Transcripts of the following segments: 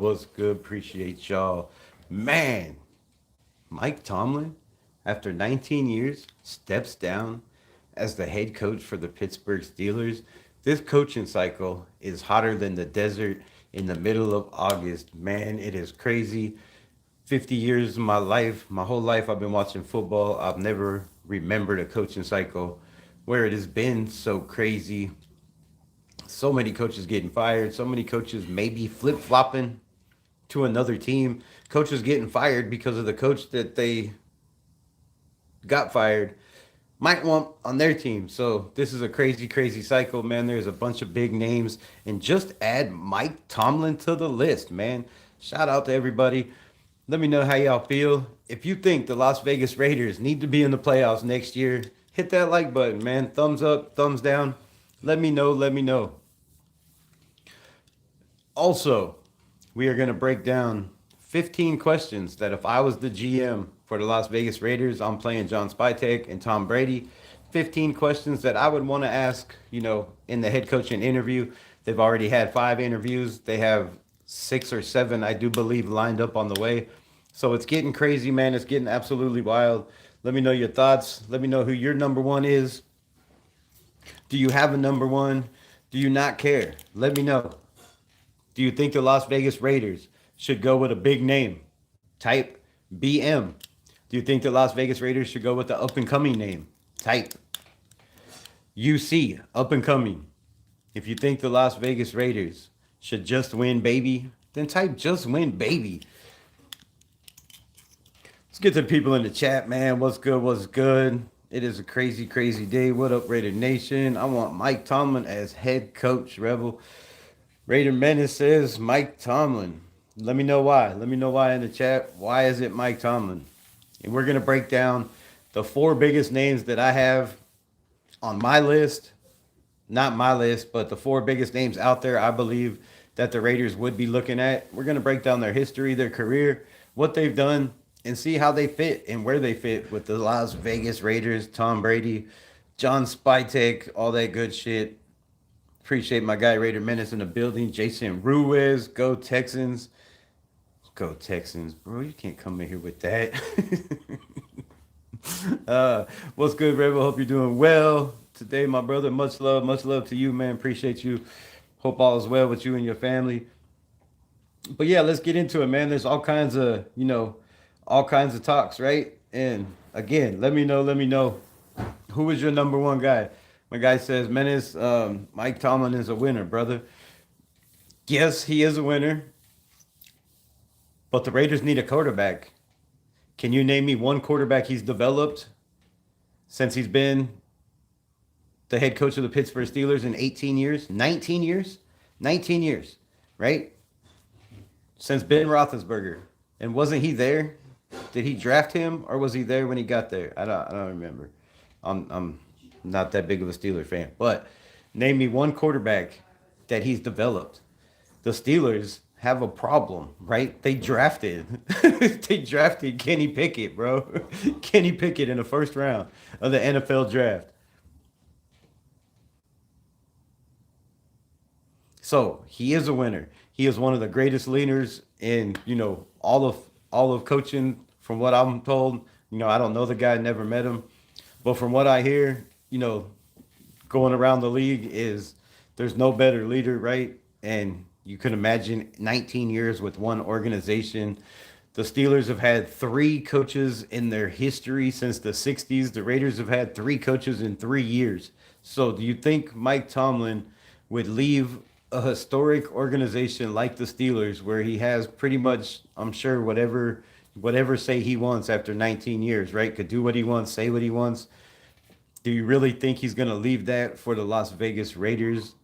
What's good? Appreciate y'all. Man, Mike Tomlin, after 19 years, steps down as the head coach for the Pittsburgh Steelers. This coaching cycle is hotter than the desert in the middle of August. Man, it is crazy. 50 years of my life, my whole life, I've been watching football. I've never remembered a coaching cycle where it has been so crazy. So many coaches getting fired, so many coaches maybe flip flopping to another team. Coaches getting fired because of the coach that they got fired might want on their team. So this is a crazy, crazy cycle, man. There's a bunch of big names, and just add Mike Tomlin to the list, man. Shout out to everybody. Let me know how y'all feel. If you think the Las Vegas Raiders need to be in the playoffs next year, hit that like button, man. Thumbs up, thumbs down. Let me know. Let me know. Also, we are going to break down 15 questions that if I was the GM for the Las Vegas Raiders, I'm playing John Spytek and Tom Brady. 15 questions that I would want to ask, in the head coaching interview. They've already had 5 interviews. They have 6 or 7, I do believe, lined up on the way. So it's getting crazy, man. It's getting absolutely wild. Let me know your thoughts. Let me know who your number one is. Do you have a number one? Do you not care? Let me know. Do you think the Las Vegas Raiders should go with a big name? Type BM. Do you think the Las Vegas Raiders should go with the up and coming name? Type UC, up and coming. If you think the Las Vegas Raiders should just win baby, then type just win baby. Let's get to the people in the chat, man. What's good? What's good? It is a crazy, crazy day. What up, Raider Nation? I want Mike Tomlin as head coach, Rebel. Raider Menace says Mike Tomlin. Let me know why. Let me know why in the chat. Why is it Mike Tomlin? And we're going to break down the 4 biggest names that I have on my list. Not my list, but the 4 biggest names out there I believe that the Raiders would be looking at. We're going to break down their history, their career, what they've done, and see how they fit and where they fit with the Las Vegas Raiders, Tom Brady, John Spytek, all that good shit. Appreciate my guy Raider Menace in the building. Jason Ruiz, go Texans. Go Texans, bro. You can't come in here with that. What's good, Rebel? Hope you're doing well today, my brother. Much love to you, man. Appreciate you. Hope all is well with you and your family. But yeah, let's get into it, man. There's all kinds of, all kinds of talks, right? And again, let me know who is your number one guy. My guy says, Menace, Mike Tomlin is a winner, brother. Yes, he is a winner. But the Raiders need a quarterback. Can you name me one quarterback he's developed since he's been the head coach of the Pittsburgh Steelers in 18 years? 19 years? 19 years, right? Since Ben Roethlisberger. And wasn't he there? Did he draft him or was he there when he got there? I don't remember. I'm not that big of a Steeler fan. But name me one quarterback that he's developed. The Steelers have a problem, right? They drafted Kenny Pickett, bro. Kenny Pickett in the first round of the NFL draft. So he is a winner. He is one of the greatest leaders in, all of coaching, from what I'm told. I don't know the guy, never met him. But from what I hear, going around the league is there's no better leader, right? And you can imagine 19 years with one organization. The Steelers have had 3 coaches in their history since the 60s. The Raiders have had 3 coaches in 3 years. So do you think Mike Tomlin would leave a historic organization like the Steelers where he has pretty much, I'm sure, whatever say he wants after 19 years, right? Could do what he wants, say what he wants. Do you really think he's going to leave that for the Las Vegas Raiders?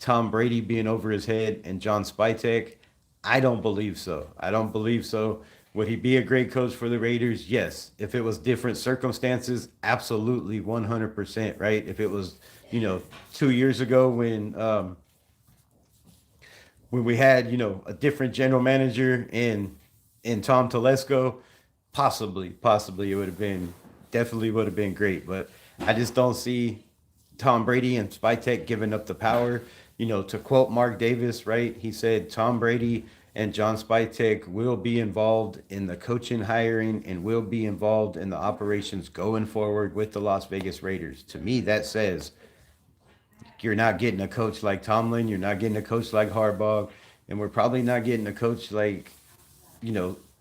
Tom Brady being over his head and John Spytek? I don't believe so. I don't believe so. Would he be a great coach for the Raiders? Yes. If it was different circumstances, absolutely 100%, right? If it was, 2 years ago when we had, a different general manager in Tom Telesco, possibly it would have been, definitely would have been great. But I just don't see Tom Brady and Spytek giving up the power. To quote Mark Davis, right? He said Tom Brady and John Spytek will be involved in the coaching hiring and will be involved in the operations going forward with the Las Vegas Raiders. To me, that says you're not getting a coach like Tomlin, you're not getting a coach like Harbaugh, and we're probably not getting a coach like,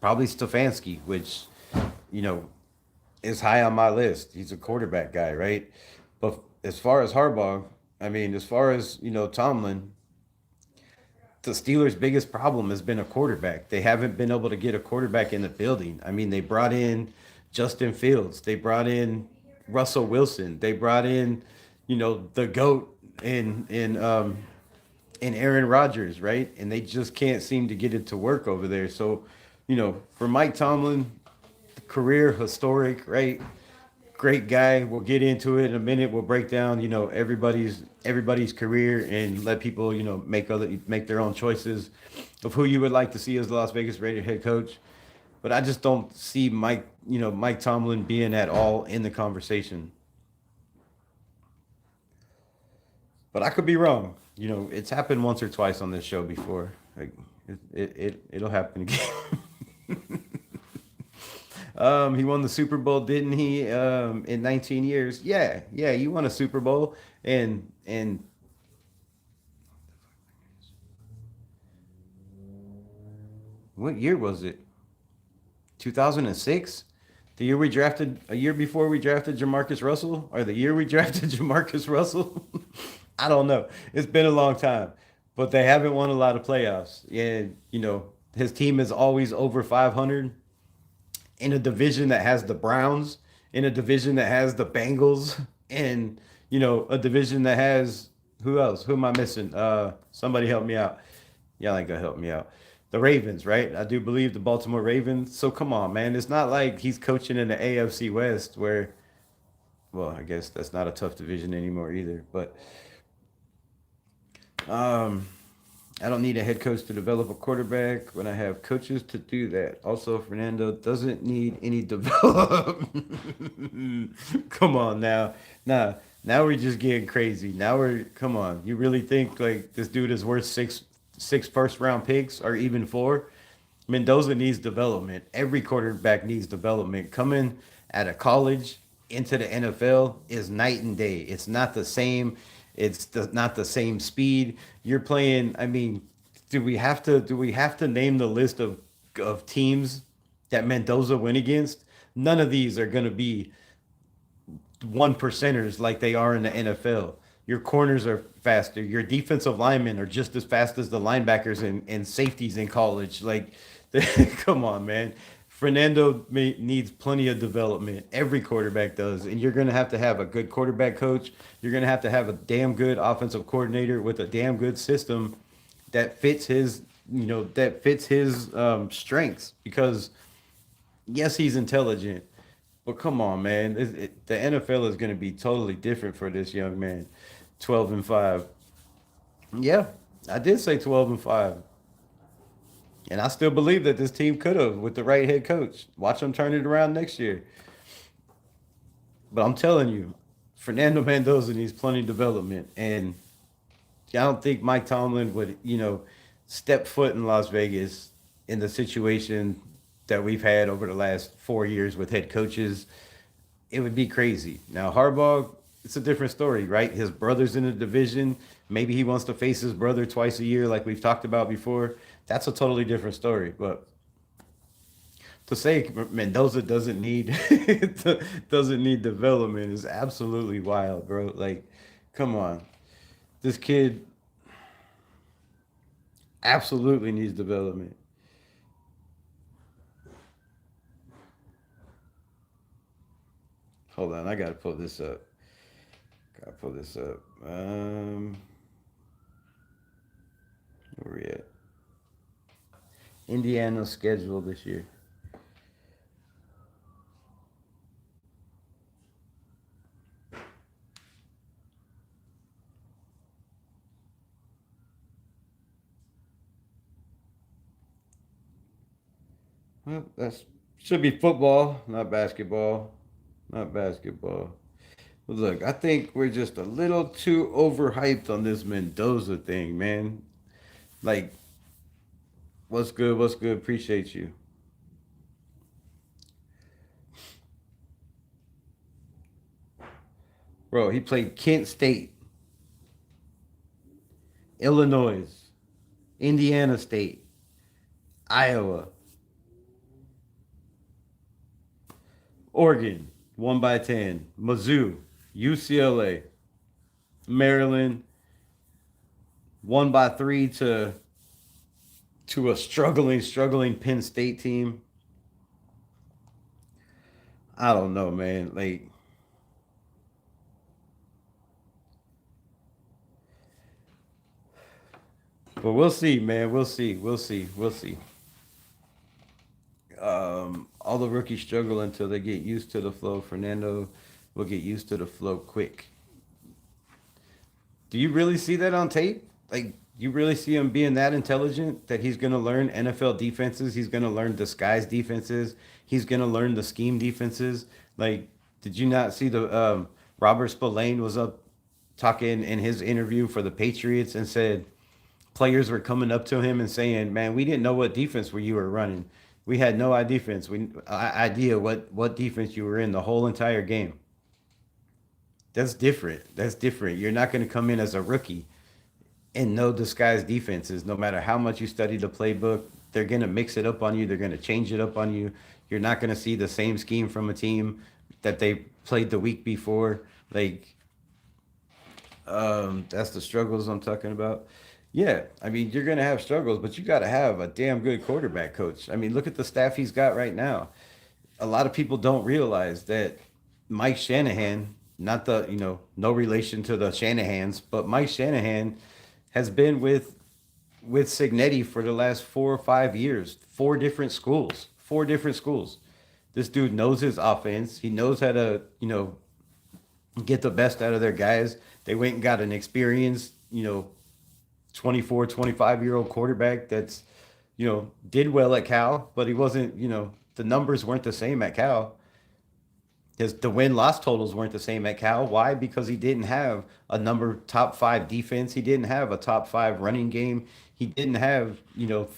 probably Stefanski, which, you know, is high on my list. He's a quarterback guy, right? But as far as Harbaugh, I mean, as far as, Tomlin, the Steelers' biggest problem has been a quarterback. They haven't been able to get a quarterback in the building. I mean, they brought in Justin Fields, they brought in Russell Wilson, they brought in, the GOAT in Aaron Rodgers, right? And they just can't seem to get it to work over there. So, for Mike Tomlin, career historic, right? Great guy. We'll get into it in a minute. We'll break down, everybody's career and let people, make their own choices of who you would like to see as the Las Vegas Raiders head coach. But I just don't see Mike Tomlin being at all in the conversation. But I could be wrong. It's happened once or twice on this show before. Like it'll happen again. He won the Super Bowl, didn't he? In 19 years. Yeah, you won a Super Bowl, and what year was it? 2006. The year we drafted, a year before we drafted Jamarcus Russell, or the year we drafted Jamarcus Russell. I don't know. It's been a long time, but they haven't won a lot of playoffs. And his team is always over 500 in a division that has the Browns, in a division that has the Bengals, and a division that has who else? Who am I missing? Somebody help me out. Y'all ain't gonna help me out. The Ravens, right? I do believe the Baltimore Ravens. So come on, man. It's not like he's coaching in the AFC West where, well, I guess that's not a tough division anymore either. But um, I don't need a head coach to develop a quarterback when I have coaches to do that. Also, Fernando doesn't need any development. Come on now. Now we're just getting crazy. Come on. You really think like this dude is worth six first round picks or even four? Mendoza needs development. Every quarterback needs development. Coming out of college into the NFL is night and day. It's not the same. Not the same speed. You're playing. I mean, do we have to name the list of teams that Mendoza went against? None of these are going to be one percenters like they are in the NFL. Your corners are faster. Your defensive linemen are just as fast as the linebackers and safeties in college. Like, come on, man. Fernando needs plenty of development. Every quarterback does. And you're going to have a good quarterback coach. You're going to have a damn good offensive coordinator with a damn good system that fits his strengths. Because, yes, he's intelligent. But come on, man. The NFL is going to be totally different for this young man. 12-5. Yeah, I did say 12-5. And I still believe that this team could have with the right head coach. Watch them turn it around next year. But I'm telling you, Fernando Mendoza needs plenty of development. And I don't think Mike Tomlin would, step foot in Las Vegas in the situation that we've had over the last 4 years with head coaches. It would be crazy. Now, Harbaugh, it's a different story, right? His brother's in the division. Maybe he wants to face his brother twice a year, like we've talked about before. That's a totally different story. But to say Mendoza doesn't need doesn't need development is absolutely wild, bro. Like, come on, this kid absolutely needs development. Hold on, I gotta pull this up. Gotta pull this up. Where we at? Indiana's schedule this year. Well, that's should be football, not basketball. Not basketball. But look, I think we're just a little too overhyped on this Mendoza thing, man. Like, What's good? What's good? Appreciate you. Bro, he played Kent State, Illinois, Indiana State, Iowa, Oregon, 1 by 10, Mizzou, UCLA, Maryland, 1 by 3 to a struggling Penn State team. I don't know, man. Like, but we'll see, man. We'll see. We'll see. We'll see. All the rookies struggle until they get used to the flow. Fernando will get used to the flow quick. Do you really see that on tape? Like, you really see him being that intelligent that he's going to learn NFL defenses? He's going to learn disguise defenses. He's going to learn the scheme defenses. Like, did you not see the Robert Spillane was up talking in his interview for the Patriots and said players were coming up to him and saying, "Man, we didn't know what defense you were running. We had no idea what defense you were in the whole entire game." That's different. That's different. You're not going to come in as a rookie and no disguised defenses. No matter how much you study the playbook, they're going to mix it up on you. They're going to change it up on you. You're not going to see the same scheme from a team that they played the week before. Like, that's the struggles I'm talking about. Yeah, I mean, you're going to have struggles, but you got to have a damn good quarterback coach. I mean, look at the staff he's got right now. A lot of people don't realize that Mike Shanahan, not the, no relation to the Shanahans, but Mike Shanahan has been with Signetti for the last 4 or 5 years, four different schools. This dude knows his offense. He knows how to, get the best out of their guys. They went and got an experienced, 24, 25-year-old quarterback that's, did well at Cal, but he wasn't, the numbers weren't the same at Cal. The win loss totals weren't the same at Cal. Why? Because he didn't have a top five defense. He didn't have a top five running game. He didn't have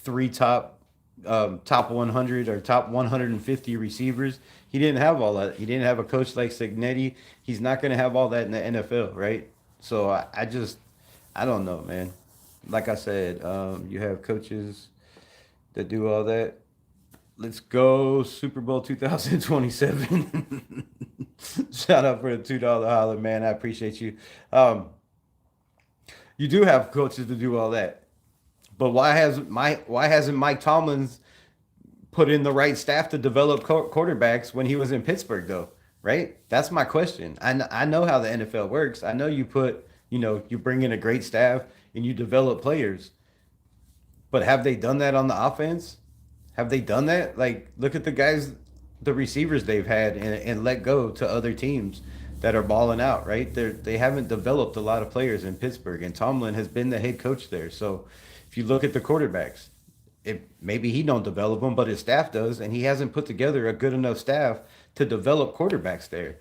three top 100 or top 150 receivers. He didn't have all that. He didn't have a coach like Signetti. He's not going to have all that in the NFL, right? So I don't know, man. Like I said, you have coaches that do all that. Let's go Super Bowl 2027. Shout out for the $2 holler, man. I appreciate you. You do have coaches to do all that, but why hasn't Mike Tomlin's put in the right staff to develop quarterbacks when he was in Pittsburgh though? Right? That's my question. I know how the NFL works. I know you bring in a great staff and you develop players, but have they done that on the offense? Have they done that? Like, look at the guys, the receivers they've had and let go to other teams that are balling out, right? They haven't developed a lot of players in Pittsburgh, and Tomlin has been the head coach there. So if you look at the quarterbacks, maybe he don't develop them, but his staff does, and he hasn't put together a good enough staff to develop quarterbacks there.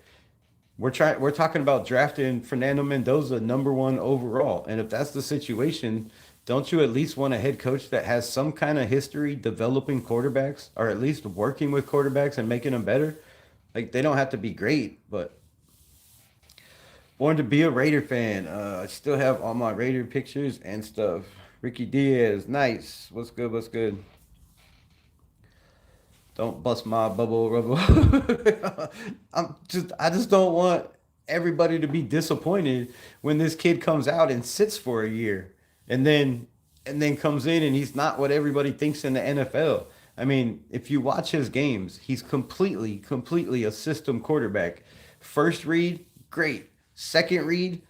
We're talking about drafting Fernando Mendoza #1 overall, and if that's the situation, don't you at least want a head coach that has some kind of history developing quarterbacks, or at least working with quarterbacks and making them better? Like, they don't have to be great, but born to be a Raider fan. I still have all my Raider pictures and stuff. Ricky Diaz, nice. What's good? What's good? Don't bust my bubble rubble. I just don't want everybody to be disappointed when this kid comes out and sits for a year and then comes in and he's not what everybody thinks in the NFL. I mean, if you watch his games, he's completely a system quarterback. First read, great. Second read,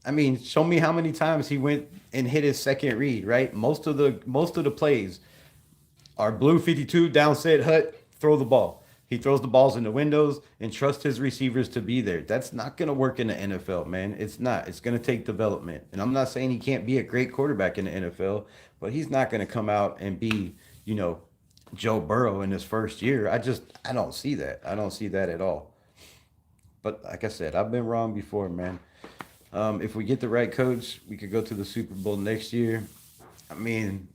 I mean, show me how many times he went and hit his second read, right? Most of the plays are blue 52, down set, hut, throw the ball. He throws the balls in the windows and trusts his receivers to be there. That's not going to work in the NFL, man. It's not. It's going to take development. And I'm not saying he can't be a great quarterback in the NFL, but he's not going to come out and be, Joe Burrow in his first year. I don't see that. I don't see that at all. But like I said, I've been wrong before, man. If we get the right coach, we could go to the Super Bowl next year. I mean,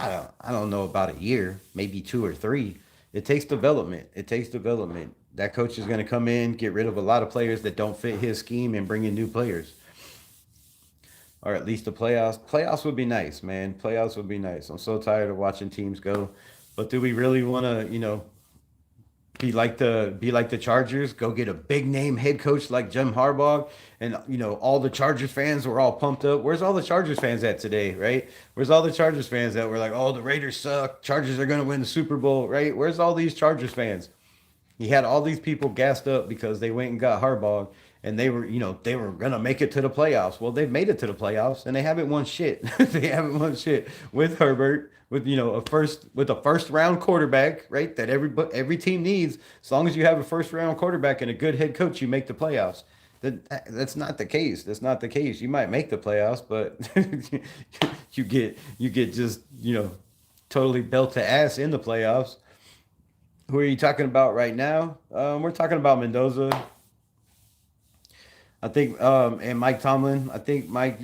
I don't know about a year, maybe 2 or 3. It takes development. It takes development. That coach is going to come in, get rid of a lot of players that don't fit his scheme, and bring in new players, or at least the playoffs. Playoffs would be nice, man. Playoffs would be nice. I'm so tired of watching teams go. But do we really want to, be like the Chargers? Go get a big name head coach like Jim Harbaugh, and all the Chargers fans were all pumped up. Where's all the Chargers fans at today, right? Where's all the Chargers fans that were like, oh, the Raiders suck. Chargers are gonna win the Super Bowl, right? Where's all these Chargers fans? He had all these people gassed up because they went and got Harbaugh, and they were gonna make it to the playoffs. Well, they've made it to the playoffs, and they haven't won shit. They haven't won shit with Herbert, with a first round quarterback, right? That every team needs. As long as you have a first round quarterback and a good head coach, you make the playoffs. That's not the case. That's not the case. You might make the playoffs, but you get just totally belt to ass in the playoffs. Who are you talking about right now? We're talking about Mendoza. I think, and Mike Tomlin. I think Mike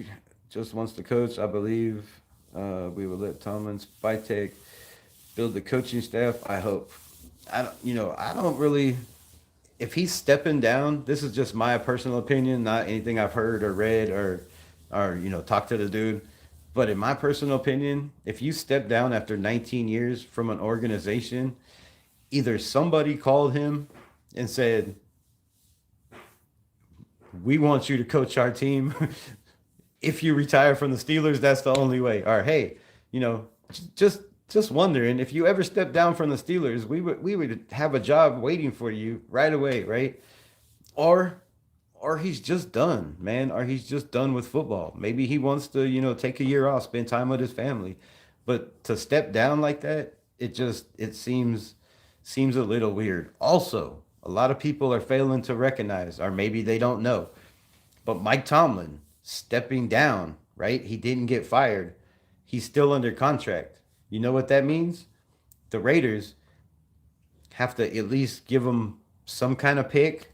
just wants to coach. I believe we will let Tomlin Spytek build the coaching staff. I hope. I don't really. If he's stepping down, this is just my personal opinion, not anything I've heard or read or talked to the dude. But in my personal opinion, if you step down after 19 years from an organization, either somebody called him and said, we want you to coach our team. If you retire from the Steelers, that's the only way. Or hey, you know, just just wondering if you ever step down from the Steelers, we would have a job waiting for you right away, right? Or or he's just done, man, or he's just done with football. Maybe he wants to, take a year off, spend time with his family. But to step down like that, it seems a little weird. Also, a lot of people are failing to recognize, or maybe they don't know, but Mike Tomlin stepping down, right? He didn't get fired. He's still under contract. You know what that means? The Raiders have to at least give him some kind of pick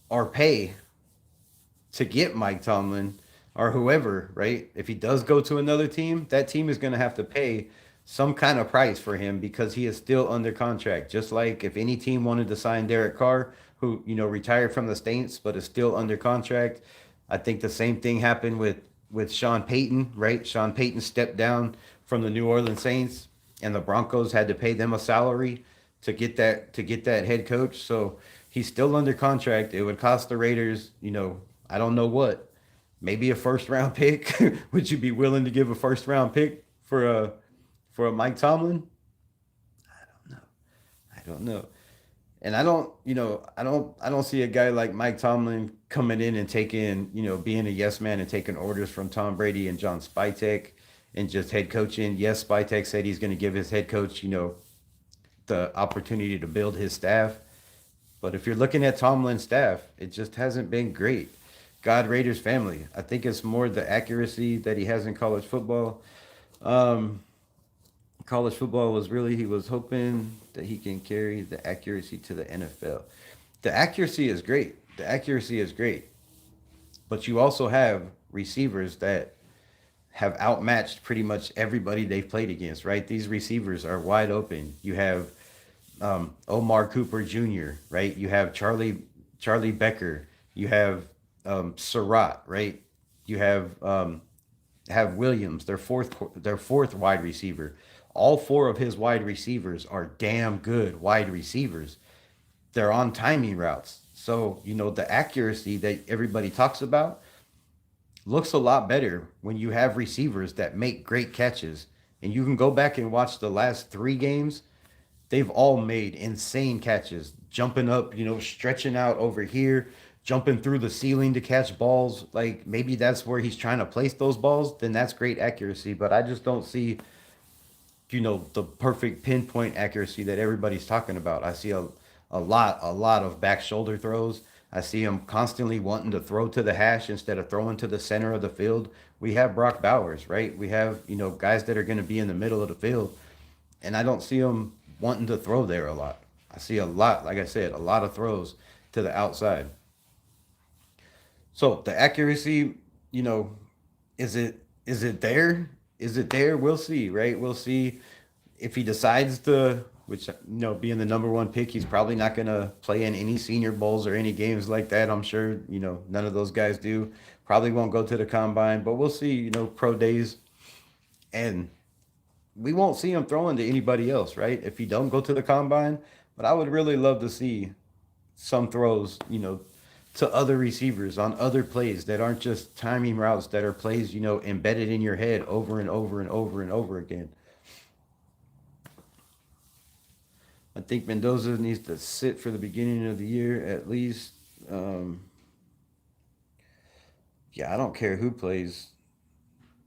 or pay to get Mike Tomlin or whoever, right? If he does go to another team, that team is going to have to pay some kind of price for him because he is still under contract. Just like if any team wanted to sign Derek Carr, who, retired from the Saints but is still under contract. I think the same thing happened with Sean Payton, right? Sean Payton stepped down from the New Orleans Saints and the Broncos had to pay them a salary to get that head coach. So he's still under contract. It would cost the Raiders, I don't know what, maybe a first round pick. Would you be willing to give a first round pick for a Mike Tomlin? I don't know. I don't know. And I don't see a guy like Mike Tomlin coming in and taking, being a yes man and taking orders from Tom Brady and John Spytek and just head coaching. Yes, Spytek said he's going to give his head coach, the opportunity to build his staff. But if you're looking at Tomlin's staff, it just hasn't been great. God Raiders family. I think it's more the accuracy that he has in college football. Um, College football was really, he was hoping that he can carry the accuracy to the NFL. The accuracy is great. The accuracy is great. But you also have receivers that have outmatched pretty much everybody they've played against, right? These receivers are wide open. You have Omar Cooper Jr., right? You have Charlie Becker. You have Surratt, right? You have Williams, their fourth wide receiver. All four of his wide receivers are damn good wide receivers. They're on timing routes. So, the accuracy that everybody talks about looks a lot better when you have receivers that make great catches. And you can go back and watch the last 3 games. They've all made insane catches, jumping up, stretching out over here, jumping through the ceiling to catch balls. Like maybe that's where he's trying to place those balls. Then that's great accuracy. But I just don't see, the perfect pinpoint accuracy that everybody's talking about. I see a lot of back shoulder throws. I see him constantly wanting to throw to the hash instead of throwing to the center of the field. We have Brock Bowers, right? We have, guys that are going to be in the middle of the field. And I don't see him wanting to throw there a lot. I see a lot, like I said, a lot of throws to the outside. So the accuracy, is it there? is it there? We'll see, right? We'll see if he decides to, which, being the number one pick, he's probably not going to play in any senior bowls or any games like that. I'm sure, none of those guys do. Probably won't go to the combine, but we'll see, pro days. And we won't see him throwing to anybody else, right? If he don't go to the combine. But I would really love to see some throws, to other receivers on other plays that aren't just timing routes, that are plays, embedded in your head over and over and over and over again. I think Mendoza needs to sit for the beginning of the year at least. Yeah, I don't care who plays.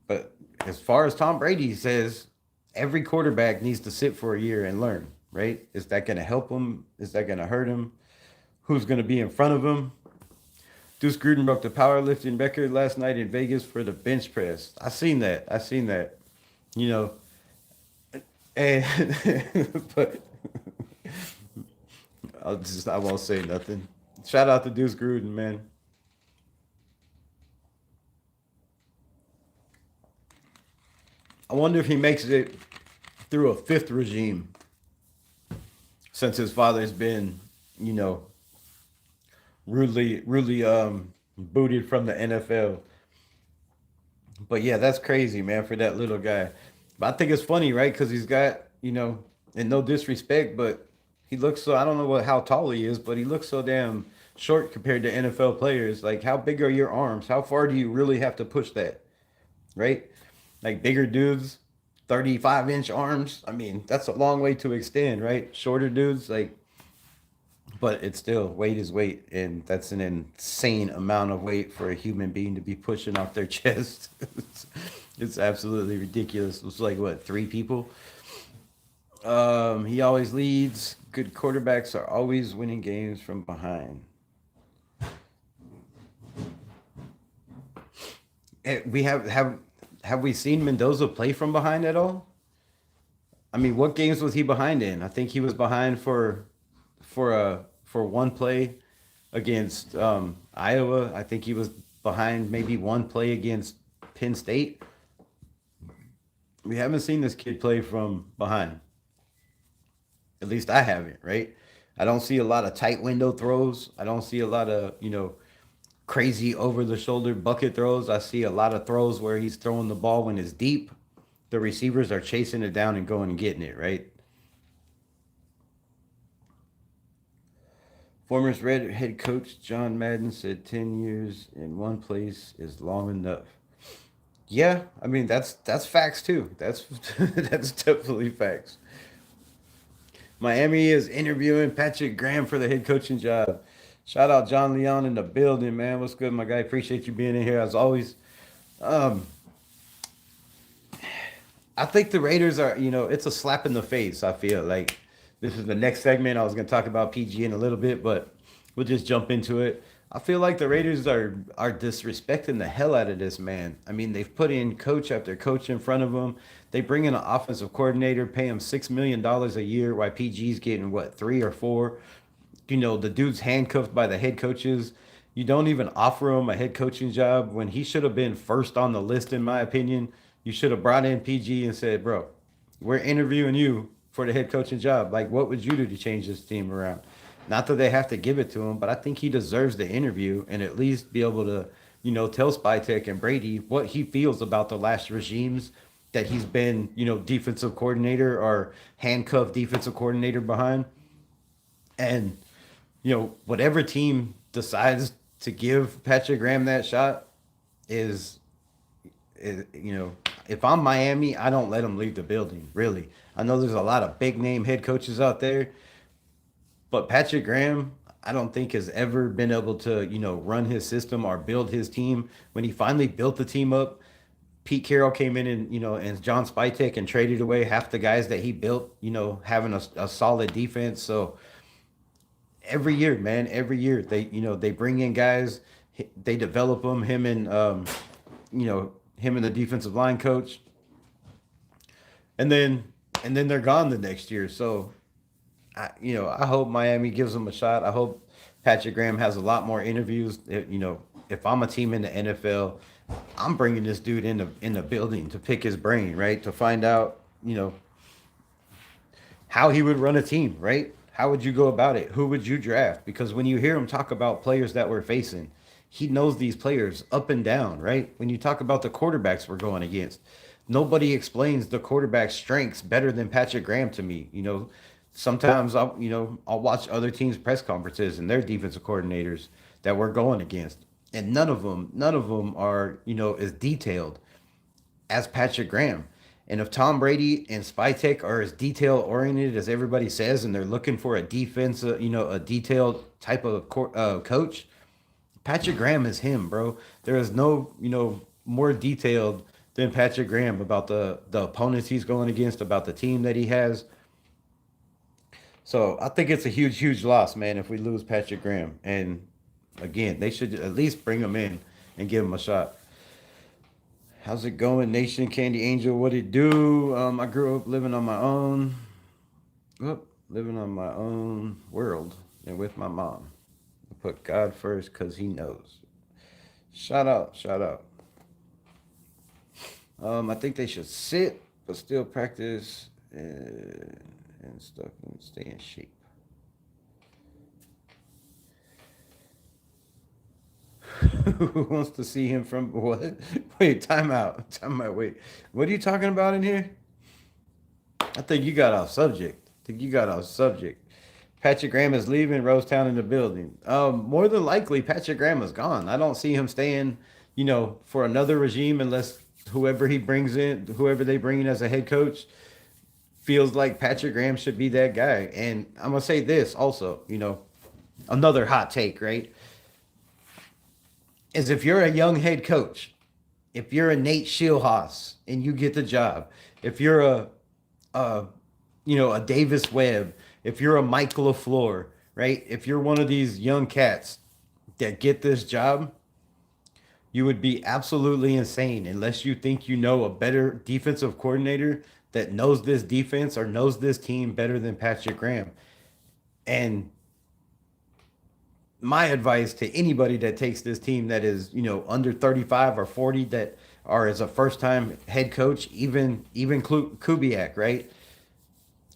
But as far as Tom Brady says, every quarterback needs to sit for a year and learn, right? Is that going to help him? Is that going to hurt him? Who's going to be in front of him? Deuce Gruden broke the powerlifting record last night in Vegas for the bench press. I seen that. You know, and but I won't say nothing. Shout out to Deuce Gruden, man. I wonder if he makes it through a fifth regime since his father's been, you know, rudely booted from the NFL. But yeah, that's crazy, man, for that little guy. But I think it's funny, right? Because he's got, and no disrespect, but he looks so, I don't know how tall he is, but he looks so damn short compared to NFL players. Like, how big are your arms? How far do you really have to push that, right? Like, bigger dudes, 35-inch arms. I mean, that's a long way to extend, right? Shorter dudes, like, but it's still, weight is weight, and that's an insane amount of weight for a human being to be pushing off their chest. It's absolutely ridiculous. It's like, what, three people? He always leads. Good quarterbacks are always winning games from behind. We have we seen Mendoza play from behind at all? I mean, what games was he behind in? I think he was behind for one play against Iowa. I think he was behind maybe one play against Penn State. We haven't seen this kid play from behind. At least I haven't, right? I don't see a lot of tight window throws. I don't see a lot of, crazy over the shoulder bucket throws. I see a lot of throws where he's throwing the ball when it's deep. The receivers are chasing it down and going and getting it, right? Former Red head coach John Madden said 10 years in one place is long enough. Yeah, I mean that's facts too. That's that's definitely facts. Miami is interviewing Patrick Graham for the head coaching job. Shout out John Leon in the building, man. What's good, my guy? Appreciate you being in here as always. Um, I think the Raiders are, it's a slap in the face. I feel like this is the next segment. I was going to talk about PG in a little bit, but we'll just jump into it. I feel like the Raiders are disrespecting the hell out of this man. I mean, they've put in coach after coach in front of him. They bring in an offensive coordinator, pay him $6 million a year, while PG's getting what, 3 or 4. The dude's handcuffed by the head coaches. You don't even offer him a head coaching job when he should have been first on the list, in my opinion. You should have brought in PG and said, bro, we're interviewing you for the head coaching job. Like, what would you do to change this team around? Not that they have to give it to him, but I think he deserves the interview and at least be able to, tell Spytek and Brady what he feels about the last regimes that he's been, defensive coordinator or handcuffed defensive coordinator behind. And, whatever team decides to give Patrick Graham that shot is, if I'm Miami, I don't let him leave the building, really. I know there's a lot of big name head coaches out there, but Patrick Graham, I don't think has ever been able to, run his system or build his team. When he finally built the team up, Pete Carroll came in and, and John Spytek and traded away half the guys that he built, having a solid defense. So every year, man, every year they bring in guys, they develop them, him and the defensive line coach. And then they're gone the next year. So I hope Miami gives him a shot. I hope Patrick Graham has a lot more interviews. If I'm a team in the NFL, I'm bringing this dude in the building to pick his brain, right? To find out, how he would run a team, right? How would you go about it? Who would you draft? Because when you hear him talk about players that we're facing, he knows these players up and down, right? When you talk about the quarterbacks we're going against, nobody explains the quarterback strengths better than Patrick Graham to me. Sometimes I'll watch other teams' press conferences and their defensive coordinators that we're going against, and none of them are as detailed as Patrick Graham. And if Tom Brady and Spytek are as detail oriented as everybody says, and they're looking for a defense, a detailed type of coach, Patrick Graham is him, bro. There is no, more detailed than Patrick Graham about the opponents he's going against, about the team that he has. So I think it's a huge, huge loss, man, if we lose Patrick Graham. And again, they should at least bring him in and give him a shot. How's it going, Nation Candy Angel? What it do? I grew up living on my own. Living on my own world and with my mom. I put God first because he knows. Shout out, shout out. I think they should sit, but still practice and stuff and stay in shape. Who wants to see him from what? Wait, time out. Time out. Wait, what are you talking about in here? I think you got off subject. Patrick Graham is leaving. Rosetown in the building. More than likely, Patrick Graham is gone. I don't see him staying, for another regime unless whoever whoever they bring in as a head coach, feels like Patrick Graham should be that guy. And I'm gonna say this also, another hot take, right? Is if you're a young head coach, if you're a Nate Schilhaas and you get the job, if you're a Davis Webb, if you're a Mike LaFleur, right? If you're one of these young cats that get this job, you would be absolutely insane unless you think you know a better defensive coordinator that knows this defense or knows this team better than Patrick Graham. And my advice to anybody that takes this team that is, under 35 or 40 that are as a first time head coach, even Kubiak, right?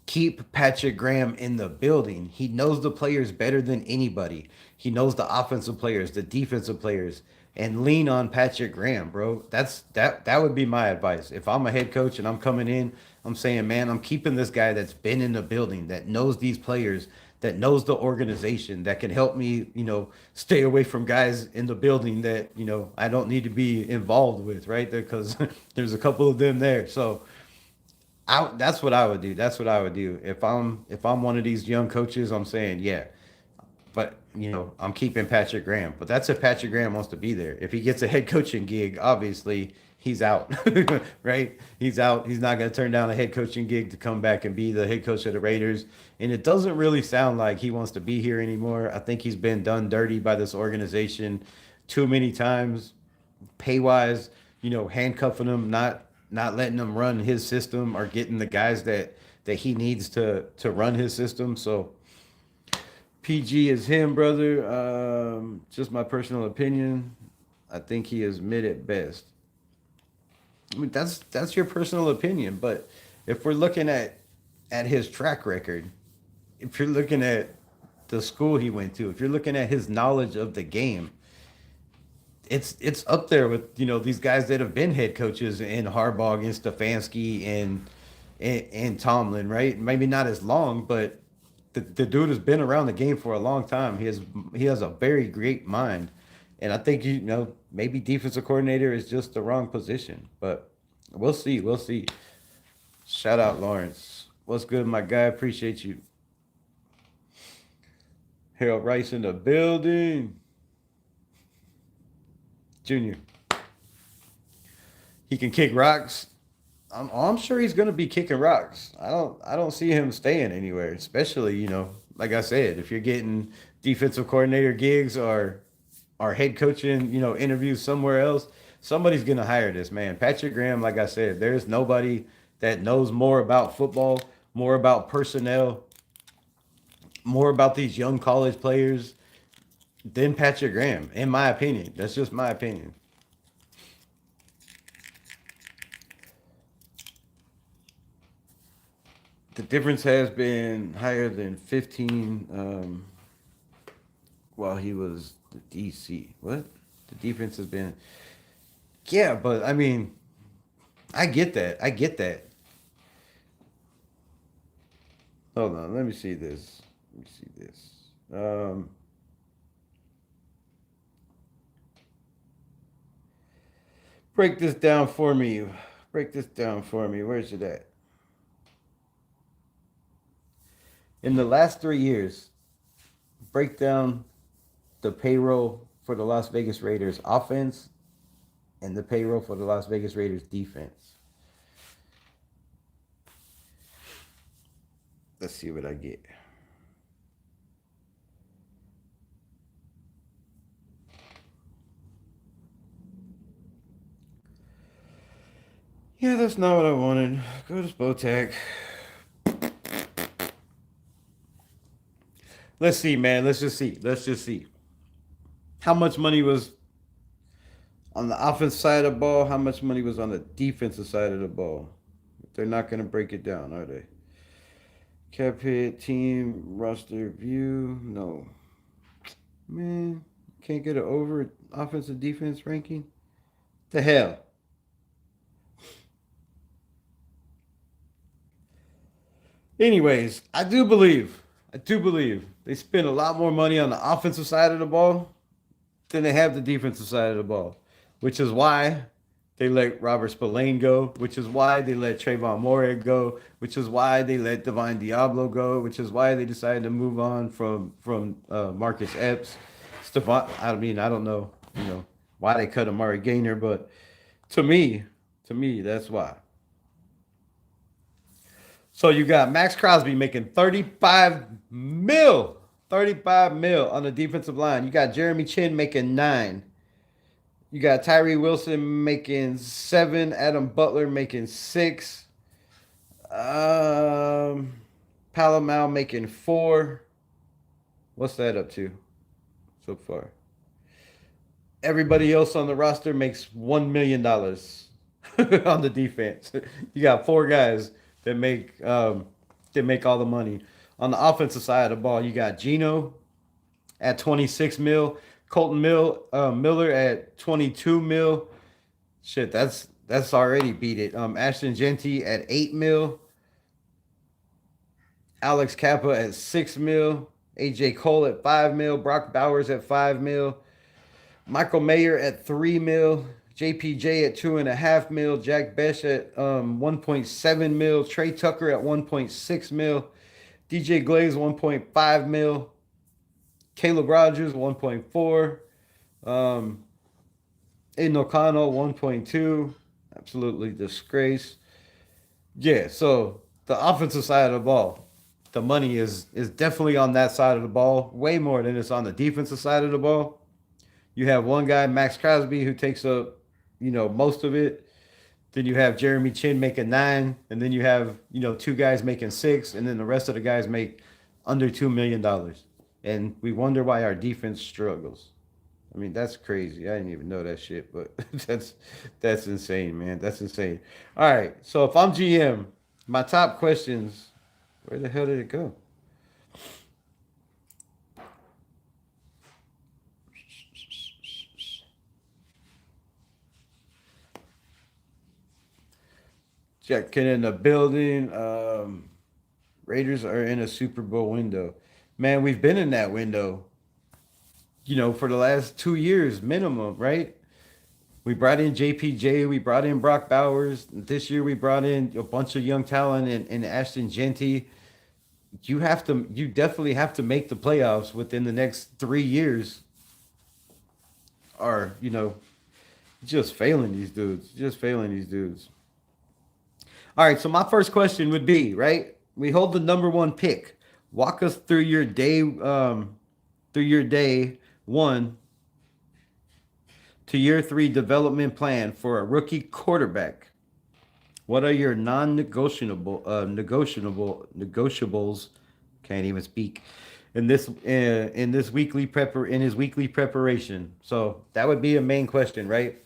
Keep Patrick Graham in the building. He knows the players better than anybody. He knows the offensive players, the defensive players, and lean on Patrick Graham, bro. That would be my advice. If I'm a head coach and I'm coming in, I'm saying, man, I'm keeping this guy that's been in the building, that knows these players, that knows the organization, that can help me, stay away from guys in the building that, I don't need to be involved with, right? Because there's a couple of them there. So that's what I would do. That's what I would do. If I'm one of these young coaches, I'm saying, yeah. But, I'm keeping Patrick Graham. But that's if Patrick Graham wants to be there. If he gets a head coaching gig, obviously he's out, right? He's out. He's not going to turn down a head coaching gig to come back and be the head coach of the Raiders. And it doesn't really sound like he wants to be here anymore. I think he's been done dirty by this organization too many times, pay-wise, handcuffing him, not letting him run his system or getting the guys that he needs to run his system. So PG is him, brother. Just my personal opinion. I think he is mid at best. I mean, that's your personal opinion, but if we're looking at his track record, if you're looking at the school he went to, if you're looking at his knowledge of the game, it's up there with these guys that have been head coaches in Harbaugh and Stefanski and Tomlin, right? Maybe not as long, but the dude has been around the game for a long time. He has a very great mind. And I think, maybe defensive coordinator is just the wrong position. But we'll see. We'll see. Shout out, Lawrence. What's good, my guy? Appreciate you. Harold Rice in the building. Junior. He can kick rocks. I'm sure he's going to be kicking rocks. I don't see him staying anywhere, especially, like I said, if you're getting defensive coordinator gigs or head coaching, interviews somewhere else, somebody's going to hire this man. Patrick Graham, like I said, there's nobody that knows more about football, more about personnel, more about these young college players than Patrick Graham, in my opinion. That's just my opinion. The difference has been higher than 15 while he was the DC. What? The defense has been. Yeah, but I mean, I get that. I get that. Hold on. Let me see this. Let me see this. Break this down for me. Break this down for me. Where's it at? In the last 3 years, break down the payroll for the Las Vegas Raiders offense and the payroll for the Las Vegas Raiders defense. Let's see what I get. Yeah, that's not what I wanted. Go to Spotac. Let's see, man. Let's just see. Let's just see. How much money was on the offensive side of the ball? How much money was on the defensive side of the ball? They're not going to break it down, are they? Cap hit, team, roster view. No. Man, can't get it over offensive defense ranking? The hell? Anyways, I do believe they spend a lot more money on the offensive side of the ball than they have the defensive side of the ball, which is why they let Robert Spillane go, which is why they let Trayvon Moore go, which is why they let Divine Diablo go, which is why they decided to move on from Marcus Epps. Stephon, I mean, I don't know, why they cut Amari Gaynor, but to me, that's why. So you got Max Crosby making 35 mil, 35 mil on the defensive line. You got Jeremy Chin making 9. You got Tyree Wilson making 7. Adam Butler making 6. Palomar making 4. What's that up to so far? Everybody else on the roster makes $1 million on the defense. You got 4 guys that make all the money. On the offensive side of the ball, you got Gino at 26 mil, Colton Miller at 22 mil. Shit, that's already beat it. Ashton Genty at 8 mil, Alex Kappa at 6 mil, AJ Cole at 5 mil, Brock Bowers at 5 mil, Michael Mayer at 3 mil, JPJ at 2.5 mil, Jack Besh at 1.7 mil, Trey Tucker at 1.6 mil, DJ Glaze 1.5 mil, Caleb Rogers 1.4, Aiden O'Connell 1.2, absolutely disgrace. Yeah, so the offensive side of the ball, the money is definitely on that side of the ball, way more than it's on the defensive side of the ball. You have one guy, Max Crosby, who takes up, most of it. Then you have Jeremy Chin making 9, and then you have, 2 guys making 6, and then the rest of the guys make under $2 million. And we wonder why our defense struggles. I mean, that's crazy. I didn't even know that shit, but that's insane, man. That's insane. All right, so if I'm GM, my top questions, where the hell did it go? Checking in the building. Raiders are in a Super Bowl window. Man, we've been in that window, for the last 2 years minimum, right? We brought in JPJ, we brought in Brock Bowers. This year we brought in a bunch of young talent and Ashton Genty. You definitely have to make the playoffs within the next 3 years, or just failing these dudes. Just failing these dudes. All right, so my first question would be, right? We hold the number 1 pick. Walk us through your day 1 to year 3 development plan for a rookie quarterback. What are your negotiables? Can't even speak in his weekly preparation. So that would be a main question, right?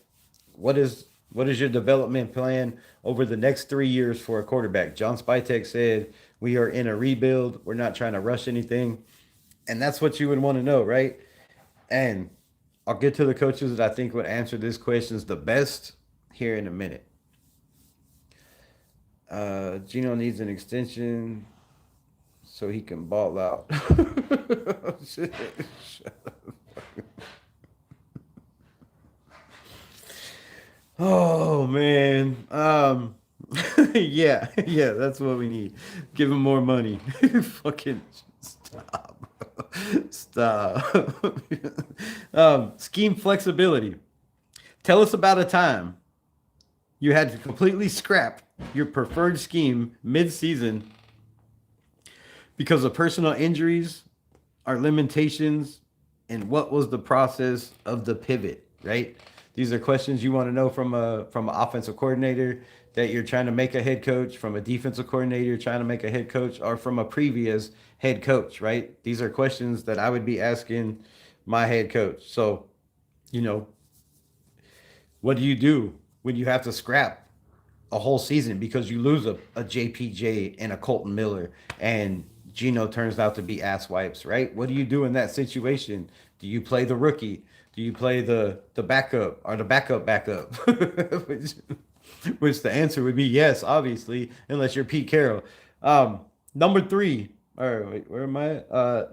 What is your development plan over the next 3 years for a quarterback? John Spytek said We are in a rebuild. We're not trying to rush anything. And that's what you would want to know, right? And I'll get to the coaches that I think would answer this questions the best here in a minute. Gino needs an extension so he can ball out. Shit. Oh man. Yeah, that's what we need. Give him more money. Fucking stop. Stop. Scheme flexibility. Tell us about a time you had to completely scrap your preferred scheme mid-season because of personal injuries or limitations, and what was the process of the pivot, right? These are questions you want to know from an offensive coordinator that you're trying to make a head coach, from a defensive coordinator trying to make a head coach, or from a previous head coach, right? These are questions that I would be asking my head coach. So, you know, what do you do when you have to scrap a whole season because you lose a JPJ and a Colton Miller and Gino turns out to be ass wipes, right? What do you do in that situation? Do you play the rookie? Do you play the backup or the backup? which the answer would be yes, obviously, unless you're Pete Carroll. Number three, or wait, where am I?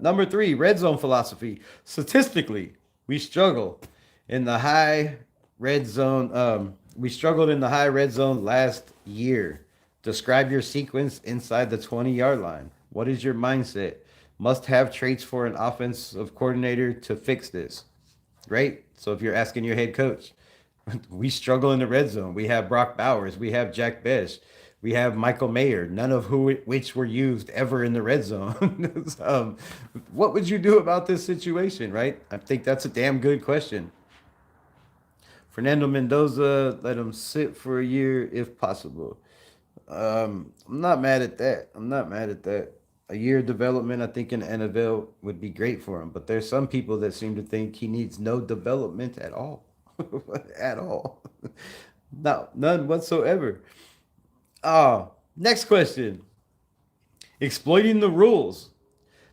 Number three, red zone philosophy. Statistically, we struggle in the high red zone. We struggled in the high red zone last year. Describe your sequence inside the 20-yard line. What is your mindset? Must have traits for an offensive coordinator to fix this, right? So if you're asking your head coach, we struggle in the red zone. We have Brock Bowers. We have Jack Besh. We have Michael Mayer, none of which were used ever in the red zone. What would you do about this situation, right? I think that's a damn good question. Fernando Mendoza, let him sit for a year if possible. I'm not mad at that. I'm not mad at that. A year of development, I think, in the NFL would be great for him. But there's some people that seem to think he needs no development at all. At all. No, none whatsoever. Next question. Exploiting the rules.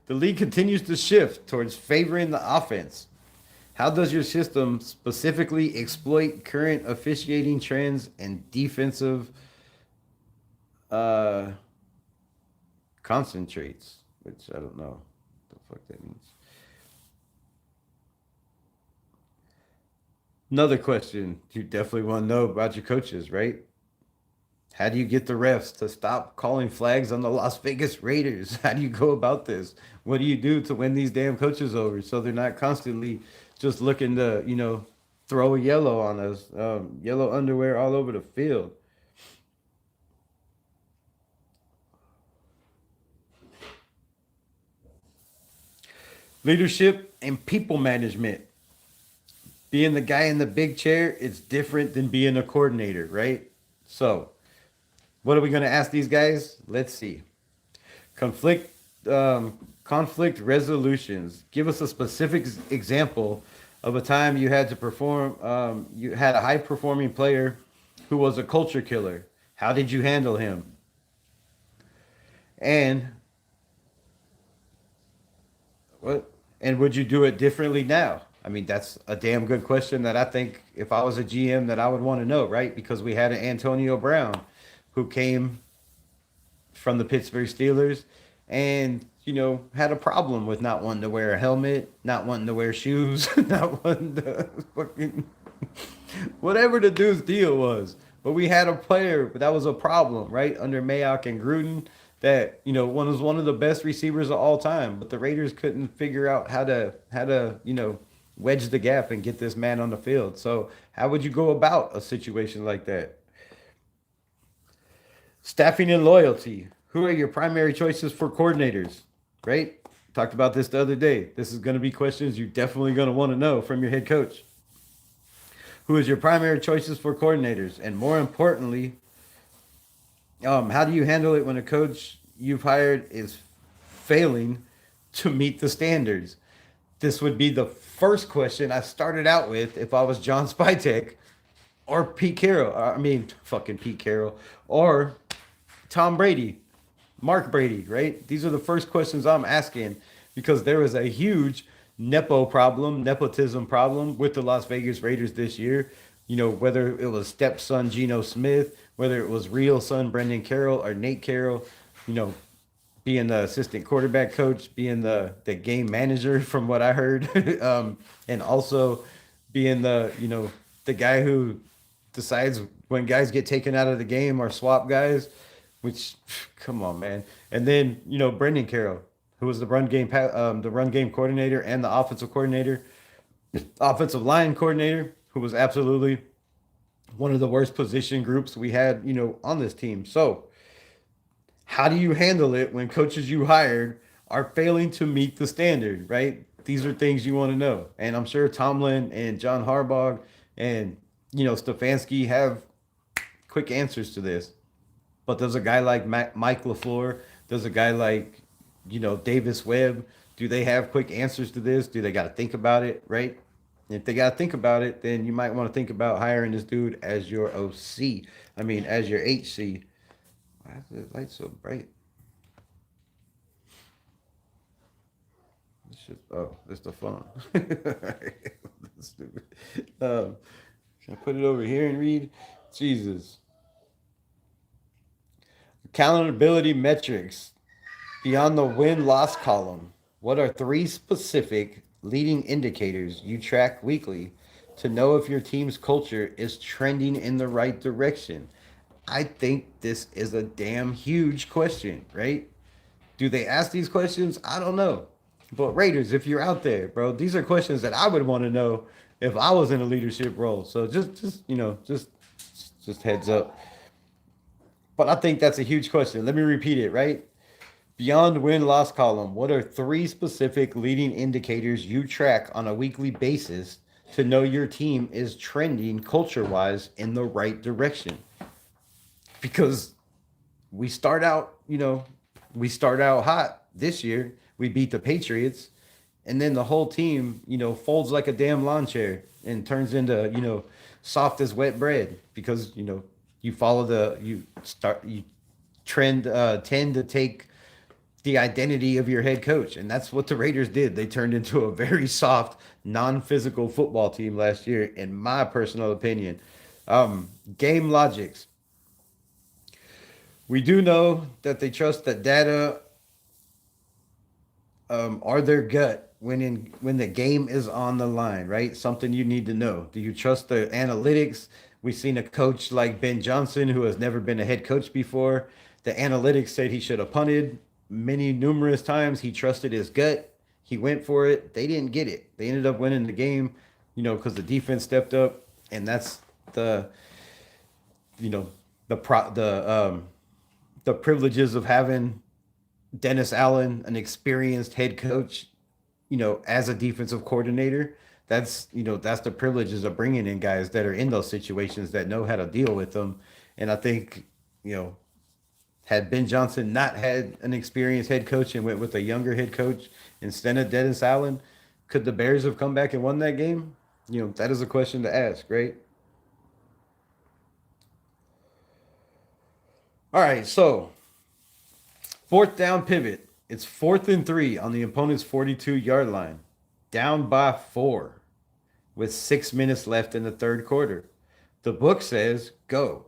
The league continues to shift towards favoring the offense. How does your system specifically exploit current officiating trends and defensive concentrates? Which I don't know what the fuck that means. Another question you definitely want to know about your coaches, right? How do you get the refs to stop calling flags on the Las Vegas Raiders? How do you go about this? What do you do to win these damn coaches over so they're not constantly just looking to, throw a yellow on us, yellow underwear all over the field? Leadership and people management. Being the guy in the big chair is different than being a coordinator, right? So, what are we going to ask these guys? Let's see. Conflict conflict resolutions. Give us a specific example of a time you had to perform. You had a high performing player who was a culture killer. How did you handle him? And what? And would you do it differently now? I mean, that's a damn good question that I think if I was a GM that I would want to know, right? Because we had an Antonio Brown who came from the Pittsburgh Steelers and, had a problem with not wanting to wear a helmet, not wanting to wear shoes, not wanting to fucking whatever the dude's deal was. But we had a player, but that was a problem, right? Under Mayock and Gruden, that was one of the best receivers of all time. But the Raiders couldn't figure out how to wedge the gap and get this man on the field. So how would you go about a situation like that? Staffing and loyalty. Who are your primary choices for coordinators? Right? Talked about this the other day. This is going to be questions you're definitely going to want to know from your head coach. Who is your primary choices for coordinators? And more importantly, how do you handle it when a coach you've hired is failing to meet the standards? This would be the first question I started out with if I was John Spytek or Pete Carroll. I mean, fucking Pete Carroll or Tom Brady. Mark Brady, right? These are the first questions I'm asking because there was a huge nepotism problem with the Las Vegas Raiders this year. Whether it was stepson Geno Smith, whether it was real son Brendan Carroll or Nate Carroll, you know, being the assistant quarterback coach, being the game manager from what I heard, and also being the guy who decides when guys get taken out of the game or swap guys, which come on, man. And then Brendan Carroll, who was the run game coordinator and the offensive line coordinator, who was absolutely one of the worst position groups we had on this team. So how do you handle it when coaches you hired are failing to meet the standard, right? These are things you want to know. And I'm sure Tomlin and John Harbaugh and, Stefanski have quick answers to this. But does a guy like Mike LaFleur, does a guy like, Davis Webb, do they have quick answers to this? Do they got to think about it, right? If they got to think about it, then you might want to think about hiring this dude as your OC. I mean, as your HC. Why is the light so bright? It's the phone. That's stupid. Can I put it over here and read? Jesus. Accountability metrics. Beyond the win-loss column, what are 3 specific leading indicators you track weekly to know if your team's culture is trending in the right direction? I think this is a damn huge question, right? Do they ask these questions? I don't know. But Raiders, if you're out there, bro, these are questions that I would want to know if I was in a leadership role. So just heads up. But I think that's a huge question. Let me repeat it, right? Beyond win-loss column, what are 3 specific leading indicators you track on a weekly basis to know your team is trending culture-wise in the right direction? Because we start out hot this year. We beat the Patriots, and then the whole team, folds like a damn lawn chair and turns into, soft as wet bread because, you tend to take the identity of your head coach. And that's what the Raiders did. They turned into a very soft, non-physical football team last year, in my personal opinion. Game logics. We do know that they trust that data are their gut when the game is on the line, right? Something you need to know. Do you trust the analytics? We've seen a coach like Ben Johnson, who has never been a head coach before. The analytics said he should have punted numerous times. He trusted his gut. He went for it. They didn't get it. They ended up winning the game, because the defense stepped up, and that's the privileges of having Dennis Allen, an experienced head coach, as a defensive coordinator. That's the privileges of bringing in guys that are in those situations that know how to deal with them. And I think, had Ben Johnson not had an experienced head coach and went with a younger head coach instead of Dennis Allen, could the Bears have come back and won that game? That is a question to ask, right? All right, so 4th down pivot. It's 4th and 3 on the opponent's 42-yard line. Down by 4 with 6 minutes left in the 3rd quarter. The book says go.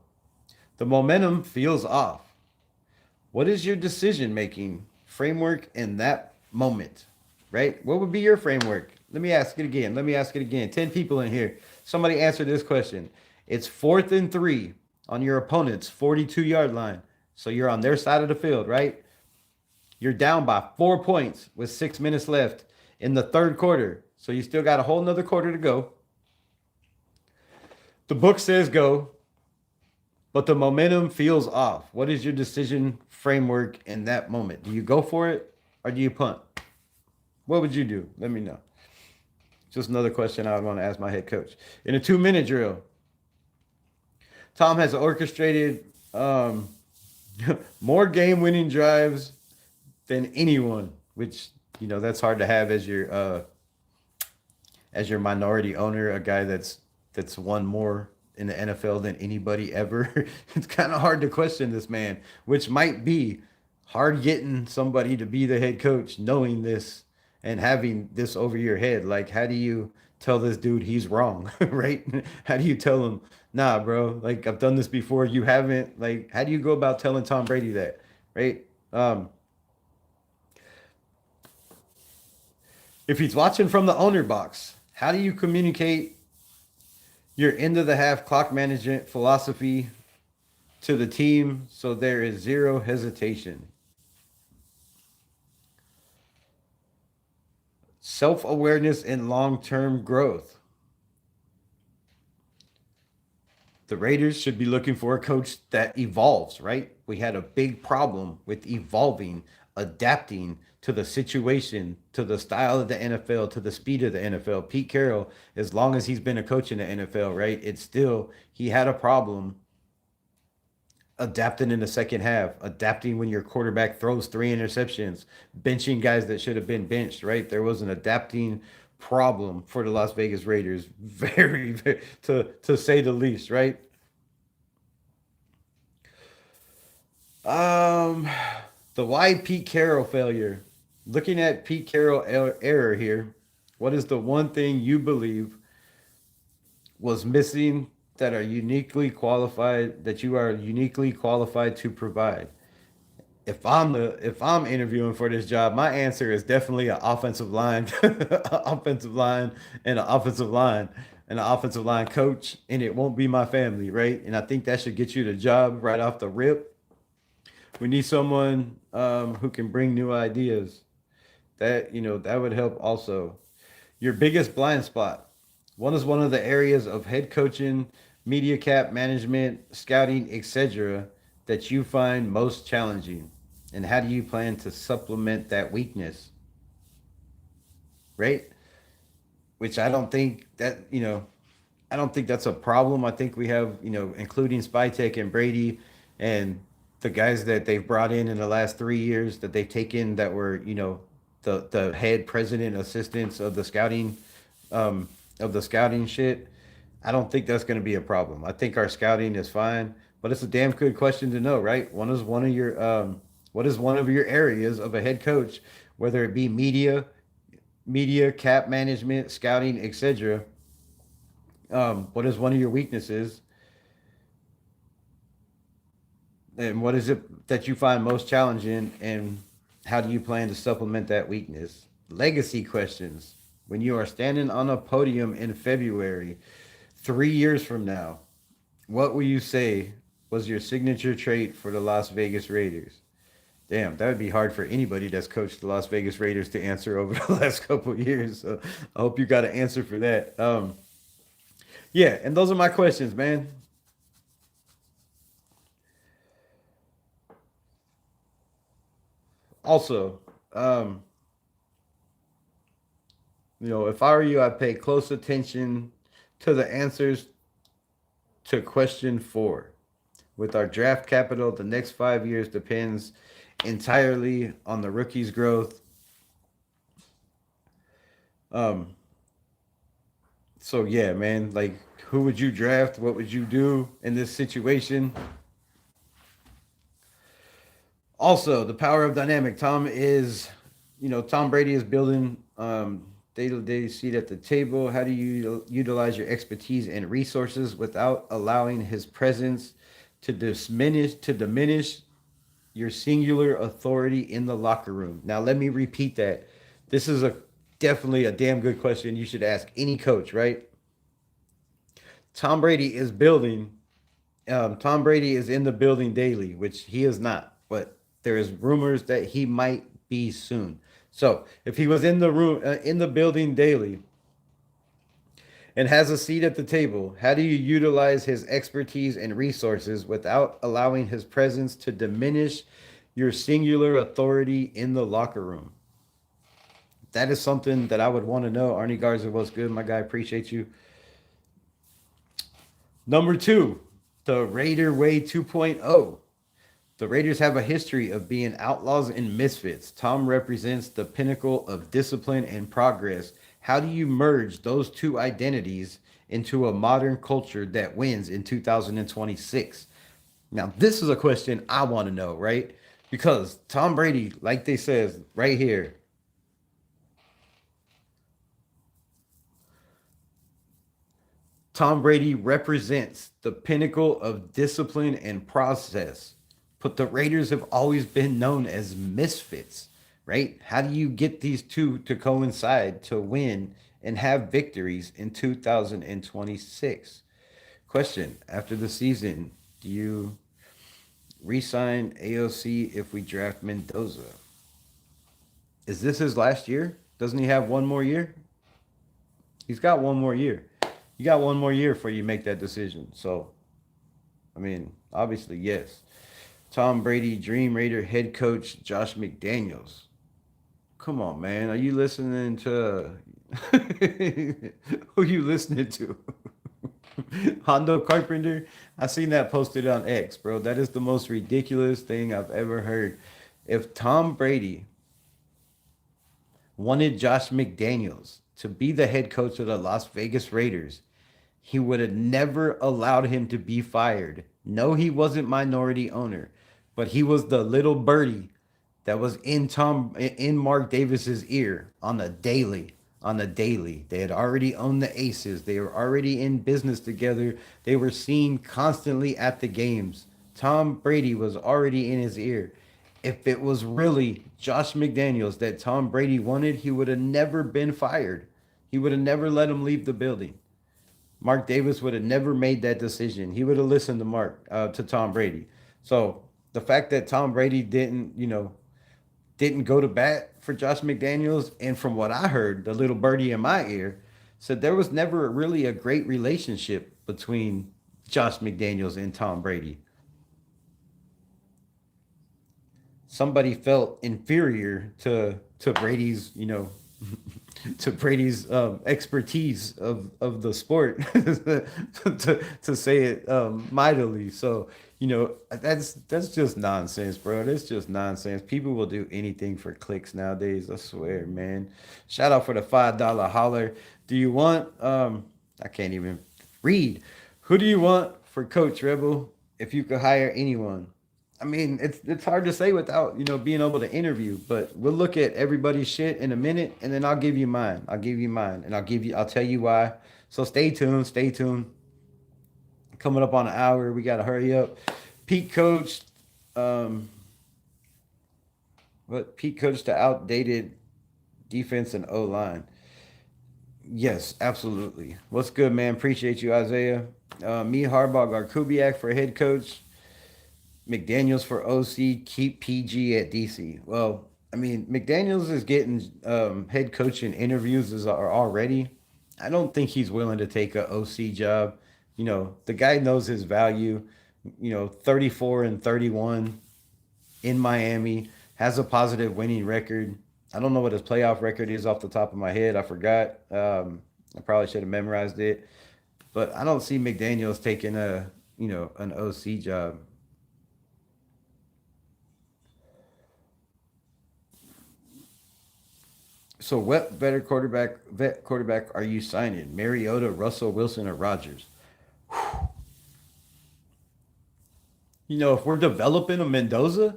The momentum feels off. What is your decision-making framework in that moment, right? What would be your framework? Let me ask it again. 10 people in here. Somebody answer this question. It's 4th and 3 on your opponent's 42-yard line. So you're on their side of the field, right? You're down by 4 points with 6 minutes left in the 3rd quarter. So you still got a whole nother quarter to go. The book says go, but the momentum feels off. What is your decision framework in that moment? Do you go for it or do you punt? What would you do? Let me know. Just another question I would want to ask my head coach. In a 2-minute drill, Tom has orchestrated more game-winning drives than anyone, which, that's hard to have as your minority owner, a guy that's won more in the NFL than anybody ever. It's kind of hard to question this man, which might be hard getting somebody to be the head coach knowing this and having this over your head. Like, how do you tell this dude he's wrong, right? How do you tell him, nah, bro, like I've done this before, you haven't? Like, how do you go about telling Tom Brady that, right? If he's watching from the owner box, how do you communicate your end of the half clock management philosophy to the team so there is zero hesitation? Self awareness and long term growth. The Raiders should be looking for a coach that evolves, right? We had a big problem with evolving, adapting to the situation, to the style of the NFL, to the speed of the NFL. Pete Carroll, as long as he's been a coach in the NFL, right? It's still, he had a problem adapting in the second half, adapting when your quarterback throws 3 interceptions, benching guys that should have been benched, right? There was an adapting problem for the Las Vegas Raiders, very to say the least, right? Um, the why Pete Carroll failure. Looking at Pete Carroll error here, what is the one thing you believe was missing that you are uniquely qualified to provide? If I'm interviewing for this job, my answer is definitely an offensive line, offensive line, and an offensive line, and an offensive line coach, and it won't be my family, right? And I think that should get you the job right off the rip. We need someone who can bring new ideas. That would help also. Your biggest blind spot. One is one of the areas of head coaching, media cap management, scouting, etc. that you find most challenging. And how do you plan to supplement that weakness? Right? Which I don't think that's a problem. I think we have, including Spytek and Brady and the guys that they've brought in the last 3 years that they've taken that were, the head president assistants of the scouting shit. I don't think that's going to be a problem. I think our scouting is fine, but it's a damn good question to know, right? What is one of your areas of a head coach, whether it be media, cap management, scouting, etc. What is one of your weaknesses, and what is it that you find most challenging, and how do you plan to supplement that weakness? Legacy questions. When you are standing on a podium in February, 3 years from now, what will you say was your signature trait for the Las Vegas Raiders? Damn, that would be hard for anybody that's coached the Las Vegas Raiders to answer over the last couple of years. So I hope you got an answer for that. Yeah, and those are my questions, man. Also, if I were you, I'd pay close attention to the answers to question 4. With our draft capital, the next 5 years depends entirely on the rookie's growth. Um, so yeah, man, like who would you draft? What would you do in this situation? Also, the power of dynamic. Tom Brady is building day-to-day seat at the table. How do you utilize your expertise and resources without allowing his presence to diminish your singular authority in the locker room? Now, let me repeat that. This is a definitely a damn good question you should ask any coach, right? Tom Brady is building. Tom Brady is in the building daily, which he is not, but there is rumors that he might be soon. So, if he was in the room, in the building daily, and has a seat at the table, how do you utilize his expertise and resources without allowing his presence to diminish your singular authority in the locker room? That is something that I would want to know. Arnie Garza, what's good, my guy? Appreciate you. Number 2, the Raider Way 2.0. The Raiders have a history of being outlaws and misfits. Tom represents the pinnacle of discipline and progress. How do you merge those two identities into a modern culture that wins in 2026? Now, this is a question I want to know, right? Because Tom Brady, like they says right here, Tom Brady represents the pinnacle of discipline and process. But the Raiders have always been known as misfits, right? How do you get these two to coincide to win and have victories in 2026? Question: after the season, do you re-sign AOC if we draft Mendoza? Is this his last year? Doesn't he have one more year? He's got one more year. You got one more year before you make that decision. So, I mean, obviously, yes. Tom Brady, Dream Raider head coach Josh McDaniels. Come on, man. Are you listening to who you listening to? Hondo Carpenter? I seen that posted on X, bro. That is the most ridiculous thing I've ever heard. If Tom Brady wanted Josh McDaniels to be the head coach of the Las Vegas Raiders, he would have never allowed him to be fired. No, he wasn't minority owner, but he was the little birdie that was in Mark Davis's ear on the daily. On the daily. They had already owned the Aces. They were already in business together. They were seen constantly at the games. Tom Brady was already in his ear. If it was really Josh McDaniels that Tom Brady wanted, he would have never been fired. He would have never let him leave the building. Mark Davis would have never made that decision. He would have listened to to Tom Brady. So the fact that Tom Brady didn't go to bat for Josh McDaniels, and from what I heard, the little birdie in my ear said there was never really a great relationship between Josh McDaniels and Tom Brady. Somebody felt inferior to Brady's, to Brady's expertise of the sport, to say it mightily. So that's just nonsense, bro. That's just nonsense. People will do anything for clicks nowadays. I swear, man. Shout out for the $5 holler. Do you want? I can't even read. Who do you want for Coach Rebel? If you could hire anyone, I mean, it's hard to say without being able to interview. But we'll look at everybody's shit in a minute, and then I'll give you mine. I'll give you mine, and I'll tell you why. So stay tuned. Stay tuned. Coming up on an hour, we gotta hurry up. Pete coached, Pete coached the outdated defense and O line. Yes, absolutely. What's good, man? Appreciate you, Isaiah. Me, Harbaugh, Garkubiak for head coach. McDaniels for OC, keep PG at DC. Well, I mean, McDaniels is getting head coaching interviews are already. I don't think he's willing to take a OC job. The guy knows his value. 34-31 in Miami, has a positive winning record. I don't know what his playoff record is off the top of my head. I forgot. I probably should have memorized it. But I don't see McDaniels taking an OC job. So what vet quarterback are you signing? Mariota, Russell Wilson, or Rodgers? If we're developing a Mendoza,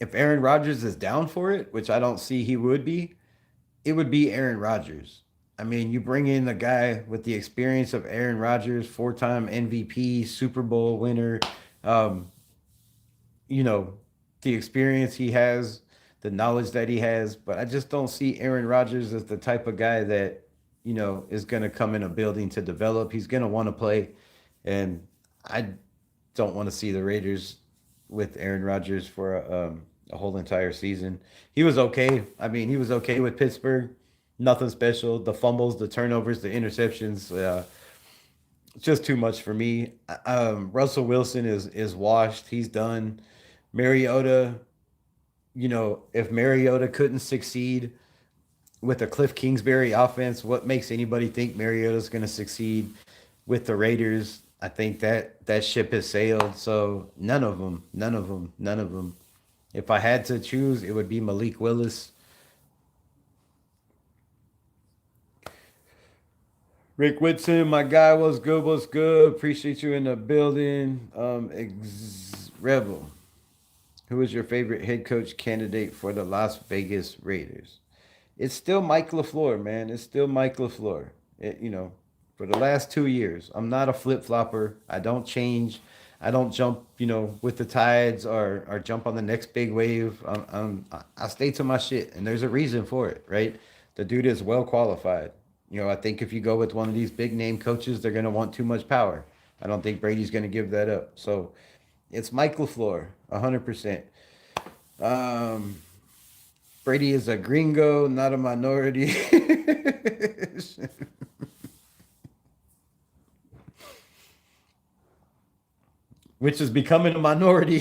if Aaron Rodgers is down for it, which I don't see he would be, it would be Aaron Rodgers. I mean, you bring in a guy with the experience of Aaron Rodgers, four-time MVP, Super Bowl winner, um, you know, the experience he has, the knowledge that he has, but I just don't see Aaron Rodgers as the type of guy that, is going to come in a building to develop. He's going to want to play. And I don't want to see the Raiders with Aaron Rodgers for a whole entire season. He was okay. I mean, he was okay with Pittsburgh. Nothing special. The fumbles, the turnovers, the interceptions, just too much for me. Russell Wilson is washed. He's done. Mariota, if Mariota couldn't succeed with a Cliff Kingsbury offense, what makes anybody think Mariota's going to succeed with the Raiders? I think that ship has sailed. So none of them, none of them, none of them. If I had to choose, it would be Malik Willis. Rick Whitson, my guy, what's good? What's good? Appreciate you in the building. Rebel. Who is your favorite head coach candidate for the Las Vegas Raiders? It's still Mike LaFleur, man. It's still Mike LaFleur. For the last 2 years, I'm not a flip flopper. I don't change. I don't jump, with the tides or jump on the next big wave. I stay to my shit, and there's a reason for it, right? The dude is well qualified. I think if you go with one of these big name coaches, they're gonna want too much power. I don't think Brady's gonna give that up. So it's Mike LaFleur, 100%. Um, Brady is a gringo, not a minority. Which is becoming a minority.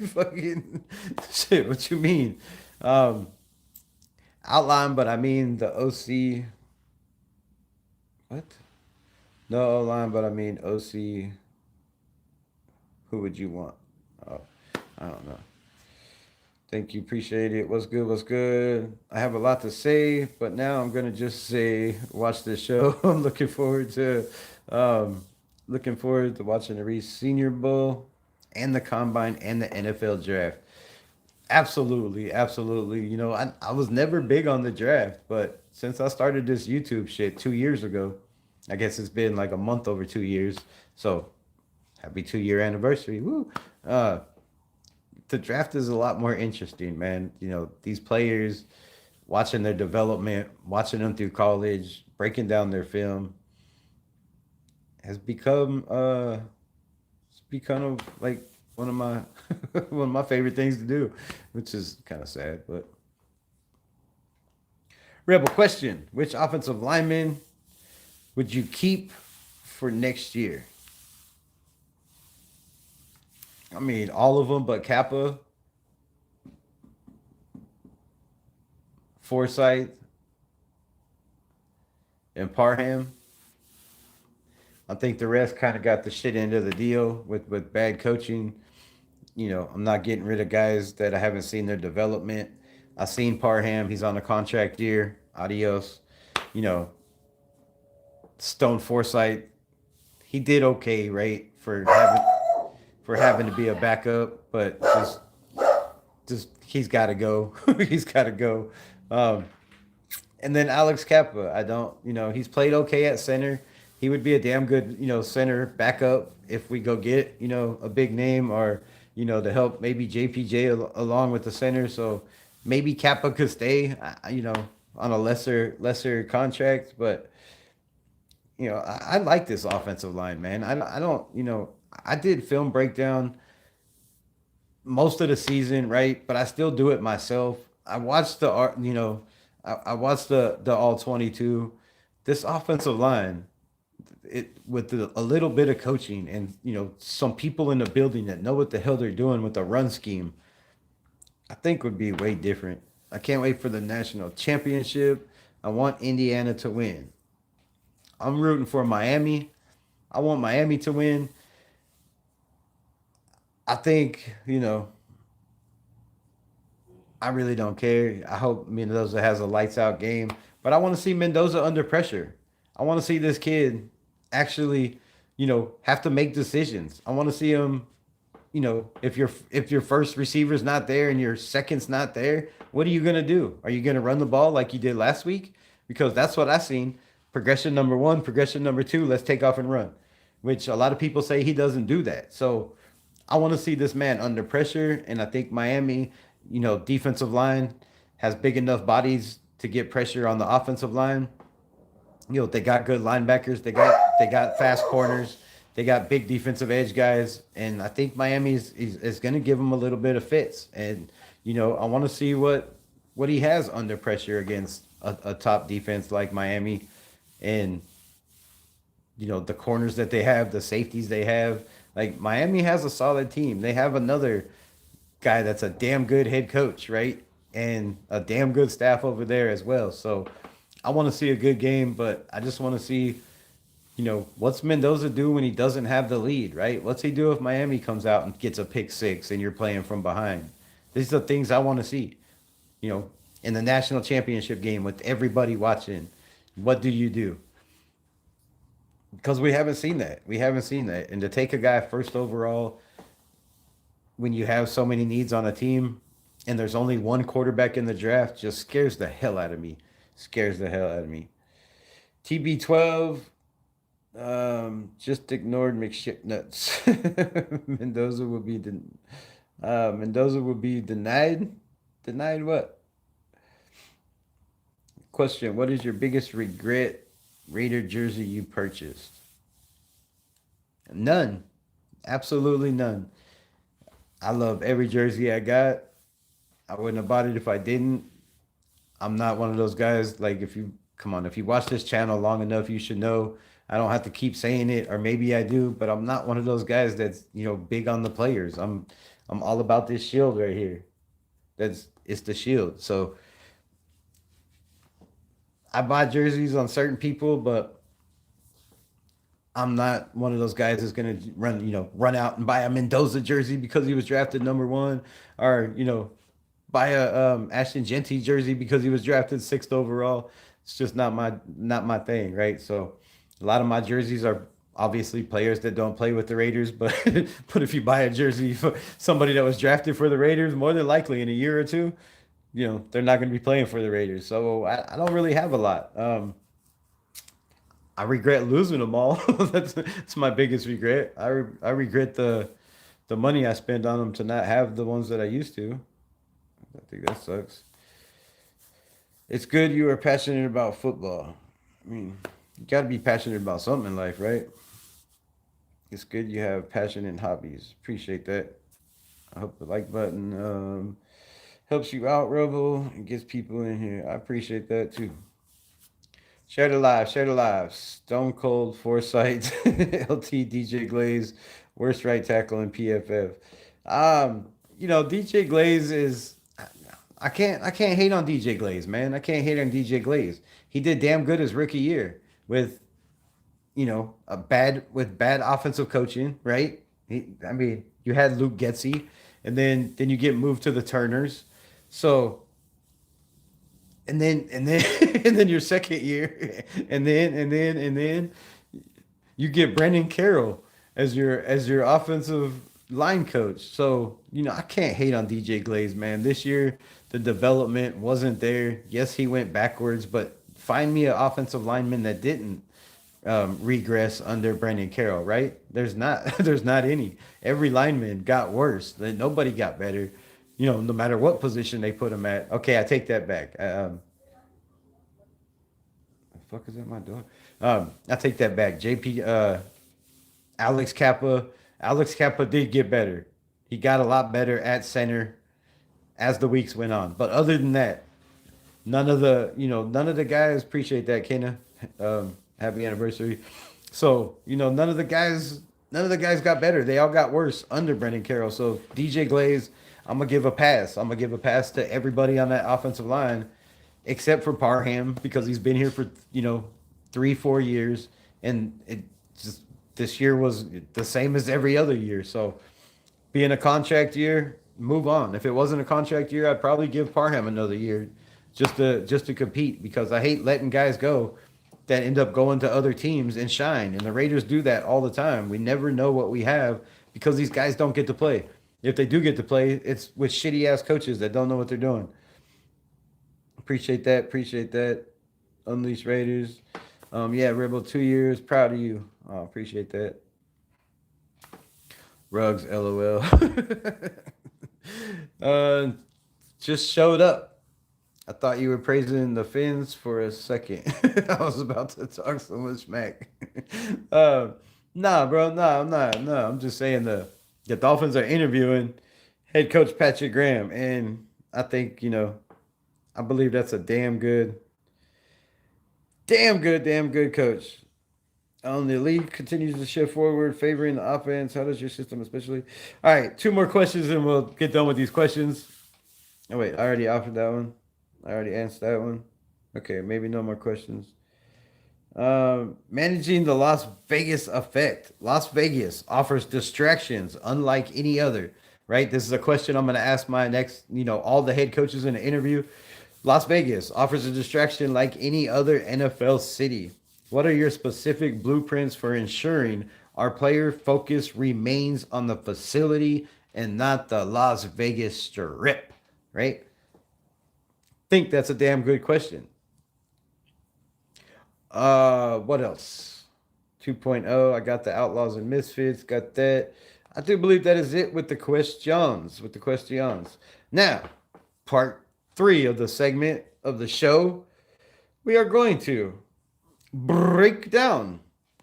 Fucking shit, what you mean? Um, Outline, but I mean the OC. What? No outline, but I mean OC. Who would you want? Oh, I don't know. Thank you, appreciate it. What's good? What's good? I have a lot to say, but now I'm gonna just say, watch this show. I'm um, looking forward to watching the Reese Senior Bowl and the Combine and the NFL Draft. Absolutely, absolutely. I was never big on the draft, but since I started this YouTube shit 2 years ago, I guess it's been like a month over 2 years. So happy 2 year anniversary. Woo. Uh, the draft is a lot more interesting, man. These players, watching their development, watching them through college, breaking down their film has become like one of my one of my favorite things to do, which is kind of sad. But Rebel question: which offensive lineman would you keep for next year? I mean, all of them, but Kappa, Forsyth, and Parham. I think the rest kind of got the shit end of the deal with bad coaching. I'm not getting rid of guys that I haven't seen their development. I've seen Parham. He's on a contract year. Adios. You know, Stone Forsythe. He did okay, right, for having to be a backup, but just he's got to go. He's got to go. Um, and then Alex Kappa. I don't. He's played okay at center. He would be a damn good, center backup if we go get, a big name or, to help maybe JPJ along with the center. So maybe Kappa could stay, on a lesser contract. But, I like this offensive line, man. I don't, I did film breakdown most of the season, right? But I still do it myself. I watched I watched the all 22. This offensive line, with a little bit of coaching and some people in the building that know what the hell they're doing with the run scheme, I think would be way different. I can't wait for the national championship. I want Indiana to win. I'm rooting for Miami. I want Miami to win. I think, I really don't care. I hope Mendoza has a lights out game, but I want to see Mendoza under pressure. I want to see this kid actually, have to make decisions. I want to see him, if your first receiver's not there and your second's not there, what are you gonna do? Are you gonna run the ball like you did last week? Because that's what I seen. Progression number one, progression number two, let's take off and run. Which a lot of people say he doesn't do that. So I want to see this man under pressure, and I think Miami, defensive line has big enough bodies to get pressure on the offensive line. They got good linebackers, they got fast corners, they got big defensive edge guys, and I think Miami is going to give them a little bit of fits. And I want to see what he has under pressure against a top defense like Miami, and the corners that they have, the safeties they have. Like Miami has a solid team. They have another guy that's a damn good head coach, right? And a damn good staff over there as well. So I want to see a good game, but I just want to see, what's Mendoza do when he doesn't have the lead, right? What's he do if Miami comes out and gets a pick six and you're playing from behind? These are the things I want to see, in the national championship game with everybody watching. What do you do? Because we haven't seen that. We haven't seen that. And to take a guy first overall, when you have so many needs on a team and there's only one quarterback in the draft just scares the hell out of me. Scares the hell out of me. TB12, just ignored McShitnuts. Mendoza will be denied. Denied what? Question: what is your biggest regret Raider jersey you purchased? None. Absolutely none. I love every jersey I got. I wouldn't have bought it if I didn't. I'm not one of those guys. Like, if you come on, if you watch this channel long enough, you should know. I don't have to keep saying it, or maybe I do, but I'm not one of those guys that's big on the players. I'm all about this shield right here. It's the shield. So I buy jerseys on certain people, but I'm not one of those guys that's gonna run out and buy a Mendoza jersey because he was drafted #1, or buy a Ashton Genty jersey because he was drafted 6th overall. It's just not my thing, right? So a lot of my jerseys are obviously players that don't play with the Raiders, but but if you buy a jersey for somebody that was drafted for the Raiders, more than likely in a year or two, they're not going to be playing for the Raiders. So I don't really have a lot. I regret losing them all. That's my biggest regret. I regret the money I spent on them to not have the ones that I used to. I think that sucks. It's good you are passionate about football. I mean, you got to be passionate about something in life, right? It's good you have passion and hobbies. Appreciate that. I hope the like button helps you out, Rebel, and gets people in here. I appreciate that too. Share the live, share the live. Stone Cold Foresight, LT DJ Glaze, worst right tackle in PFF. DJ Glaze is. I can't hate on DJ Glaze, man. I can't hate on DJ Glaze. He did damn good his rookie year with bad offensive coaching, right? You had Luke Getsy, and then you get moved to the Turners. So and then and then your second year, and then you get Brandon Carroll as your offensive line coach. So, I can't hate on DJ Glaze, man. This year the development wasn't there. Yes, he went backwards, but find me an offensive lineman that didn't regress under Brandon Carroll, right? There's not there's not any. Every lineman got worse. Nobody got better. No matter what position they put him at. Okay, I take that back. The fuck is that my dog? I take that back. Alex Kappa. Alex Kappa did get better. He got a lot better at center as the weeks went on. But other than that, none of the guys appreciate that, Kenna. Happy anniversary. So, none of the guys got better. They all got worse under Brendan Carroll. So DJ Glaze, I'm gonna give a pass. I'm gonna give a pass to everybody on that offensive line, except for Parham, because he's been here for 3-4 years, and it just this year was the same as every other year. So being a contract year, move on. If it wasn't a contract year, I'd probably give Parham another year just to compete, because I hate letting guys go that end up going to other teams and shine. And the Raiders do that all the time. We never know what we have because these guys don't get to play. If they do get to play, it's with shitty ass coaches that don't know what they're doing. Appreciate that. Appreciate that. Unleash Raiders. Yeah, Rebel, 2 years. Proud of you. Oh, appreciate that. Rugs, LOL. Just showed up. I thought you were praising the Finns for a second. I was about to talk so much smack. Nah, bro. Nah, I'm not. No, I'm just saying the Dolphins are interviewing head coach Patrick Graham, and I think I believe that's a damn good coach. The league continues to shift forward, favoring the offense. How does your system especially? All right, 2 more questions, and we'll get done with these questions. Oh, wait, I already offered that one. I already answered that one. Okay, maybe no more questions. Managing the Las Vegas effect. Las Vegas offers distractions unlike any other, right? This is a question I'm going to ask my next, all the head coaches in the interview. Las Vegas offers a distraction like any other NFL city. What are your specific blueprints for ensuring our player focus remains on the facility and not the Las Vegas Strip, right? Think that's a damn good question. What else? 2.0, I got the Outlaws and Misfits, got that. I do believe that is it with the questions, Now, part 3 of the segment of the show, we are going to break down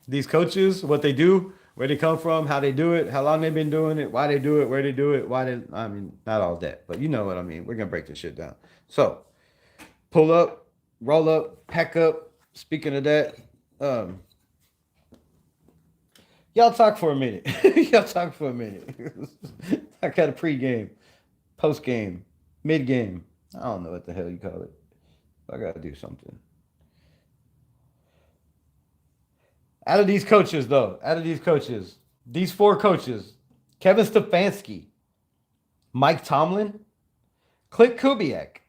these coaches, what they do, where they come from, how they do it, how long they've been doing it, why they do it, where they do it, I mean, not all that, but you know what I mean. We're going to break this shit down. So, pull up, roll up, pack up. Speaking of that, y'all talk for a minute. Y'all talk for a minute. I got a pregame, postgame, midgame. I don't know what the hell you call it. I got to do something. Out of these coaches, these 4 coaches, Kevin Stefanski, Mike Tomlin, Clint Kubiak,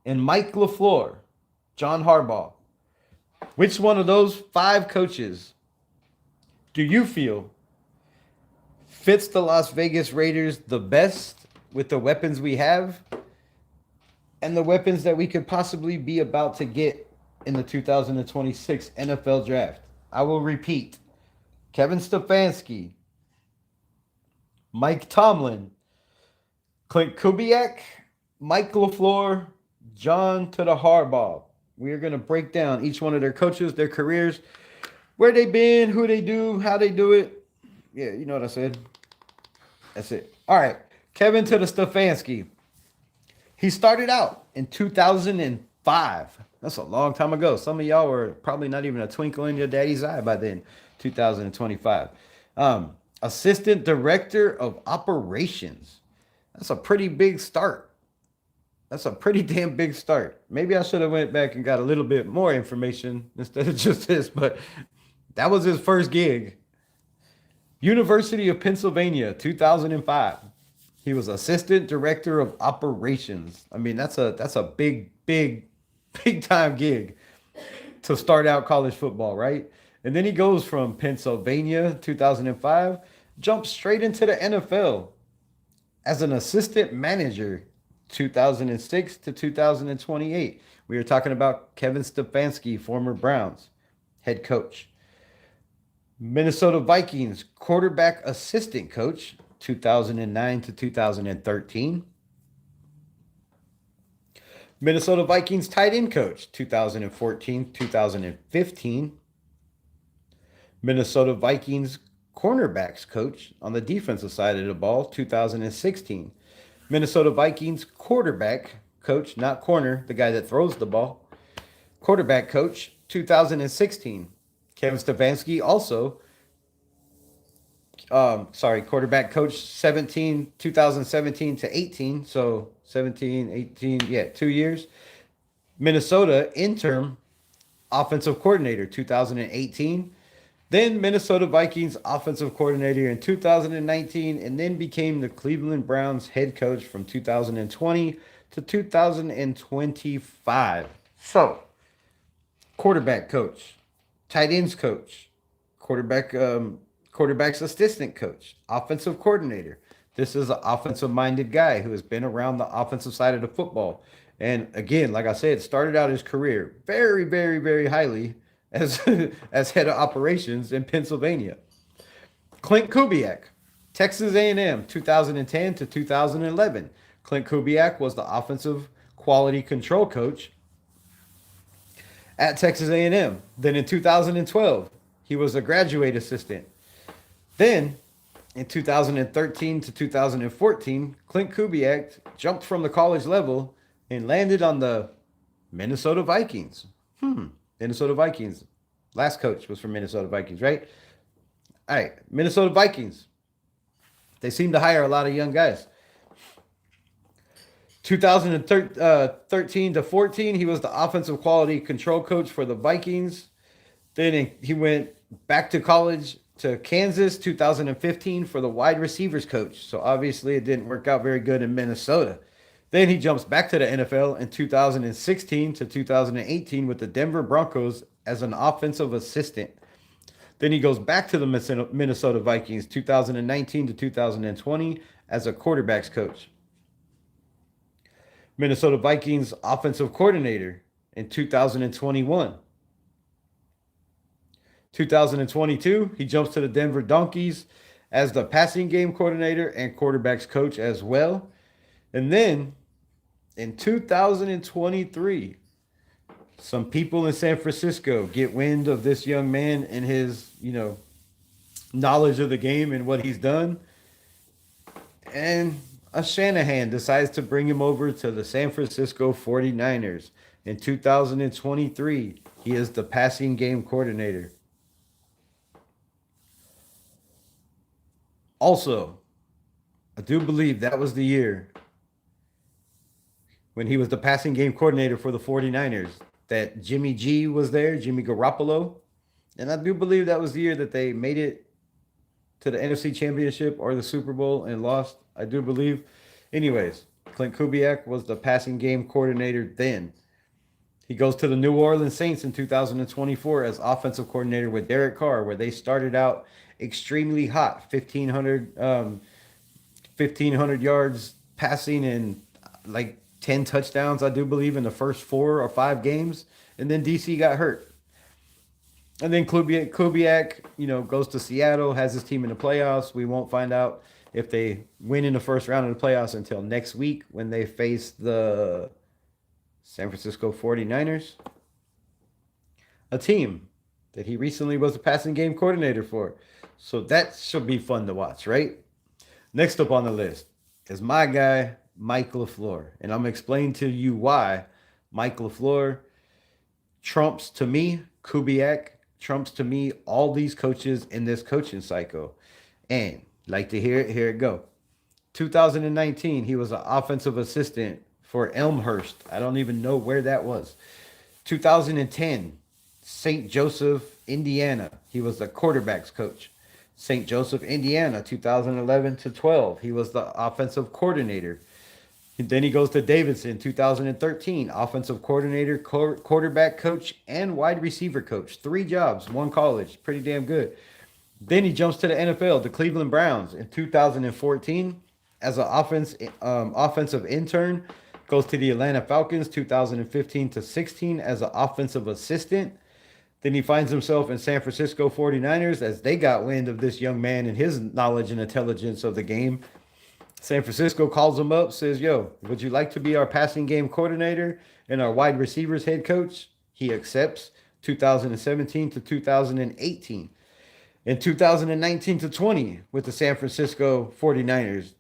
and Mike LaFleur, John Harbaugh. Which one of those 5 coaches do you feel fits the Las Vegas Raiders the best with the weapons we have and the weapons that we could possibly be about to get in the 2026 NFL Draft? I will repeat. Kevin Stefanski, Mike Tomlin, Clint Kubiak, Mike LaFleur, John to the Harbaugh. We are going to break down each one of their coaches, their careers, where they've been, who they do, how they do it. Yeah, you know what I said. That's it. All right. Kevin to the Stefanski. He started out in 2005. That's a long time ago. Some of y'all were probably not even a twinkle in your daddy's eye by then. 2025. Assistant Director of Operations. That's a pretty big start. That's a pretty damn big start. Maybe I should have went back and got a little bit more information instead of just this, but that was his first gig. University of Pennsylvania, 2005. He was Assistant Director of Operations. I mean, that's a big time gig to start out college football, right? And then he goes from Pennsylvania, 2005, jumps straight into the NFL as an assistant manager, 2006 to 2028. We are talking about Kevin Stefanski, former Browns head coach. Minnesota Vikings quarterback assistant coach, 2009 to 2013. Minnesota Vikings tight end coach, 2014, 2015. Minnesota Vikings cornerbacks coach on the defensive side of the ball, 2016. Minnesota Vikings quarterback coach, not corner, the guy that throws the ball. Quarterback coach, 2016. Kevin Stefanski also, quarterback coach 2017 to 18. So 17, 18, 2 years. Minnesota interim offensive coordinator, 2018. Then Minnesota Vikings offensive coordinator in 2019, and then became the Cleveland Browns head coach from 2020 to 2025. So, quarterback coach, tight ends coach, quarterback's assistant coach, offensive coordinator. This is an offensive-minded guy who has been around the offensive side of the football. And again, like I said, started out his career very, very, very highly as head of operations in Pennsylvania. Clint Kubiak, Texas A&M, 2010 to 2011. Clint Kubiak was the offensive quality control coach at Texas A&M. Then in 2012, he was a graduate assistant. Then in 2013 to 2014, Clint Kubiak jumped from the college level and landed on the Minnesota Vikings. Minnesota Vikings. Last coach was from Minnesota Vikings, right? All right, Minnesota Vikings. They seem to hire a lot of young guys. 2013 to 14, he was the offensive quality control coach for the Vikings. Then he went back to college to Kansas, 2015, for the wide receivers coach. So obviously it didn't work out very good in Minnesota. Then he jumps back to the NFL in 2016 to 2018 with the Denver Broncos as an offensive assistant. Then he goes back to the Minnesota Vikings 2019 to 2020 as a quarterbacks coach. Minnesota Vikings offensive coordinator in 2021. 2022, he jumps to the Denver Donkeys as the passing game coordinator and quarterbacks coach as well. And then in 2023, some people in San Francisco get wind of this young man and his, knowledge of the game and what he's done. And a Shanahan decides to bring him over to the San Francisco 49ers. In 2023, he is the passing game coordinator. Also, I do believe that was the year when he was the passing game coordinator for the 49ers that Jimmy G was there, Jimmy Garoppolo. And I do believe that was the year that they made it to the NFC Championship or the Super Bowl and lost, I do believe. Anyways, Clint Kubiak was the passing game coordinator then. He goes to the New Orleans Saints in 2024 as offensive coordinator with Derek Carr, where they started out extremely hot, 1,500 yards passing and like 10 touchdowns, I do believe, in the first 4 or 5 games. And then DC got hurt. And then Kubiak, goes to Seattle, has his team in the playoffs. We won't find out if they win in the first round of the playoffs until next week when they face the San Francisco 49ers, a team that he recently was the passing game coordinator for. So that should be fun to watch, right? Next up on the list is my guy, Mike LaFleur. And I'm going to explain to you why Mike LaFleur trumps, to me, Kubiak, trumps to me all these coaches in this coaching cycle. And like to hear it, here it go. 2019, he was an offensive assistant for Elmhurst. I don't even know where that was. 2010, St. Joseph, Indiana. He was the quarterbacks coach. St. Joseph, Indiana, 2011 to 12. He was the offensive coordinator. Then he goes to Davidson, 2013, offensive coordinator, quarterback coach, and wide receiver coach. 3 jobs, 1 college. Pretty damn good. Then he jumps to the NFL, the Cleveland Browns, in 2014 as an offensive intern. Goes to the Atlanta Falcons, 2015 to 16 as an offensive assistant. Then he finds himself in San Francisco 49ers as they got wind of this young man and his knowledge and intelligence of the game. San Francisco calls him up, says, yo, would you like to be our passing game coordinator and our wide receivers head coach? He accepts. 2017 to 2018. In 2019 to 20 with the San Francisco 49ers,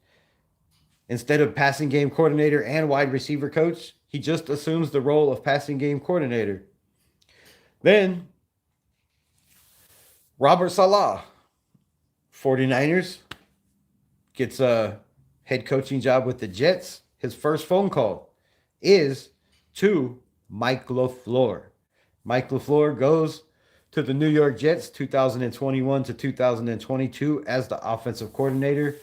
instead of passing game coordinator and wide receiver coach, he just assumes the role of passing game coordinator. Then, Robert Saleh, 49ers, gets a head coaching job with the Jets. His first phone call is to Mike LaFleur. Mike LaFleur goes to the New York Jets 2021 to 2022 as the offensive coordinator.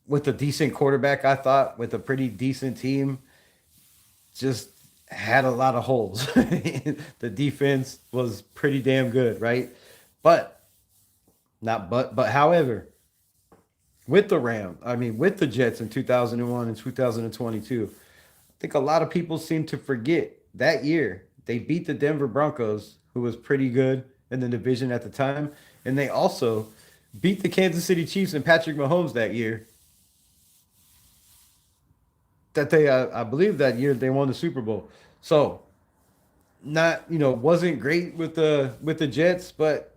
With a decent quarterback, I thought, with a pretty decent team, just had a lot of holes. The defense was pretty damn good, right? However, with the Jets in 2001 and 2022, I think a lot of people seem to forget that year they beat the Denver Broncos, who was pretty good in the division at the time, and they also beat the Kansas City Chiefs and Patrick Mahomes that year. I believe that year they won the Super Bowl. So, wasn't great with the Jets, but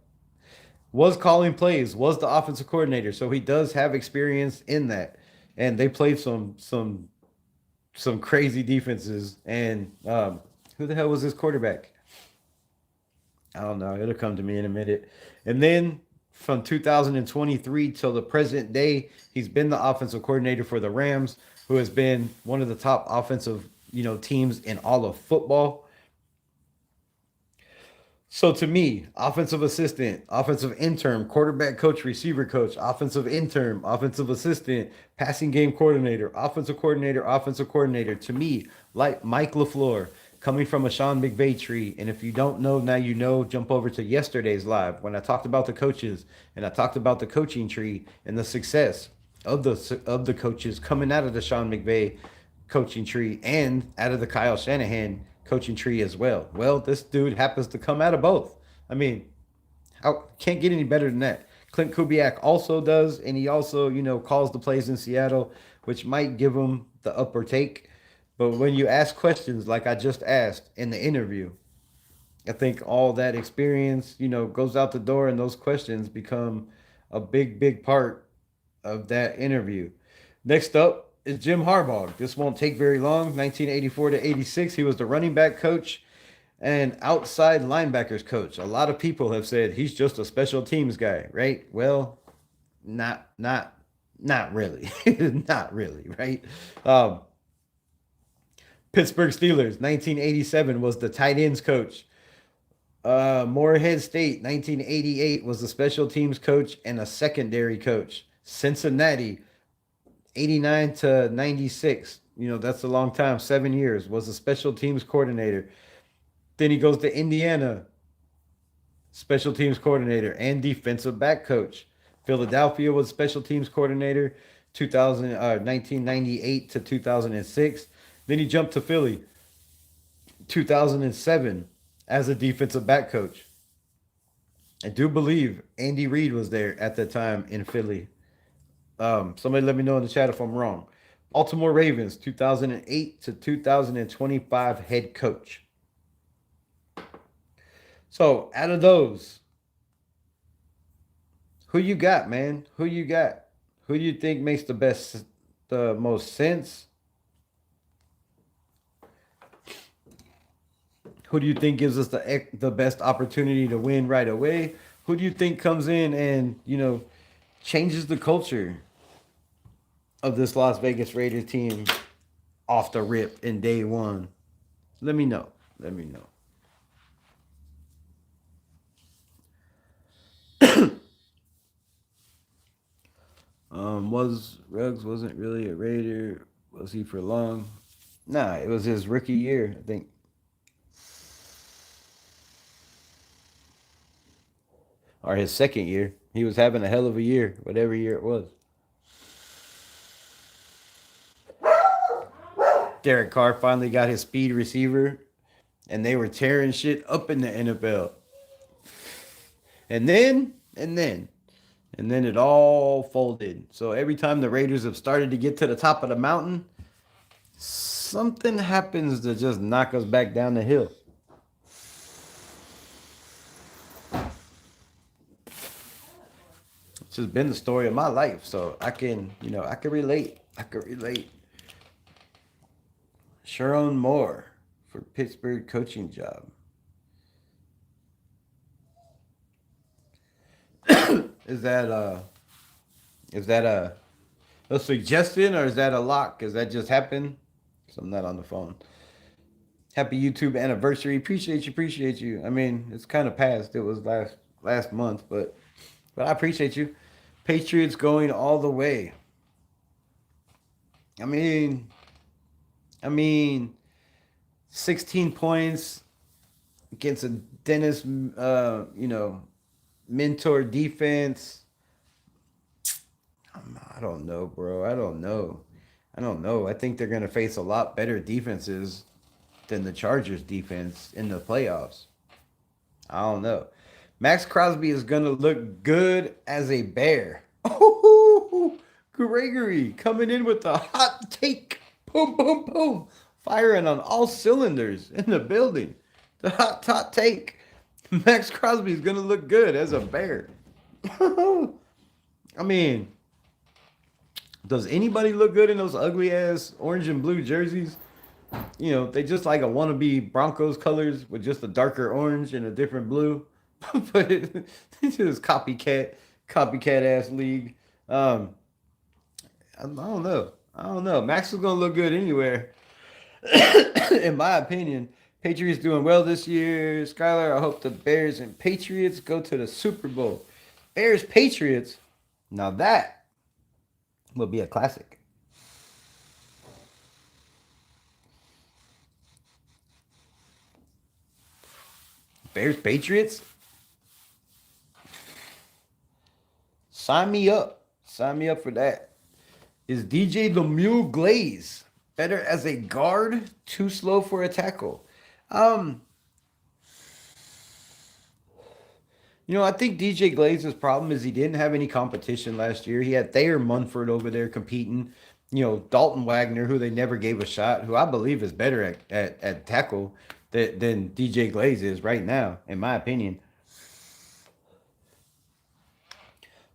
was calling plays, was the offensive coordinator. So he does have experience in that. And they played some crazy defenses. And who the hell was his quarterback? I don't know. It'll come to me in a minute. And then from 2023 till the present day, he's been the offensive coordinator for the Rams, who has been one of the top offensive, teams in all of football. So to me, offensive assistant, offensive intern, quarterback coach, receiver coach, offensive intern, offensive assistant, passing game coordinator, offensive coordinator. To me, like Mike LaFleur coming from a Sean McVay tree. And if you don't know, now you know, jump over to yesterday's live when I talked about the coaches and I talked about the coaching tree and the success of the coaches coming out of the Sean McVay coaching tree and out of the Kyle Shanahan coaching tree as well. Well, this dude happens to come out of both. I mean, how can't get any better than that. Clint Kubiak also does, and he also, calls the plays in Seattle, which might give him the upper take. But when you ask questions like I just asked in the interview, I think all that experience, goes out the door, and those questions become a big, big part of that interview. Next up is Jim Harbaugh. This won't take very long. 1984 to 86, he was the running back coach and outside linebackers coach. A lot of people have said he's just a special teams guy, right? Well, not really, not really, right? Pittsburgh Steelers, 1987 was the tight ends coach. Morehead State, 1988 was the special teams coach and a secondary coach. Cincinnati, 89 to 96, that's a long time, 7 years, was a special teams coordinator. Then he goes to Indiana, special teams coordinator and defensive back coach. Philadelphia was special teams coordinator, 1998 to 2006. Then he jumped to Philly, 2007, as a defensive back coach. I do believe Andy Reid was there at the time in Philly. Somebody let me know in the chat if I'm wrong. Baltimore Ravens, 2008 to 2025 head coach. So out of those, who you got, man? Who you got? Who do you think makes the most sense? Who do you think gives us the best opportunity to win right away? Who do you think comes in and, changes the culture of this Las Vegas Raiders team off the rip in day one? Let me know. Let me know. Was Ruggs wasn't really a Raider? Was he for long? Nah, it was his rookie year, I think. Or his second year. He was having a hell of a year, whatever year it was. Derek Carr finally got his speed receiver, and they were tearing shit up in the NFL. And then it all folded. So every time the Raiders have started to get to the top of the mountain, something happens to just knock us back down the hill. It's just been the story of my life. So I can relate. Sharon Moore for Pittsburgh coaching job. Is that a suggestion or is that a lock? Because that just happened. So I'm not on the phone. Happy YouTube anniversary. Appreciate you. I mean, it's kind of past. It was last month, but I appreciate you. Patriots going all the way. I mean, 16 points against a Dennis, mentor defense. I don't know, bro. I don't know. I think they're going to face a lot better defenses than the Chargers defense in the playoffs. I don't know. Max Crosby is going to look good as a Bear. Oh, Gregory coming in with the hot take. Boom, boom, boom. Firing on all cylinders in the building. The hot take. Max Crosby is going to look good as a Bear. I mean, does anybody look good in those ugly ass orange and blue jerseys? They just like a wannabe Broncos colors with just a darker orange and a different blue. But it's just copycat ass league. I don't know. Max is going to look good anywhere. In my opinion. Patriots doing well this year. Skylar, I hope the Bears and Patriots go to the Super Bowl. Bears, Patriots. Now that will be a classic. Bears Patriots. Sign me up. Sign me up for that. Is DJ the Mule Glaze better as a guard? Too slow for a tackle. Um, I think DJ Glaze's problem is he didn't have any competition last year. He had Thayer Munford over there competing. Dalton Wagner, who they never gave a shot, who I believe is better at tackle than DJ Glaze is right now, in my opinion.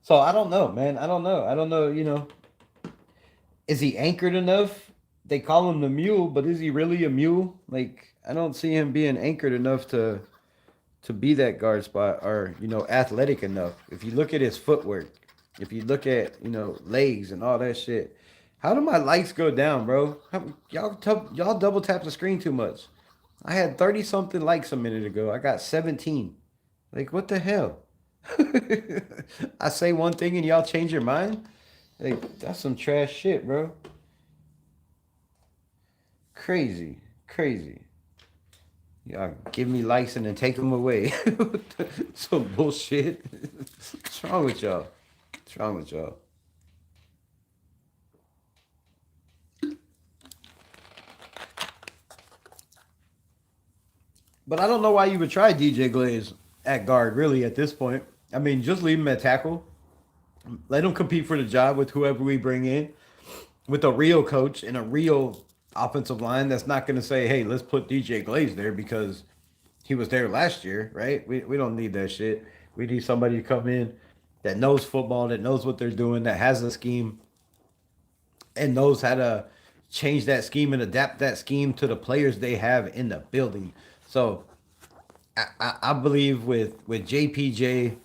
So I don't know, man. I don't know. I don't know. Is he anchored enough? They call him the mule, but is he really a mule? Like, I don't see him being anchored enough to be that guard spot, or athletic enough. If you look at his footwork, if you look at legs and all that shit, how do my likes go down, bro? Y'all double tap the screen too much. I had 30 something likes a minute ago. I got 17. Like, what the hell? I say one thing and y'all change your mind? Like, that's some trash shit, bro. Crazy. Crazy. Y'all give me likes and then take them away. Some bullshit. What's wrong with y'all? What's wrong with y'all? But I don't know why you would try DJ Glaze at guard, really, at this point. I mean, just leave him at tackle. Let him compete for the job with whoever we bring in, with a real coach and a real offensive line that's not going to say, hey, let's put DJ Glaze there because he was there last year, right? We don't need that shit. We need somebody to come in that knows football, that knows what they're doing, that has a scheme, and knows how to change that scheme and adapt that scheme to the players they have in the building. So I believe with JPJ,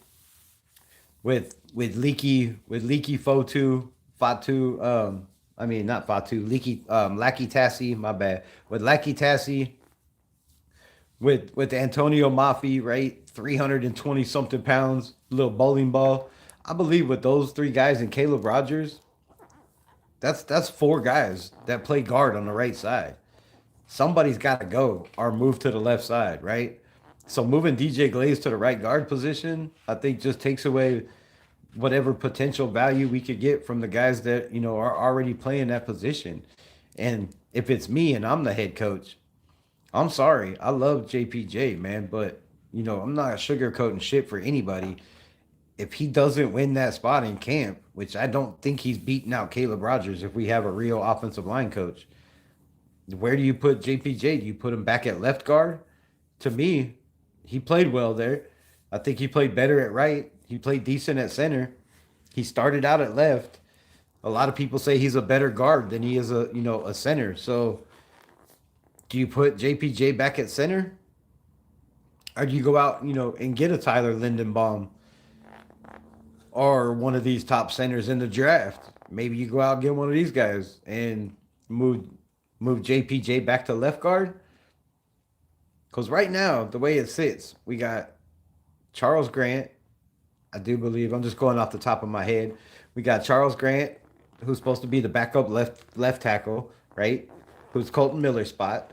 with leaky Fatu, I mean not Fatu, leaky Lackey Tassi, my bad. With Lackey Tassi, with Antonio Mafi, right? 320 something pounds, little bowling ball. I believe with those three guys and Caleb Rogers, that's four guys that play guard on the right side. Somebody's got to go or move to the left side, right? So moving DJ Glaze to the right guard position, I think just takes away whatever potential value we could get from the guys that are already playing that position. And if it's me and I'm the head coach, I'm sorry, I love JPJ, man, but I'm not sugarcoating shit for anybody. If he doesn't win that spot in camp, which I don't think he's beating out Caleb Rogers if we have a real offensive line coach, where do you put JPJ? Do you put him back at left guard? To me, he played well there. I think he played better at right. He played decent at center. He started out at left. A lot of people say he's a better guard than he is a center. So do you put JPJ back at center? Or do you go out, and get a Tyler Lindenbaum or one of these top centers in the draft? Maybe you go out and get one of these guys and move JPJ back to left guard. Because right now, the way it sits, we got Charles Grant. I do believe, I'm just going off the top of my head. We got Charles Grant, who's supposed to be the backup left tackle, right? Who's Colton Miller's spot.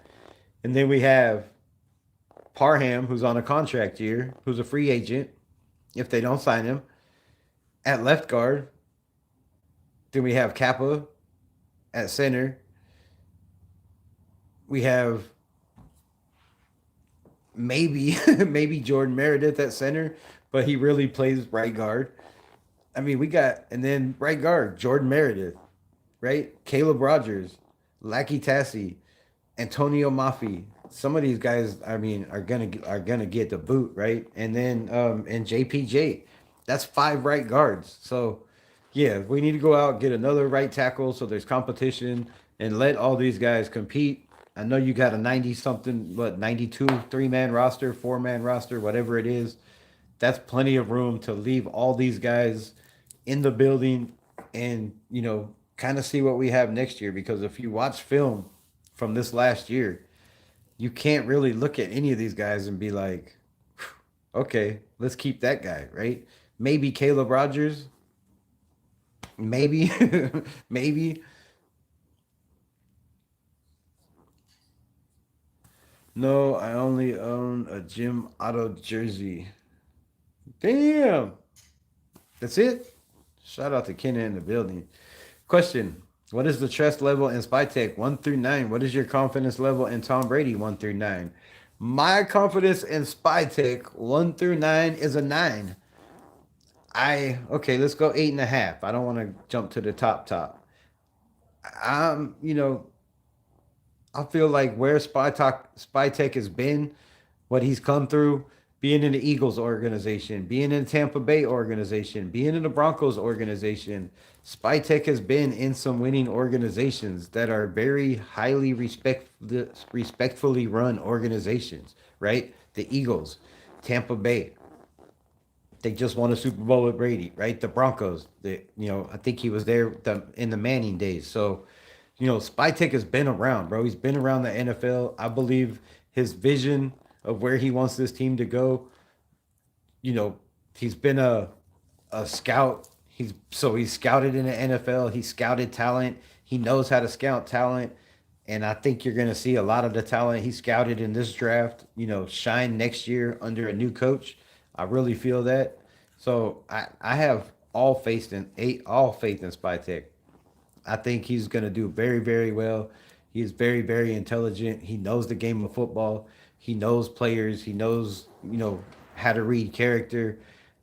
And then we have Parham, who's on a contract year, who's a free agent if they don't sign him, at left guard. Then we have Kappa at center. We have maybe Jordan Meredith at center, but he really plays right guard. I mean, and then right guard, Jordan Meredith, right? Caleb Rogers, Lackey Tassi, Antonio Mafi. Some of these guys, I mean, are gonna get the boot, right? And then and JPJ. That's 5 right guards. So yeah, we need to go out and get another right tackle so there's competition and let all these guys compete. I know you got a 90 something, 92 3-man roster, 4-man roster, whatever it is. That's plenty of room to leave all these guys in the building and, kind of see what we have next year. Because if you watch film from this last year, you can't really look at any of these guys and be like, okay, let's keep that guy, right? Maybe Caleb Rogers, maybe, maybe. No, I only own a Jim Otto jersey. Damn. That's it? Shout out to Kenna in the building. Question. What is the trust level in Spytech 1 through 9? What is your confidence level in Tom Brady 1 through 9? My confidence in Spytech 1 through 9 is a 9. Okay, let's go 8.5. I don't want to jump to the top. I'm, I feel like where Spytech has been, what he's come through, being in the Eagles organization, being in the Tampa Bay organization, being in the Broncos organization. Spytech has been in some winning organizations that are very highly respectfully run organizations, right? The Eagles, Tampa Bay. They just won a Super Bowl with Brady, right? The Broncos, I think he was there in the Manning days. So, Spytech has been around, bro. He's been around the NFL. I believe his vision of where he wants this team to go. You know, he's been a scout. He's scouted in the NFL. He scouted talent. He knows how to scout talent. And I think you're gonna see a lot of the talent he scouted in this draft, shine next year under a new coach. I really feel that. So I have all faith in Spytech. I think he's going to do very, very well. He's very, very intelligent. He knows the game of football. He knows players. He knows, how to read character.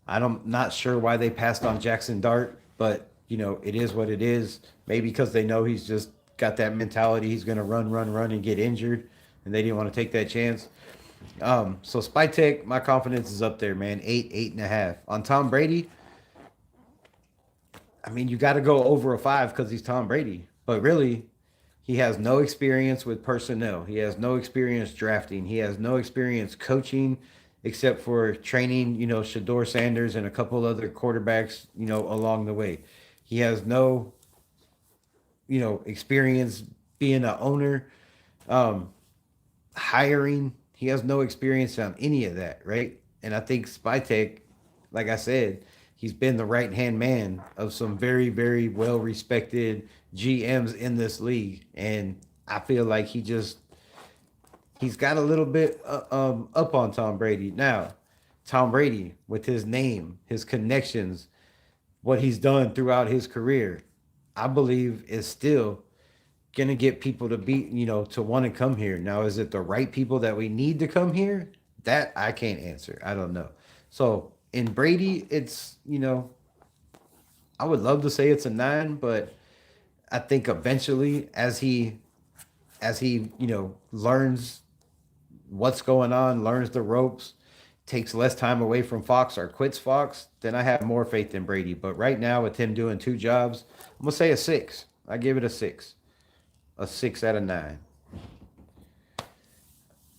I'm not sure why they passed on Jackson Dart, but it is what it is. Maybe because they know he's just got that mentality. He's going to run, and get injured, and they didn't want to take that chance. So Spytech, my confidence is up there, man. 8.5. On Tom Brady, I mean, you got to go over a 5 because he's Tom Brady. But really, he has no experience with personnel. He has no experience drafting. He has no experience coaching, except for training, Shador Sanders and a couple other quarterbacks, along the way. He has no, experience being an owner, um, hiring. He has no experience on any of that, right? And I think Spytech, like I said, he's been the right hand man of some very, very well respected GMs in this league, and I feel like he's got a little bit up on Tom Brady now. Tom Brady with his name, his connections, what he's done throughout his career, I believe is still gonna get people to to want to come here. Now, is it the right people that we need to come here? That I can't answer. I don't know. So in Brady, it's I would love to say it's a 9, but I think eventually, as he learns what's going on, learns the ropes, takes less time away from Fox or quits Fox, then I have more faith in Brady. But right now, with him doing 2 jobs, I'm gonna say a 6. I give it a 6 out of 9.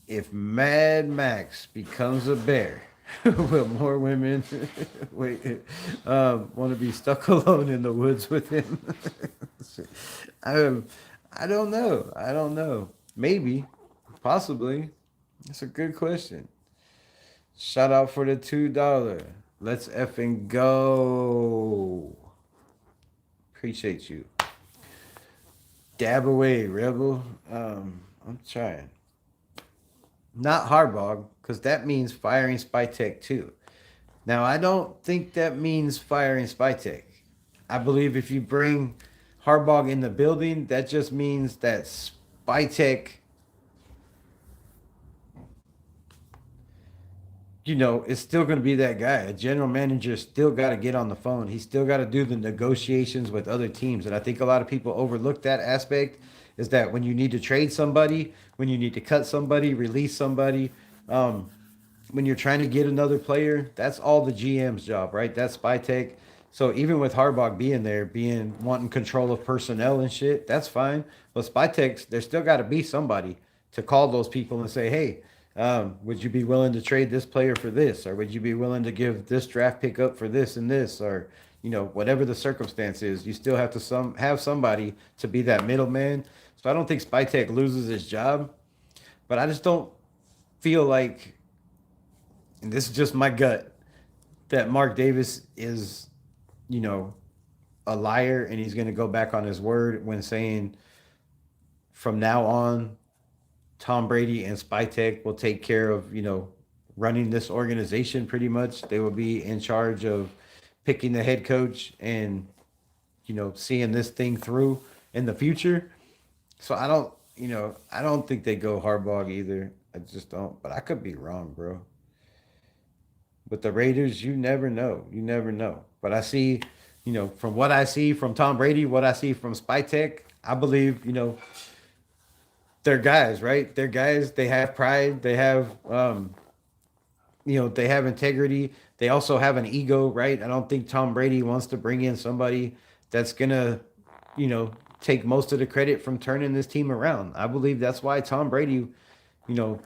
If Mad Max becomes a bear, will more women wait want to be stuck alone in the woods with him? I I don't know. I don't know. Maybe, possibly. That's a good question. Shout out for the $2. Let's effing go. Appreciate you. Dab away, Rebel. I'm trying. Not Hardbog, because that means firing Spytech too. Now, I don't think that means firing Spytech. I believe if you bring Harbog in the building, that just means that Spytech, is still going to be that guy. A general manager still got to get on the phone. He still got to do the negotiations with other teams. And I think a lot of people overlook that aspect is that when you need to trade somebody, when you need to cut somebody, release somebody, when you're trying to get another player, that's all the GM's job, right? That's Spytech. So even with Harbaugh being there, wanting control of personnel and shit, that's fine. But Spytech, there's still got to be somebody to call those people and say, hey, would you be willing to trade this player for this, or would you be willing to give this draft pick up for this and this, or whatever the circumstance is, you still have to have somebody to be that middleman. So I don't think Spytech loses his job, but I just don't feel like, and this is just my gut, that Mark Davis is, you know, a liar and he's going to go back on his word when saying from now on Tom Brady and Spytek will take care of, running this organization pretty much. They will be in charge of picking the head coach and, seeing this thing through in the future. So I don't think they go Harbaugh either. I just don't. But I could be wrong, bro. With the Raiders, you never know. You never know. But I see, from what I see from Tom Brady, what I see from Spytek, I believe, they're guys, right? They're guys. They have pride. They have, they have integrity. They also have an ego, right? I don't think Tom Brady wants to bring in somebody that's gonna, take most of the credit from turning this team around. I believe that's why Tom Brady, you know,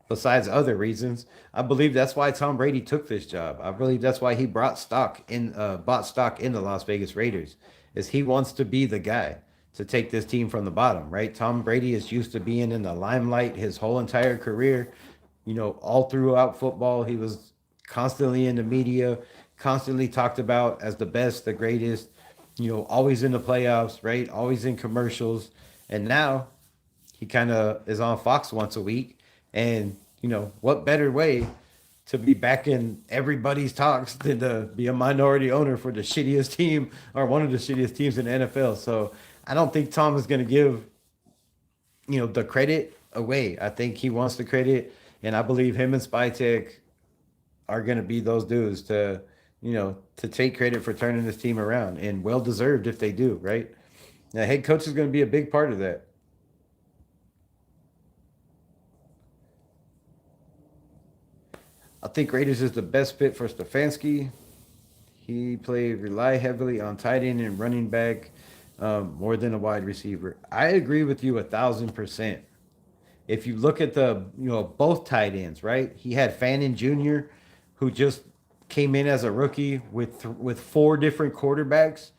besides other reasons, I believe that's why Tom Brady took this job. I believe that's why he bought stock in the Las Vegas Raiders, is he wants to be the guy to take this team from the bottom, right? Tom Brady is used to being in the limelight his whole entire career. All throughout football, he was constantly in the media, constantly talked about as the best, the greatest, always in the playoffs, right? Always in commercials. And now he kind of is on Fox once a week. And, what better way to be back in everybody's talks than to be a minority owner for the shittiest team or one of the shittiest teams in the NFL. So I don't think Tom is going to give, the credit away. I think he wants the credit. And I believe him and Spytek are going to be those dudes to take credit for turning this team around, and well deserved if they do, right? The head coach is going to be a big part of that. I think Raiders is the best fit for Stefanski. He rely heavily on tight end and running back more than a wide receiver. I agree with you 1,000%. If you look at both tight ends, right? He had Fannin Jr., who just came in as a rookie with four different quarterbacks,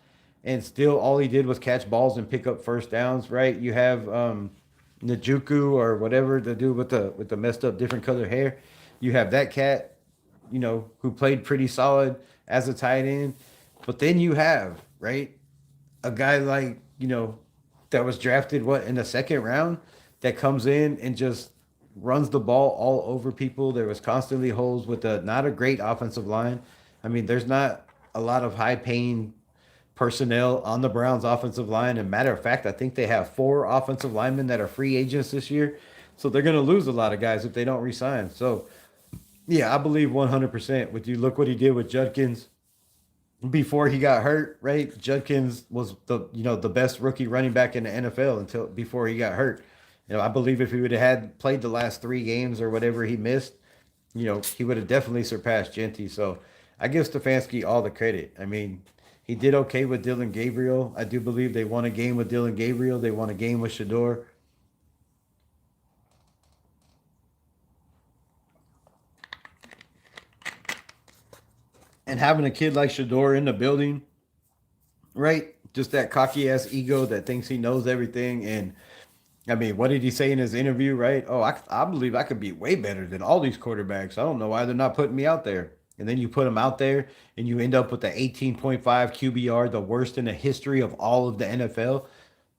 and still all he did was catch balls and pick up first downs, right? You have Njoku or whatever, the dude with the messed up different color hair. You have that cat, who played pretty solid as a tight end. But then you have, right, a guy like, that was drafted in the second round, that comes in and just runs the ball all over people. There was constantly holes with not a great offensive line. I mean, there's not a lot of high paying personnel on the Browns offensive line. And matter of fact, I think they have 4 offensive linemen that are free agents this year. So they're going to lose a lot of guys if they don't resign. So yeah, I believe 100% with you. Look what he did with Judkins before he got hurt, right? Judkins was the best rookie running back in the NFL before he got hurt. I believe if he would have played the last 3 games or whatever he missed, he would have definitely surpassed Genty. So I give Stefanski all the credit. I mean, he did okay with Dylan Gabriel. I do believe they won a game with Dylan Gabriel. They won a game with Shador. And having a kid like Shador in the building, right? Just that cocky ass ego that thinks he knows everything. And I mean, what did he say in his interview, right? Oh, I believe I could be way better than all these quarterbacks. I don't know why they're not putting me out there. And then you put him out there and you end up with the 18.5 QBR, the worst in the history of all of the NFL.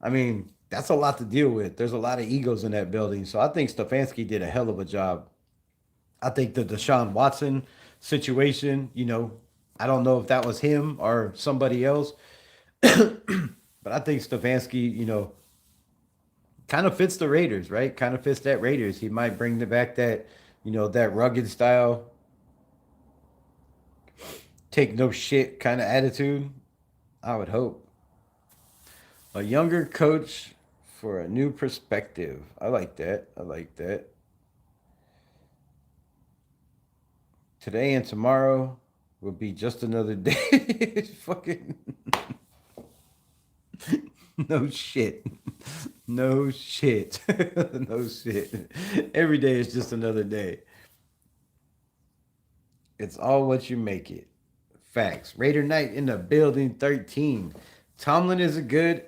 I mean, that's a lot to deal with. There's a lot of egos in that building. So I think Stefanski did a hell of a job. I think the Deshaun Watson situation, I don't know if that was him or somebody else, but I think Stefanski, kind of fits the Raiders, right? Kind of fits that Raiders. He might bring back that, that rugged style, take no shit kind of attitude. I would hope. A younger coach for a new perspective. I like that. I like that. Today and tomorrow will be just another day. Fucking no shit. No shit. No shit. Every day is just another day. It's all what you make it. Facts. Raider Night in the building 13. Tomlin is a good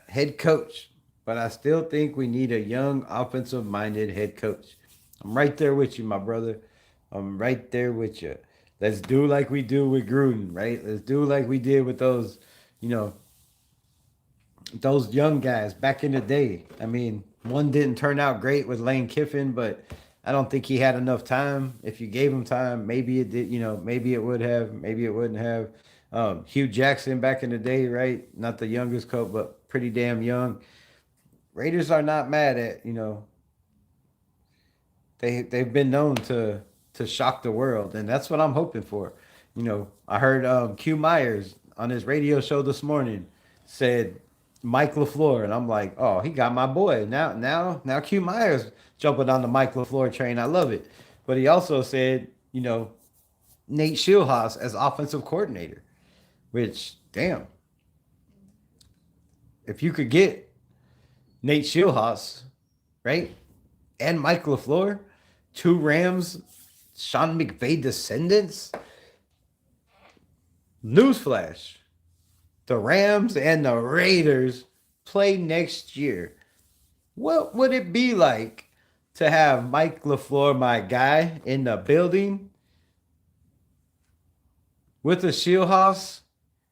head coach, but I still think we need a young offensive minded head coach. I'm right there with you, my brother. I'm right there with you. Let's do like we do with Gruden, right? Let's do like we did with those, those young guys back in the day. I mean, One didn't turn out great with Lane Kiffin, but I don't think he had enough time. If you gave him time, maybe it did, maybe it would have, maybe it wouldn't have. Hugh Jackson back in the day, right? Not the youngest coach, but pretty damn young. Raiders are not mad at, they've been known to shock the world, and that's what I'm hoping for. I heard Q Myers on his radio show this morning said Mike LaFleur, and I'm like, oh, he got my boy. Now Q Myers jumping on the Mike LaFleur train. I love it. But he also said, Nate Schilhaus as offensive coordinator, which damn, if you could get Nate Schilhaus, right, and Mike LaFleur, two Rams, Sean McVay descendants. Newsflash: the Rams and the Raiders play next year. What would it be like to have Mike LaFleur, my guy, in the building with the Shieldhouse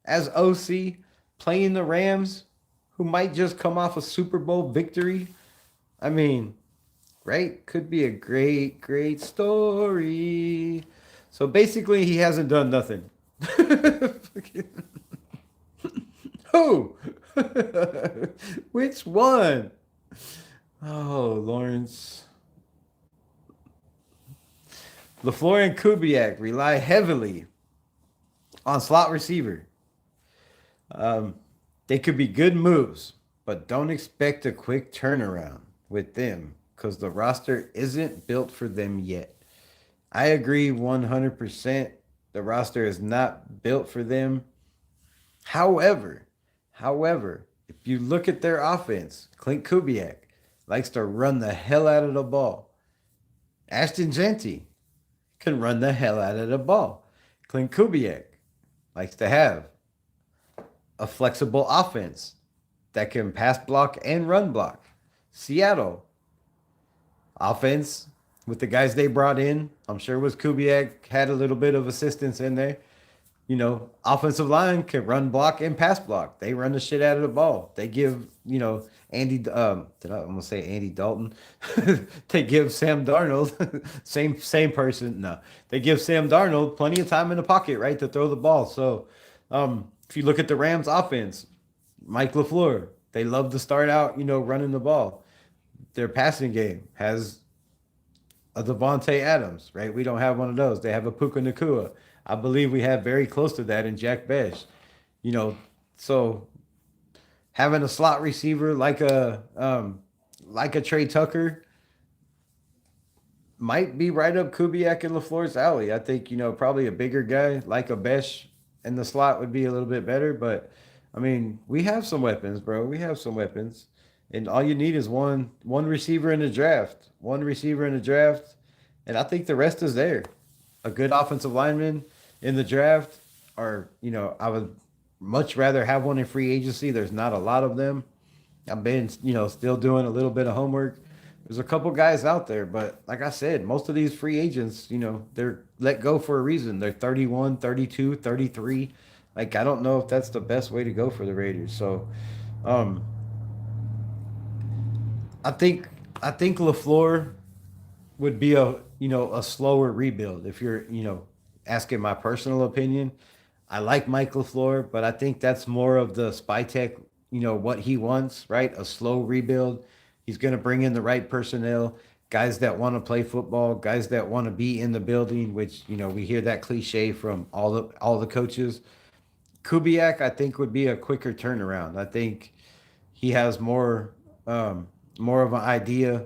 as OC playing the Rams, who might just come off a Super Bowl victory? I mean, right? Could be a great, great story. So basically, he hasn't done nothing. Who? Which one? Oh, Lawrence. LaFleur and Kubiak rely heavily on slot receiver. They could be good moves, but don't expect a quick turnaround with them because the roster isn't built for them yet. I agree 100%. The roster is not built for them. However, if you look at their offense, Clint Kubiak likes to run the hell out of the ball. Ashton Genty can run the hell out of the ball. Clint Kubiak likes to have a flexible offense that can pass block and run block. Seattle offense with the guys they brought in, I'm sure was Kubiak, had a little bit of assistance in there. Offensive line can run block and pass block. They run the shit out of the ball. They give, Andy, did I almost say Andy Dalton? They give Sam Darnold, same person. No, they give Sam Darnold plenty of time in the pocket, right, to throw the ball. So, if you look at the Rams offense, Mike LaFleur, they love to start out, running the ball. Their passing game has a Devontae Adams, right? We don't have one of those. They have a Puka Nacua. I believe we have very close to that in Jack Besh. So having a slot receiver like a Trey Tucker might be right up Kubiak and LaFleur's alley. I think, probably a bigger guy like a Besh in the slot would be a little bit better. But I mean, we have some weapons, bro. We have some weapons. And all you need is one receiver in the draft. One receiver in the draft. And I think the rest is there. A good offensive lineman in the draft, or, I would much rather have one in free agency. There's not a lot of them. I've been, still doing a little bit of homework. There's a couple guys out there, but like I said, most of these free agents, they're let go for a reason. They're 31, 32, 33. Like, I don't know if that's the best way to go for the Raiders. So, I think LaFleur would be a slower rebuild. If you're, asking my personal opinion, I like Mike LaFleur, but I think that's more of the spy tech, what he wants, right? A slow rebuild. He's going to bring in the right personnel, guys that want to play football, guys that want to be in the building, which, we hear that cliche from all the coaches. Kubiak, I think, would be a quicker turnaround. I think he has more of an idea,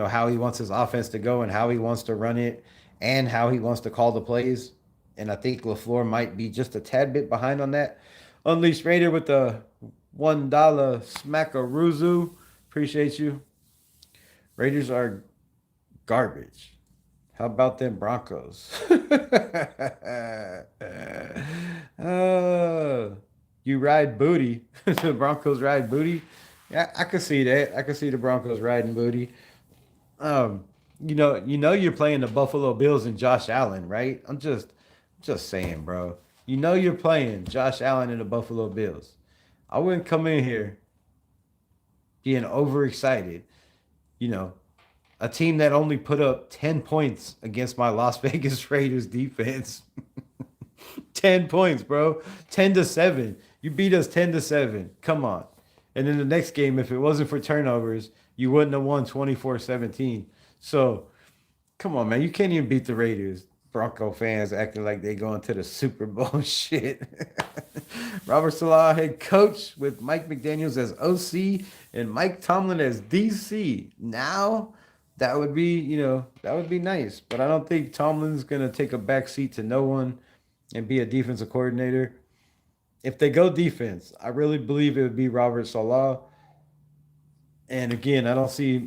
how he wants his offense to go and how he wants to run it and how he wants to call the plays. And I think LaFleur might be just a tad bit behind on that. Unleashed Raider with the $1 smackaroozoo. Appreciate you. Raiders are garbage. How about them Broncos? You ride booty. The Broncos ride booty. Yeah, I could see that. I could see the Broncos riding booty. You're playing the Buffalo Bills and Josh Allen, right? I'm just saying, bro. You're playing Josh Allen and the Buffalo Bills. I wouldn't come in here being overexcited you know, a team that only put up 10 points against my Las Vegas Raiders defense. 10 points, bro. 10-7. You beat us 10-7. Come on. And then the next game, if it wasn't for turnovers, you wouldn't have won 24-17. So, come on, man. You can't even beat the Raiders. Bronco fans acting like they going to the Super Bowl shit. Robert Saleh, head coach, with Mike McDaniels as OC and Mike Tomlin as DC. Now, that would be, that would be nice. But I don't think Tomlin's going to take a back seat to no one and be a defensive coordinator. If they go defense, I really believe it would be Robert Saleh. And again, I don't see,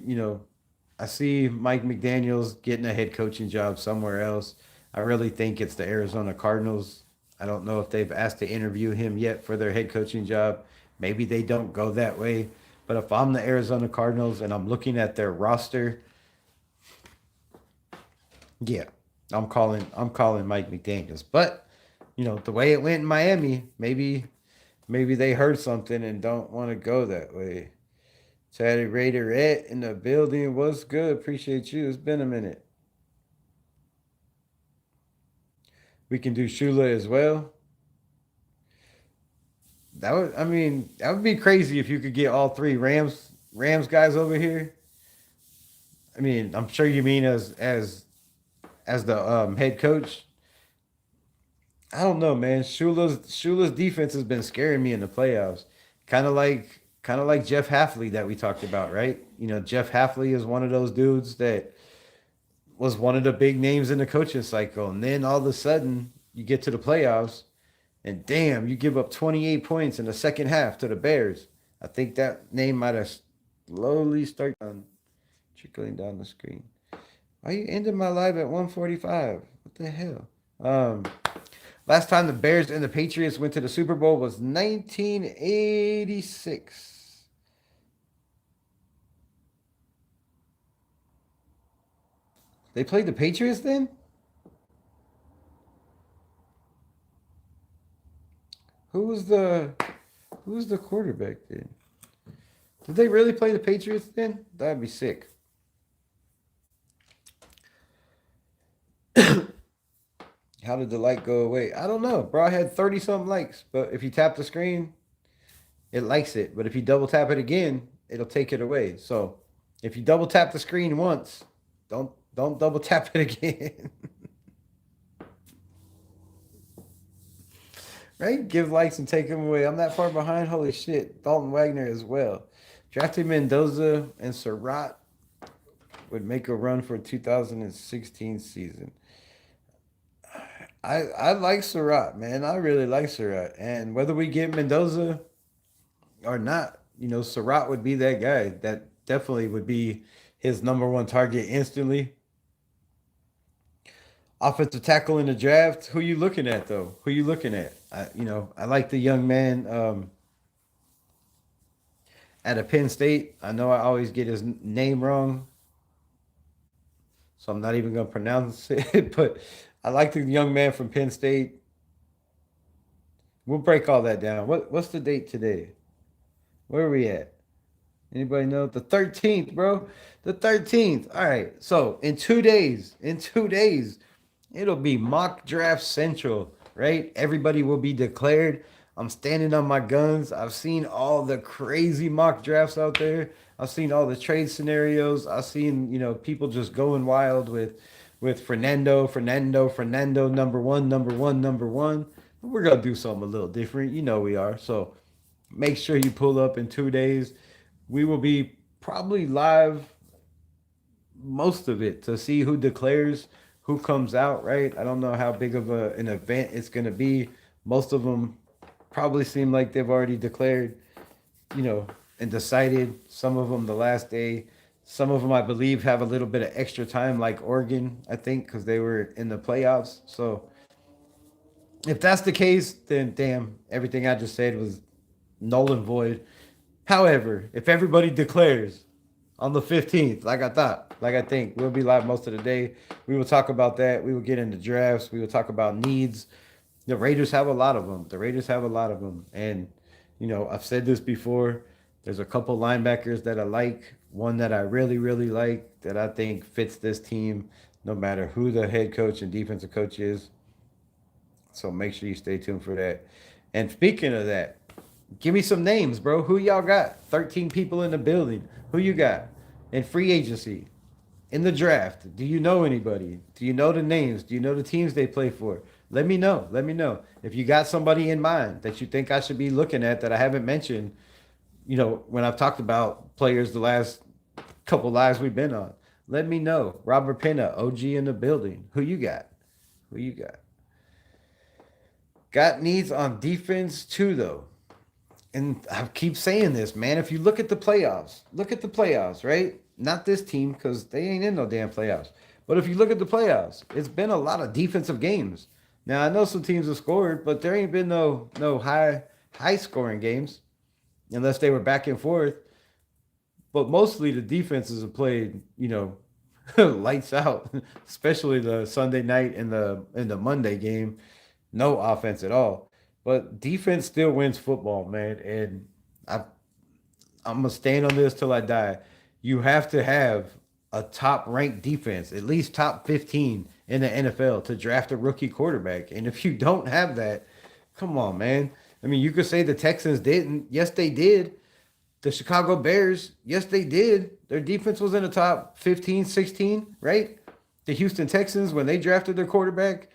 I see Mike McDaniels getting a head coaching job somewhere else. I really think it's the Arizona Cardinals. I don't know if they've asked to interview him yet for their head coaching job. Maybe they don't go that way. But if I'm the Arizona Cardinals and I'm looking at their roster, yeah, I'm calling Mike McDaniels. But, the way it went in Miami, maybe they heard something and don't want to go that way. Chatty Raiderette in the building. What's good? Appreciate you. It's been a minute. We can do Shula as well. That would be crazy if you could get all three Rams guys over here. I mean, I'm sure you mean as the head coach. I don't know, man. Shula's defense has been scaring me in the playoffs. Kind of like Jeff Halfley that we talked about, right? Jeff Halfley is one of those dudes that was one of the big names in the coaching cycle. And then all of a sudden, you get to the playoffs, and damn, you give up 28 points in the second half to the Bears. I think that name might have slowly started trickling down the screen. Why are you ending my live at 1:45? What the hell? Last time the Bears and the Patriots went to the Super Bowl was 1986. They played the Patriots then? Who was the quarterback then? Did they really play the Patriots then? That'd be sick. How did the light go away? I don't know. Bro, I had 30-something likes. But if you tap the screen, it likes it. But if you double tap it again, it'll take it away. So if you double tap the screen once, don't double tap it again. Right? Give likes and take them away. I'm that far behind. Holy shit. Dalton Wagner as well. Drafting Mendoza and Surratt would make a run for 2016 season. I like Surratt, man. I really like Surratt. And whether we get Mendoza or not, Surratt would be that guy. That definitely would be his number one target instantly. Offensive tackle in the draft. Who you looking at though? Who you looking at? I like the young man at a Penn State. I know I always get his name wrong, so I'm not even gonna pronounce it. But I like the young man from Penn State. We'll break all that down. What's the date today? Where are we at? Anybody know? The 13th, bro. The 13th. All right. So in 2 days, it'll be mock draft central, right? Everybody will be declared. I'm standing on my guns. I've seen all the crazy mock drafts out there. I've seen all the trade scenarios. I've seen, people just going wild with Fernando, number one. We're gonna do something a little different. We are. So make sure you pull up in 2 days. We will be probably live most of it to see who declares, who comes out, right? I don't know how big of an event it's going to be. Most of them probably seem like they've already declared, and decided. Some of them the last day. Some of them, I believe, have a little bit of extra time, like Oregon, I think, because they were in the playoffs. So if that's the case, then damn, everything I just said was null and void. However, if everybody declares on the 15th, like I think, we'll be live most of the day. We will talk about that. We will get into drafts. We will talk about needs. The Raiders have a lot of them. And, I've said this before. There's a couple linebackers that I like. one that I really, really like that I think fits this team, no matter who the head coach and defensive coach is. So make sure you stay tuned for that. And speaking of that, give me some names, bro. Who y'all got? 13 people in the building. Who you got in free agency? In the draft, do you know anybody? Do you know the names? Do you know the teams they play for? Let me know. Let me know. If you got somebody in mind that you think I should be looking at that I haven't mentioned, when I've talked about players the last couple lives we've been on, let me know. Robert Pena, OG in the building. Who you got? Who you got? Got needs on defense too, though. And I keep saying this, man. If you look at the playoffs, right? Not this team because they ain't in no damn playoffs. But if you look at the playoffs, it's been a lot of defensive games. Now I know some teams have scored, but there ain't been no high scoring games unless they were back and forth. But mostly the defenses have played, lights out, especially the Sunday night and the Monday game. No offense at all. But defense still wins football, man. And I I'm gonna stand on this till I die. You have to have a top ranked defense, at least top 15 in the NFL to draft a rookie quarterback. And if you don't have that, come on, man. I mean, you could say the Texans didn't. Yes, they did. The Chicago Bears, yes, they did. Their defense was in the top 15, 16, right? The Houston Texans, when they drafted their quarterback,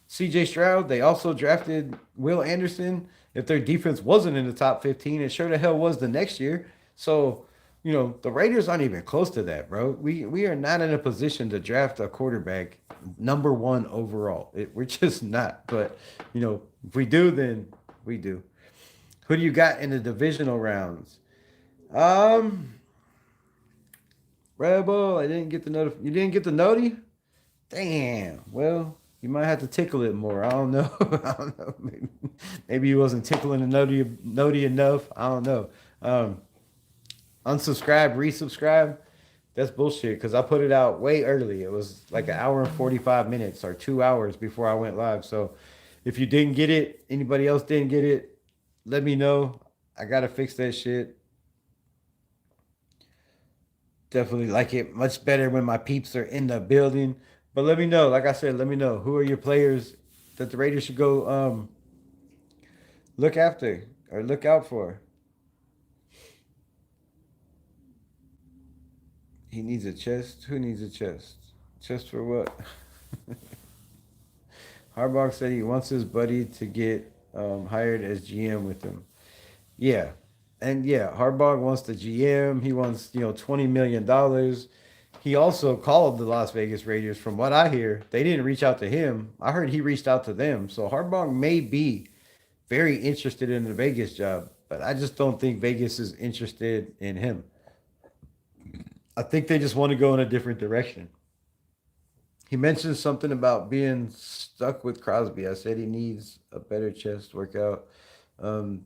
CJ Stroud, they also drafted Will Anderson. If their defense wasn't in the top 15, it sure the hell was the next year. So, the Raiders aren't even close to that, bro. We are not in a position to draft a quarterback number one overall. We're just not. But, if we do, then we do. Who do you got in the divisional rounds? Um, Rebel, I didn't get the You didn't get the noti? Damn. Well, you might have to tickle it more. I don't know. I don't know. Maybe he wasn't tickling the noti enough. I don't know. Unsubscribe, resubscribe. That's bullshit because I put it out way early. It was like an hour and 45 minutes or 2 hours before I went live. So if you didn't get it, anybody else didn't get it, let me know. I got to fix that shit. Definitely like it much better when my peeps are in the building. But let me know. Like I said, let me know who are your players that the Raiders should go look after or look out for. He needs a chest. Who needs a chest? Chest for what? Harbaugh said he wants his buddy to get hired as GM with him. Yeah. And yeah, Harbaugh wants the GM. He wants, $20 million. He also called the Las Vegas Raiders. From what I hear, they didn't reach out to him. I heard he reached out to them. So Harbaugh may be very interested in the Vegas job, but I just don't think Vegas is interested in him. I think they just want to go in a different direction. He mentioned something about being stuck with Crosby. I said he needs a better chest workout um,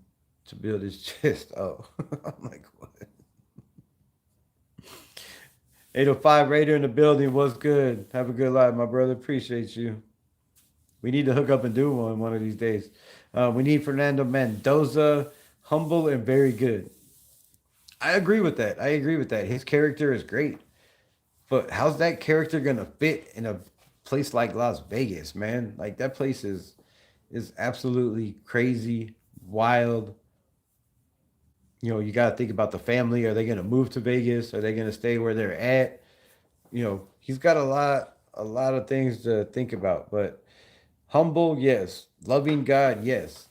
to build his chest. Oh, I'm like, what? 805 Raider in the building. What's good? Have a good life, my brother. Appreciate you. We need to hook up and do one of these days. We need Fernando Mendoza, humble and very good. I agree with that. I agree with that. His character is great. But how's that character gonna fit in a place like Las Vegas, man? Like that place is absolutely crazy, wild. You gotta think about the family. Are they gonna move to Vegas? Are they gonna stay where they're at? He's got a lot of things to think about. But humble, yes. Loving God, yes.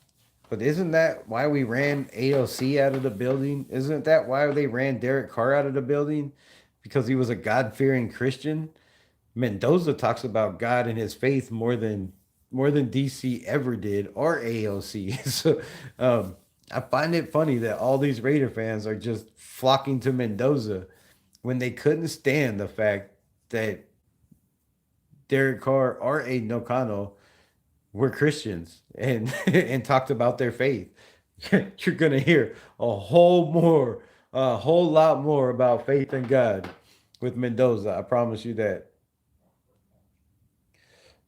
But isn't that why we ran AOC out of the building? Isn't that why they ran Derek Carr out of the building? Because he was a God-fearing Christian? Mendoza talks about God and his faith more than DC ever did or AOC. So I find it funny that all these Raider fans are just flocking to Mendoza when they couldn't stand the fact that Derek Carr or Aiden O'Connell were Christians and and talked about their faith. You're gonna hear a whole lot more about faith in God with Mendoza. I promise you that.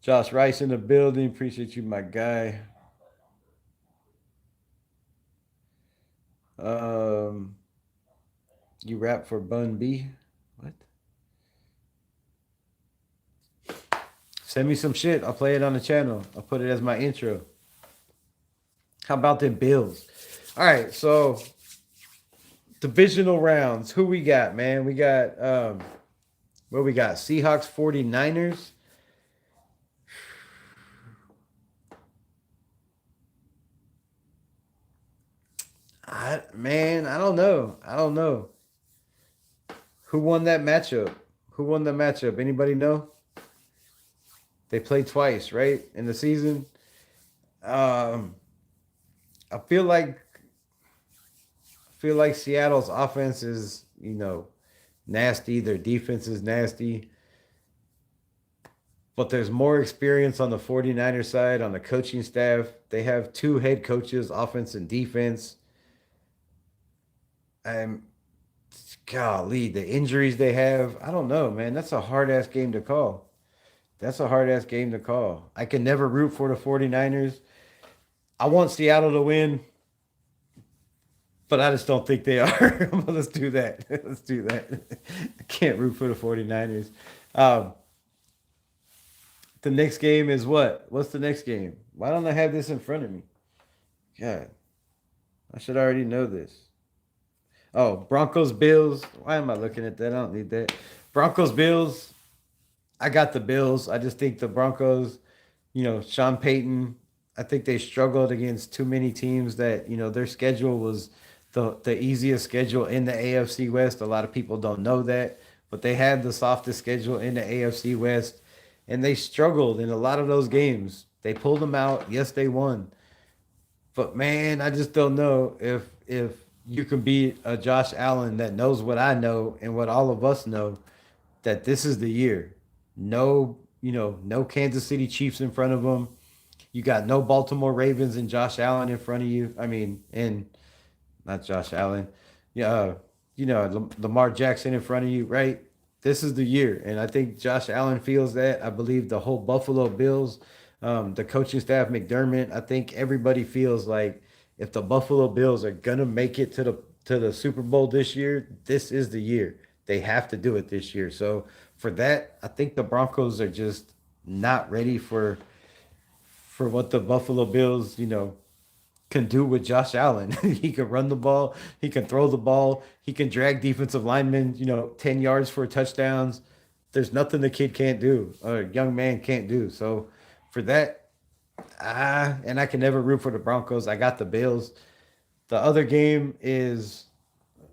Josh Rice in the building. Appreciate you, my guy. Um, You rap for Bun B? What? Send me some shit. I'll play it on the channel. I'll put it as my intro. How about the Bills? All right, so divisional rounds. Who we got, man? We got what we got? Seahawks 49ers. I don't know. I don't know. Who won that matchup? Who won the matchup? Anybody know? They played twice, right? In the season. Um I feel like Seattle's offense is, nasty. Their defense is nasty. But there's more experience on the 49ers side, on the coaching staff. They have two head coaches, offense and defense. And golly, the injuries they have, I don't know, man. That's a hard ass game to call. That's a hard ass game to call. I can never root for the 49ers. I want Seattle to win, but I just don't think they are. Let's do that. Let's do that. I can't root for the 49ers. Um, the next game is what? What's the next game? Why don't I have this in front of me? God, I should already know this. Oh, Broncos Bills. Why am I looking at that? I don't need that. Broncos Bills. I got the Bills. I just think the Broncos, Sean Payton, I think they struggled against too many teams that, their schedule was the easiest schedule in the AFC West. A lot of people don't know that, but they had the softest schedule in the AFC West, and they struggled in a lot of those games. They pulled them out. Yes, they won. But man, I just don't know if you can beat a Josh Allen that knows what I know and what all of us know, that this is the year. No, no Kansas City Chiefs in front of them. You got no Baltimore Ravens and Josh Allen in front of you. I mean, and not Josh Allen. Yeah, Lamar Jackson in front of you, right? This is the year, and I think Josh Allen feels that. I believe the whole Buffalo Bills, the coaching staff, McDermott. I think everybody feels like if the Buffalo Bills are gonna make it to the Super Bowl this year, this is the year. They have to do it this year. So for that, I think the Broncos are just not ready for what the Buffalo Bills, can do with Josh Allen. He can run the ball, he can throw the ball, he can drag defensive linemen, 10 yards for touchdowns. There's nothing the kid can't do, or a young man can't do. So for that, and I can never root for the Broncos. I got the Bills. The other game is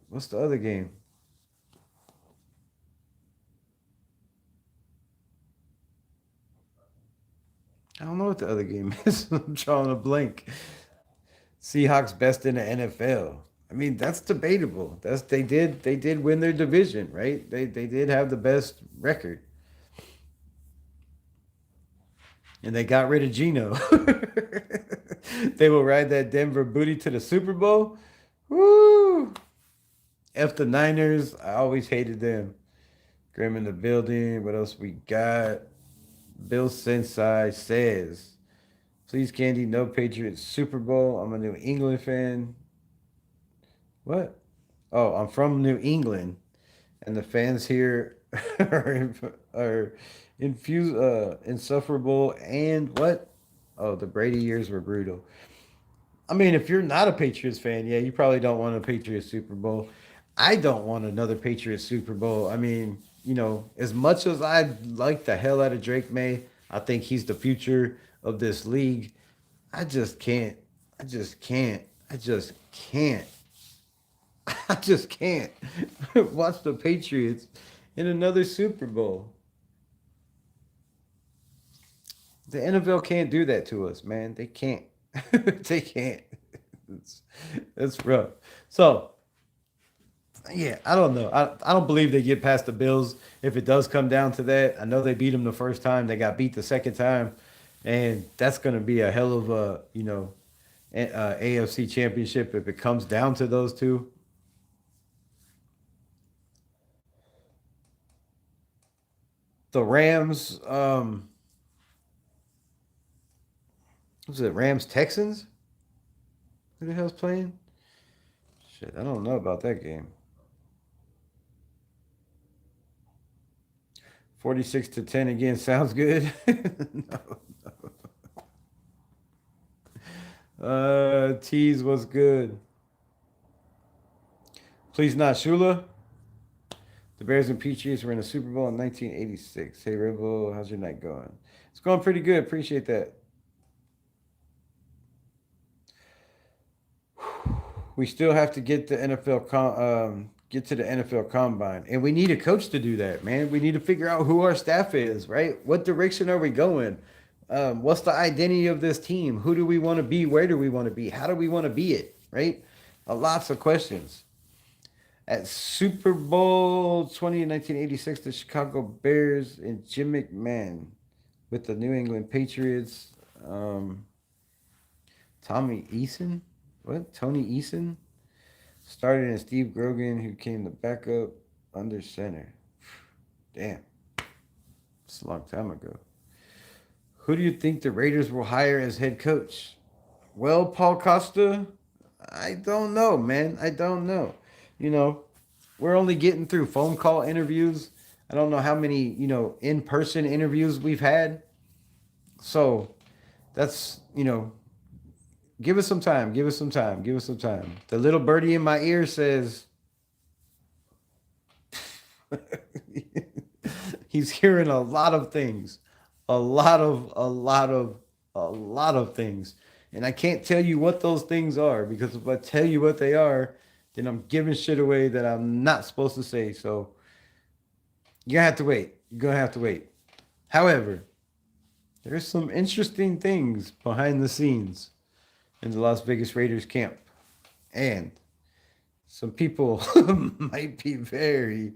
what's the other game? I don't know what the other game is. I'm drawing a blank. Seahawks best in the NFL. I mean, that's debatable. They did win their division, right? They did have the best record. And they got rid of Geno. They will ride that Denver booty to the Super Bowl. Woo! F the Niners. I always hated them. Grim in the building. What else we got? Bill Sensei says, please, Candy, no Patriots Super Bowl. I'm a New England fan. What? Oh, I'm from New England, and the fans here are insufferable. And what? Oh, the Brady years were brutal. I mean, if you're not a Patriots fan, yeah, you probably don't want a Patriots Super Bowl. I don't want another Patriots Super Bowl. I mean, as much as I like the hell out of Drake May, I think he's the future of this league. I just can't. I just can't. I just can't. I just can't watch the Patriots in another Super Bowl. The NFL can't do that to us, man. They can't. They can't. It's, it's rough. So, yeah, I don't know. I don't believe they get past the Bills if it does come down to that. I know they beat them the first time. They got beat the second time. And that's going to be a hell of a, AFC championship if it comes down to those two. The Rams, was it Rams Texans? Who the hell's playing? Shit, I don't know about that game. 46-10 again. Sounds good. No. Tease was good. Please not Shula. The Bears and Patriots were in the Super Bowl in 1986. Hey, Rebel, how's your night going? It's going pretty good. Appreciate that. We still have to get the get to the NFL Combine, and we need a coach to do that, man. We need to figure out who our staff is, right? What direction are we going? What's the identity of this team? Who do we want to be? Where do we want to be? How do we want to be it? Right? Lots of questions. At Super Bowl 20 in 1986, the Chicago Bears and Jim McMahon with the New England Patriots. Tommy Eason? What? Tony Eason? Started in Steve Grogan, who came the backup under center. Damn. It's a long time ago. Who do you think the Raiders will hire as head coach? Well, Paul Costa, I don't know, man. I don't know. You know, we're only getting through phone call interviews. I don't know how many, in-person interviews we've had. So that's, give us some time. Give us some time. Give us some time. The little birdie in my ear says he's hearing a lot of things. A lot of things. And I can't tell you what those things are, because if I tell you what they are, then I'm giving shit away that I'm not supposed to say. So you're gonna have to wait. You're gonna have to wait. However, there's some interesting things behind the scenes in the Las Vegas Raiders camp. And some people might be very,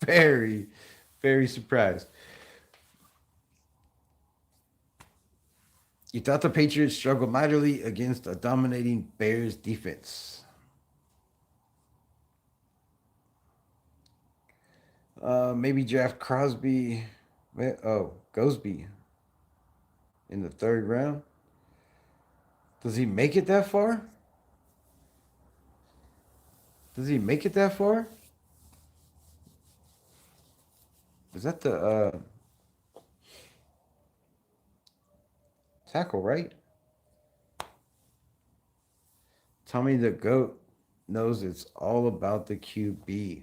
very, very surprised. You thought the Patriots struggled mightily against a dominating Bears defense. Maybe draft Crosby. Gosby in the third round. Does he make it that far? Does he make it that far? Is that the tackle, right? Tommy the GOAT knows it's all about the QB.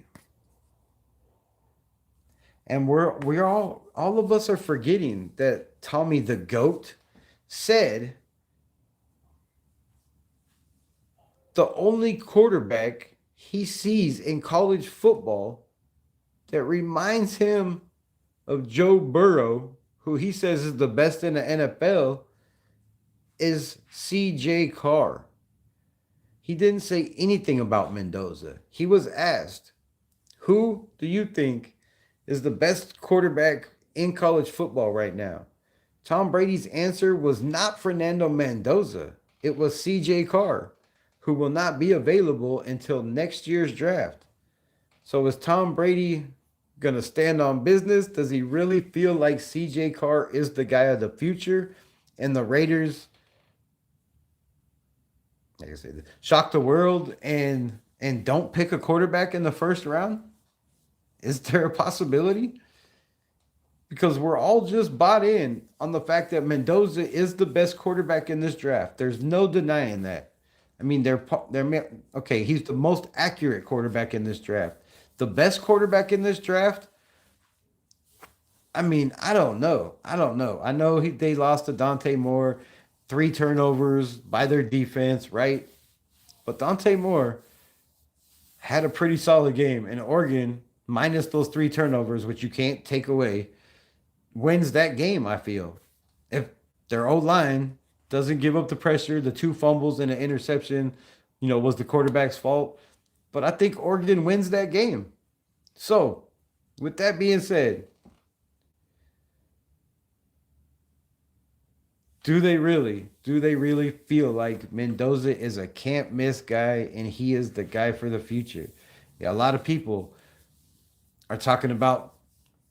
And we're all of us are forgetting that Tommy the GOAT said the only quarterback he sees in college football that reminds him of Joe Burrow, who he says is the best in the NFL, is C.J. Carr. He didn't say anything about Mendoza. He was asked, who do you think is the best quarterback in college football right now? Tom Brady's answer was not Fernando Mendoza. It was C.J. Carr, who will not be available until next year's draft. So is Tom Brady going to stand on business? Does he really feel like C.J. Carr is the guy of the future? And the Raiders, like I said, shock the world and don't pick a quarterback in the first round? Is there a possibility? Because we're all just bought in on the fact that Mendoza is the best quarterback in this draft. There's no denying that. I mean, they're okay. He's the most accurate quarterback in this draft. The best quarterback in this draft. I mean, I don't know. I know they lost to Dante Moore, 3 turnovers by their defense, right? But Dante Moore had a pretty solid game, and Oregon, minus those 3 turnovers, which you can't take away, wins that game. I feel if their O-line doesn't give up the pressure, the 2 fumbles and an interception, was the quarterback's fault. But I think Oregon wins that game. So, with that being said, do they really feel like Mendoza is a can't miss guy and he is the guy for the future? Yeah, a lot of people are talking about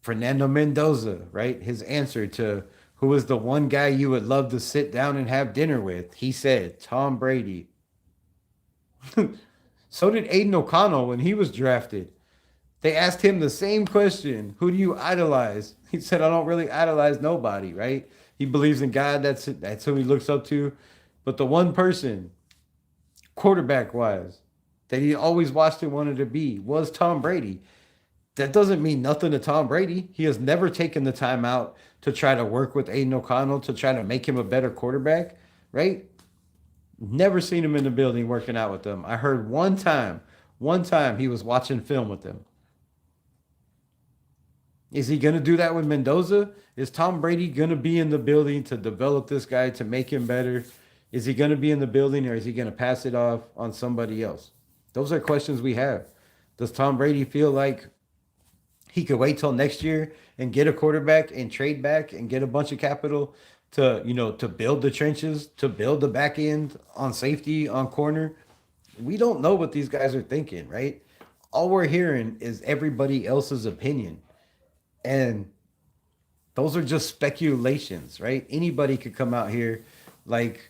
Fernando Mendoza, right? His answer to who is the one guy you would love to sit down and have dinner with. He said, Tom Brady. So did Aiden O'Connell when he was drafted. They asked him the same question. Who do you idolize? He said, I don't really idolize nobody, right? He believes in God. That's who he looks up to. But the one person, quarterback wise, that he always watched and wanted to be was Tom Brady. That doesn't mean nothing to Tom Brady. He has never taken the time out to try to work with Aiden O'Connell to try to make him a better quarterback, right? Never seen him in the building working out with them. I heard one time he was watching film with them. Is he going to do that with Mendoza? Is Tom Brady going to be in the building to develop this guy to make him better? Is he going to be in the building or is he going to pass it off on somebody else? Those are questions we have. Does Tom Brady feel like he could wait till next year and get a quarterback and trade back and get a bunch of capital to, to build the trenches, to build the back end on safety, on corner? We don't know what these guys are thinking, right? All we're hearing is everybody else's opinion. And those are just speculations, right? Anybody could come out here like,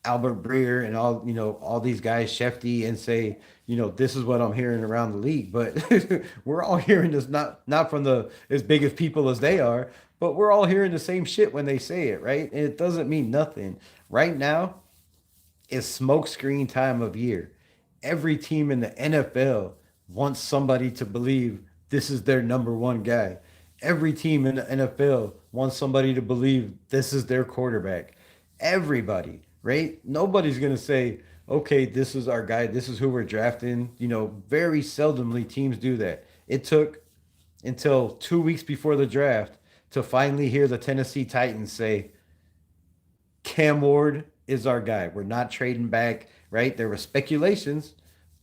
Albert Breer and all these guys, Shefty, and say, this is what I'm hearing around the league. But we're all hearing this not from the as big of people as they are, but we're all hearing the same shit when they say it, right? And it doesn't mean nothing. Right now is smokescreen time of year. Every team in the NFL wants somebody to believe this is their number one guy. Every team in the NFL wants somebody to believe this is their quarterback. Everybody, right? Nobody's going to say, okay, this is our guy. This is who we're drafting. Very seldomly teams do that. It took until 2 weeks before the draft to finally hear the Tennessee Titans say, Cam Ward is our guy. We're not trading back, right? There were speculations,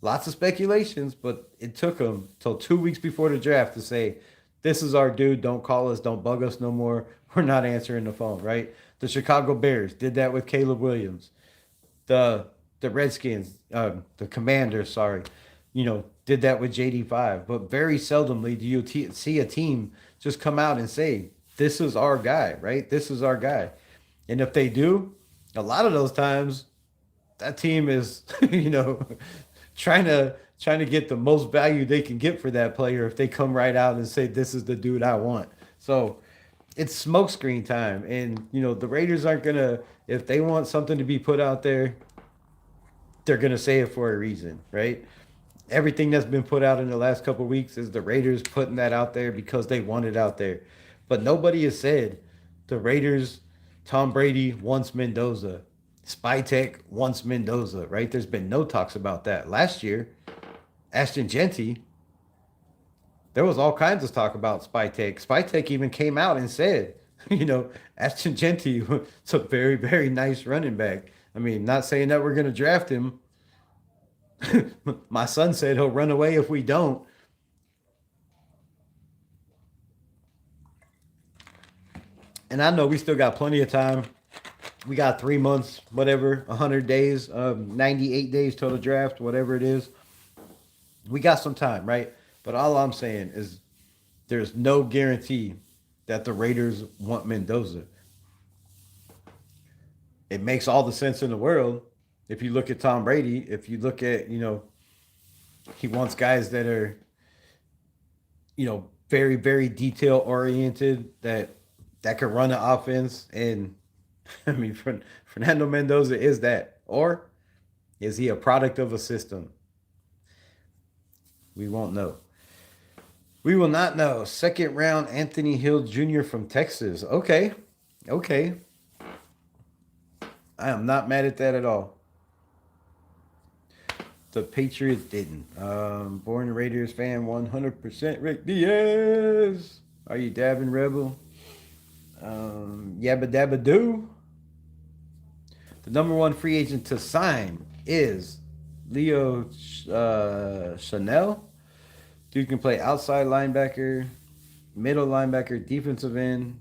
lots of speculations, but it took them till 2 weeks before the draft to say, this is our dude. Don't call us. Don't bug us no more. We're not answering the phone, right? The Chicago Bears did that with Caleb Williams. The Redskins, the Commanders, sorry, did that with JD5. But very seldomly do you see a team just come out and say, this is our guy, right? This is our guy. And if they do, a lot of those times, that team is, trying to get the most value they can get for that player if they come right out and say, this is the dude I want. So it's smokescreen time. And, the Raiders aren't going to, if they want something to be put out there, they're going to say it for a reason, right? Everything that's been put out in the last couple of weeks is the Raiders putting that out there because they want it out there. But nobody has said the Raiders, Tom Brady wants Mendoza. Spytech wants Mendoza, right? There's been no talks about that. Last year, Ashton Genty, there was all kinds of talk about Spytech. Spytech even came out and said, Ashton Genty is a very, very nice running back. I mean, not saying that we're going to draft him. My son said he'll run away if we don't. And I know we still got plenty of time. We got 3 months, whatever, 100 days, 98 days till the draft, whatever it is. We got some time, right? But all I'm saying is there's no guarantee that the Raiders want Mendoza. It makes all the sense in the world if you look at Tom Brady, if you look at, he wants guys that are, very, very detail oriented, that could run an offense. And I mean, Fernando Mendoza is that. Or is he a product of a system? We won't know. We will not know. Second round, Anthony Hill Jr. from Texas. Okay. I am not mad at that at all. The Patriots didn't. Born Raiders fan, 100% Rick Diaz. Are you dabbing, Rebel? Yabba dabba doo. The number one free agent to sign is Leo Chanel. Dude can play outside linebacker, middle linebacker, defensive end.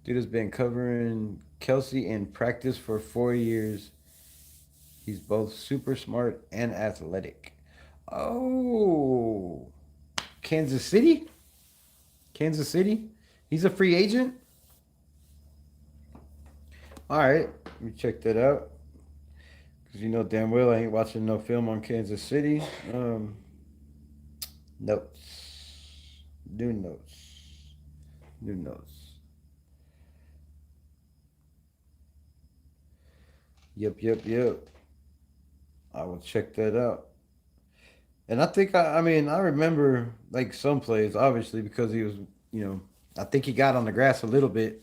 Dude has been covering Kelsey in practice for 4 years. He's both super smart and athletic. Oh, Kansas City? He's a free agent? All right, let me check that out. Because damn well I ain't watching no film on Kansas City. Nope. New notes. New notes. Yep, yep, yep. I will check that out. And I think I mean I remember like some plays obviously because he was I think he got on the grass a little bit.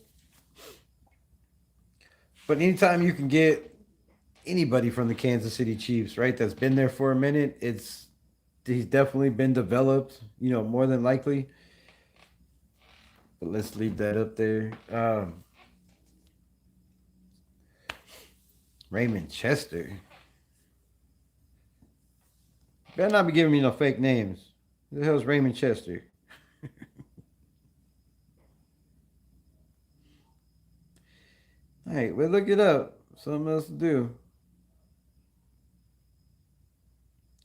But anytime you can get anybody from the Kansas City Chiefs, right, that's been there for a minute, it's he's definitely been developed, more than likely. But let's leave that up there. Raymond Chester. Better not be giving me no fake names. Who the hell's Raymond Chester? All right, well, look it up. Something else to do.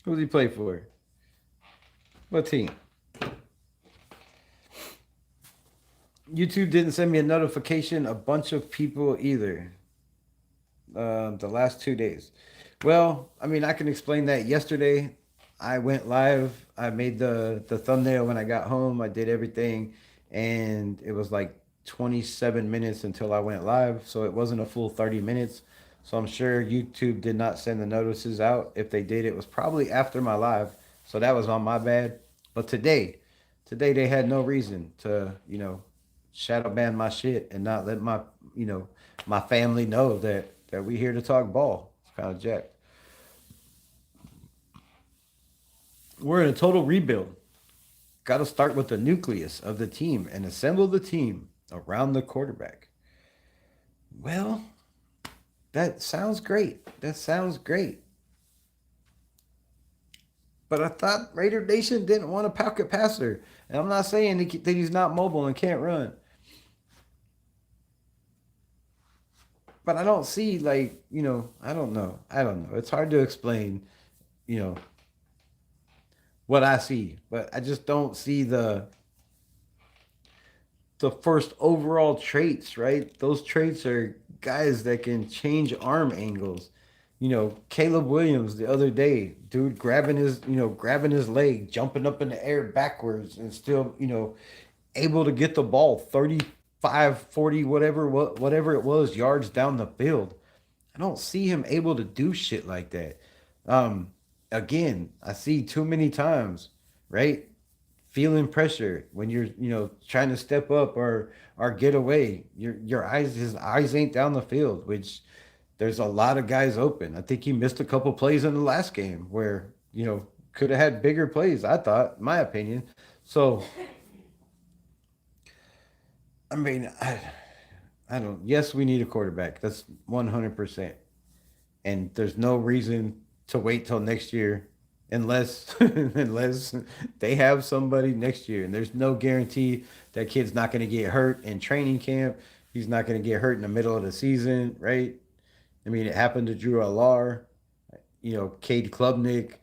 Who does he play for? What team? YouTube didn't send me a notification. A bunch of people either. The last 2 days. Well, I mean, I can explain that. Yesterday, I went live. I made the thumbnail when I got home. I did everything, and it was like 27 minutes until I went live. So it wasn't a full 30 minutes. So I'm sure YouTube did not send the notices out. If they did, it was probably after my live. So that was on my bad. But today they had no reason to, shadow ban my shit and not let my family know that we here to talk ball. It's kind of jacked. We're in a total rebuild. Got to start with the nucleus of the team and assemble the team around the quarterback. Well, that sounds great. That sounds great. But I thought Raider Nation didn't want a pocket passer. And I'm not saying that he's not mobile and can't run. But I don't see, like, I don't know. I don't know. It's hard to explain, you know, what I see. But I just don't see the first overall traits, right? Those traits are guys that can change arm angles. Caleb Williams the other day, dude grabbing his leg, jumping up in the air backwards and still, able to get the ball 35, 40, whatever it was yards down the field. I don't see him able to do shit like that. Um Again, I see too many times, right? Feeling pressure when you're trying to step up or get away. Your eyes his eyes ain't down the field, which there's a lot of guys open. I think he missed a couple plays in the last game where could have had bigger plays, I thought, in my opinion. So I mean, I don't, yes, we need a quarterback, that's 100%, and there's no reason to wait till next year unless unless they have somebody next year, and there's no guarantee that kid's not going to get hurt in training camp. He's not going to get hurt in the middle of the season, right? I mean, it happened to Drew Alar, Cade Klubnik,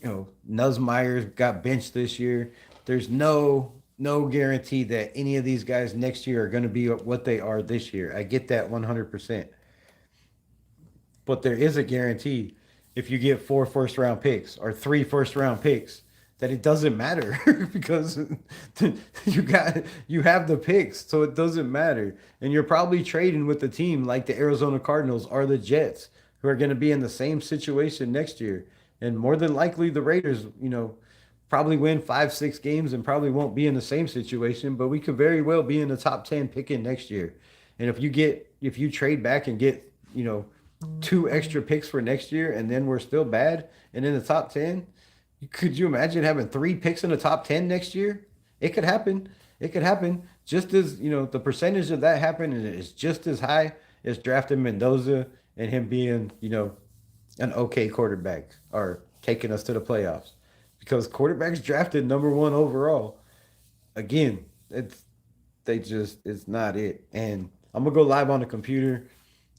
Nussmeier got benched this year. There's no guarantee that any of these guys next year are going to be what they are this year. I get that 100%. But there is a guarantee if you get 4 first round picks or 3 first round picks that it doesn't matter because you have the picks, so it doesn't matter. And you're probably trading with the team like the Arizona Cardinals or the Jets, who are going to be in the same situation next year. And more than likely the Raiders, probably win 5, 6 games and probably won't be in the same situation, but we could very well be in the top 10 picking next year. And if you trade back and get, 2 extra picks for next year and then we're still bad and in the top 10, could you imagine having 3 picks in the top 10 next year? It could happen. It could happen. Just as, the percentage of that happening is just as high as drafting Mendoza and him being, an okay quarterback or taking us to the playoffs. Because quarterbacks drafted number one overall, again, it's not it. And I'm gonna go live on the computer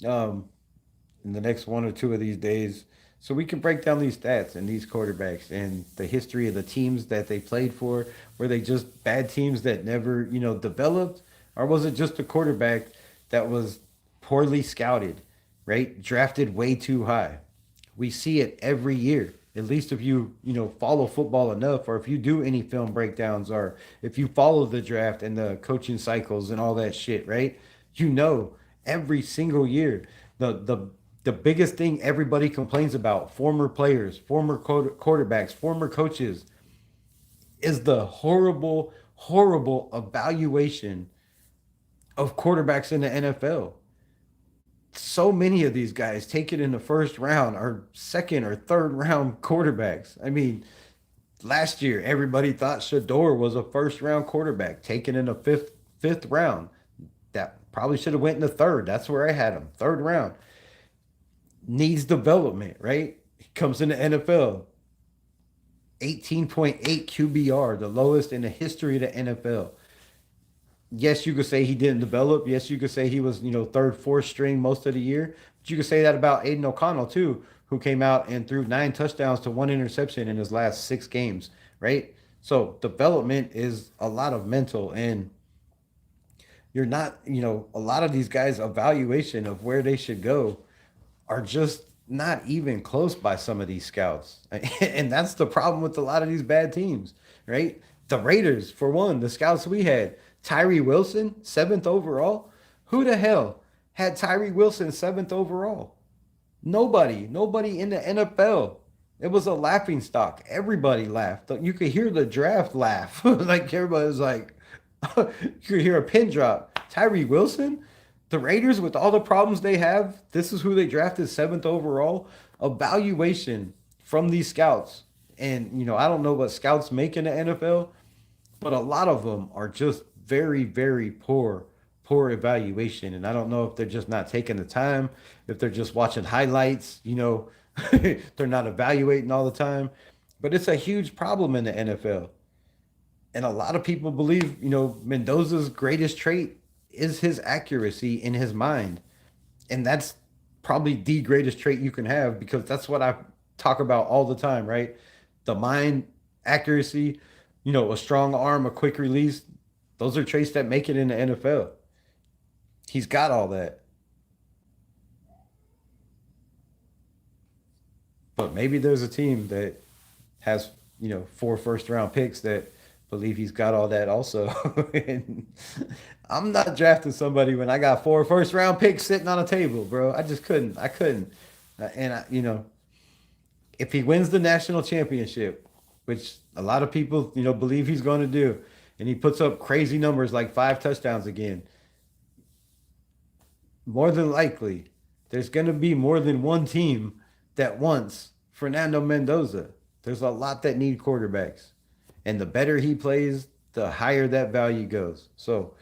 in the next 1 or 2 of these days so we can break down these stats and these quarterbacks and the history of the teams that they played for. Were they just bad teams that never, developed? Or was it just a quarterback that was poorly scouted, right? Drafted way too high. We see it every year. At least if you follow football enough, or if you do any film breakdowns, or if you follow the draft and the coaching cycles and all that shit, right? You know, every single year, the biggest thing everybody complains about, former players, former quarterbacks, former coaches, is the horrible, horrible evaluation of quarterbacks in the NFL. So many of these guys taken in the first round are second or third round quarterbacks. I mean, last year everybody thought Shador was a first round quarterback taken in the fifth round. That probably should have went in the third. That's where I had him, third round. Needs development, right? He comes in the NFL, 18.8 QBR, the lowest in the history of the NFL. Yes, you could say he didn't develop. Yes, you could say he was, third, fourth string most of the year. But you could say that about Aiden O'Connell too, who came out and threw 9 touchdowns to 1 interception in his last 6 games, right? So development is a lot of mental, and you're not, a lot of these guys' evaluation of where they should go are just not even close by some of these scouts. And that's the problem with a lot of these bad teams, right? The Raiders, for one, the scouts we had, Tyree Wilson, 7th overall. Who the hell had Tyree Wilson 7th overall? Nobody in the NFL. It was a laughing stock. Everybody laughed. You could hear the draft laugh. Like everybody was like, you could hear a pin drop. Tyree Wilson? The Raiders, with all the problems they have, this is who they drafted 7th overall. Evaluation from these scouts. And, I don't know what scouts make in the NFL, but a lot of them are just very, very poor evaluation. And I don't know if they're just not taking the time, if they're just watching highlights, they're not evaluating all the time. But it's a huge problem in the NFL. And a lot of people believe, Mendoza's greatest trait is his accuracy in his mind. And that's probably the greatest trait you can have, because that's what I talk about all the time, right? The mind, accuracy, a strong arm, a quick release. Those are traits that make it in the NFL. He's got all that. But maybe there's a team that has, 4 first round picks that believe he's got all that also. And I'm not drafting somebody when I got 4 first round picks sitting on a table, bro. I just couldn't. I couldn't. And if he wins the national championship, which a lot of people, believe he's going to do, and he puts up crazy numbers like 5 touchdowns again, more than likely, there's going to be more than one team that wants Fernando Mendoza. There's a lot that need quarterbacks. And the better he plays, the higher that value goes. So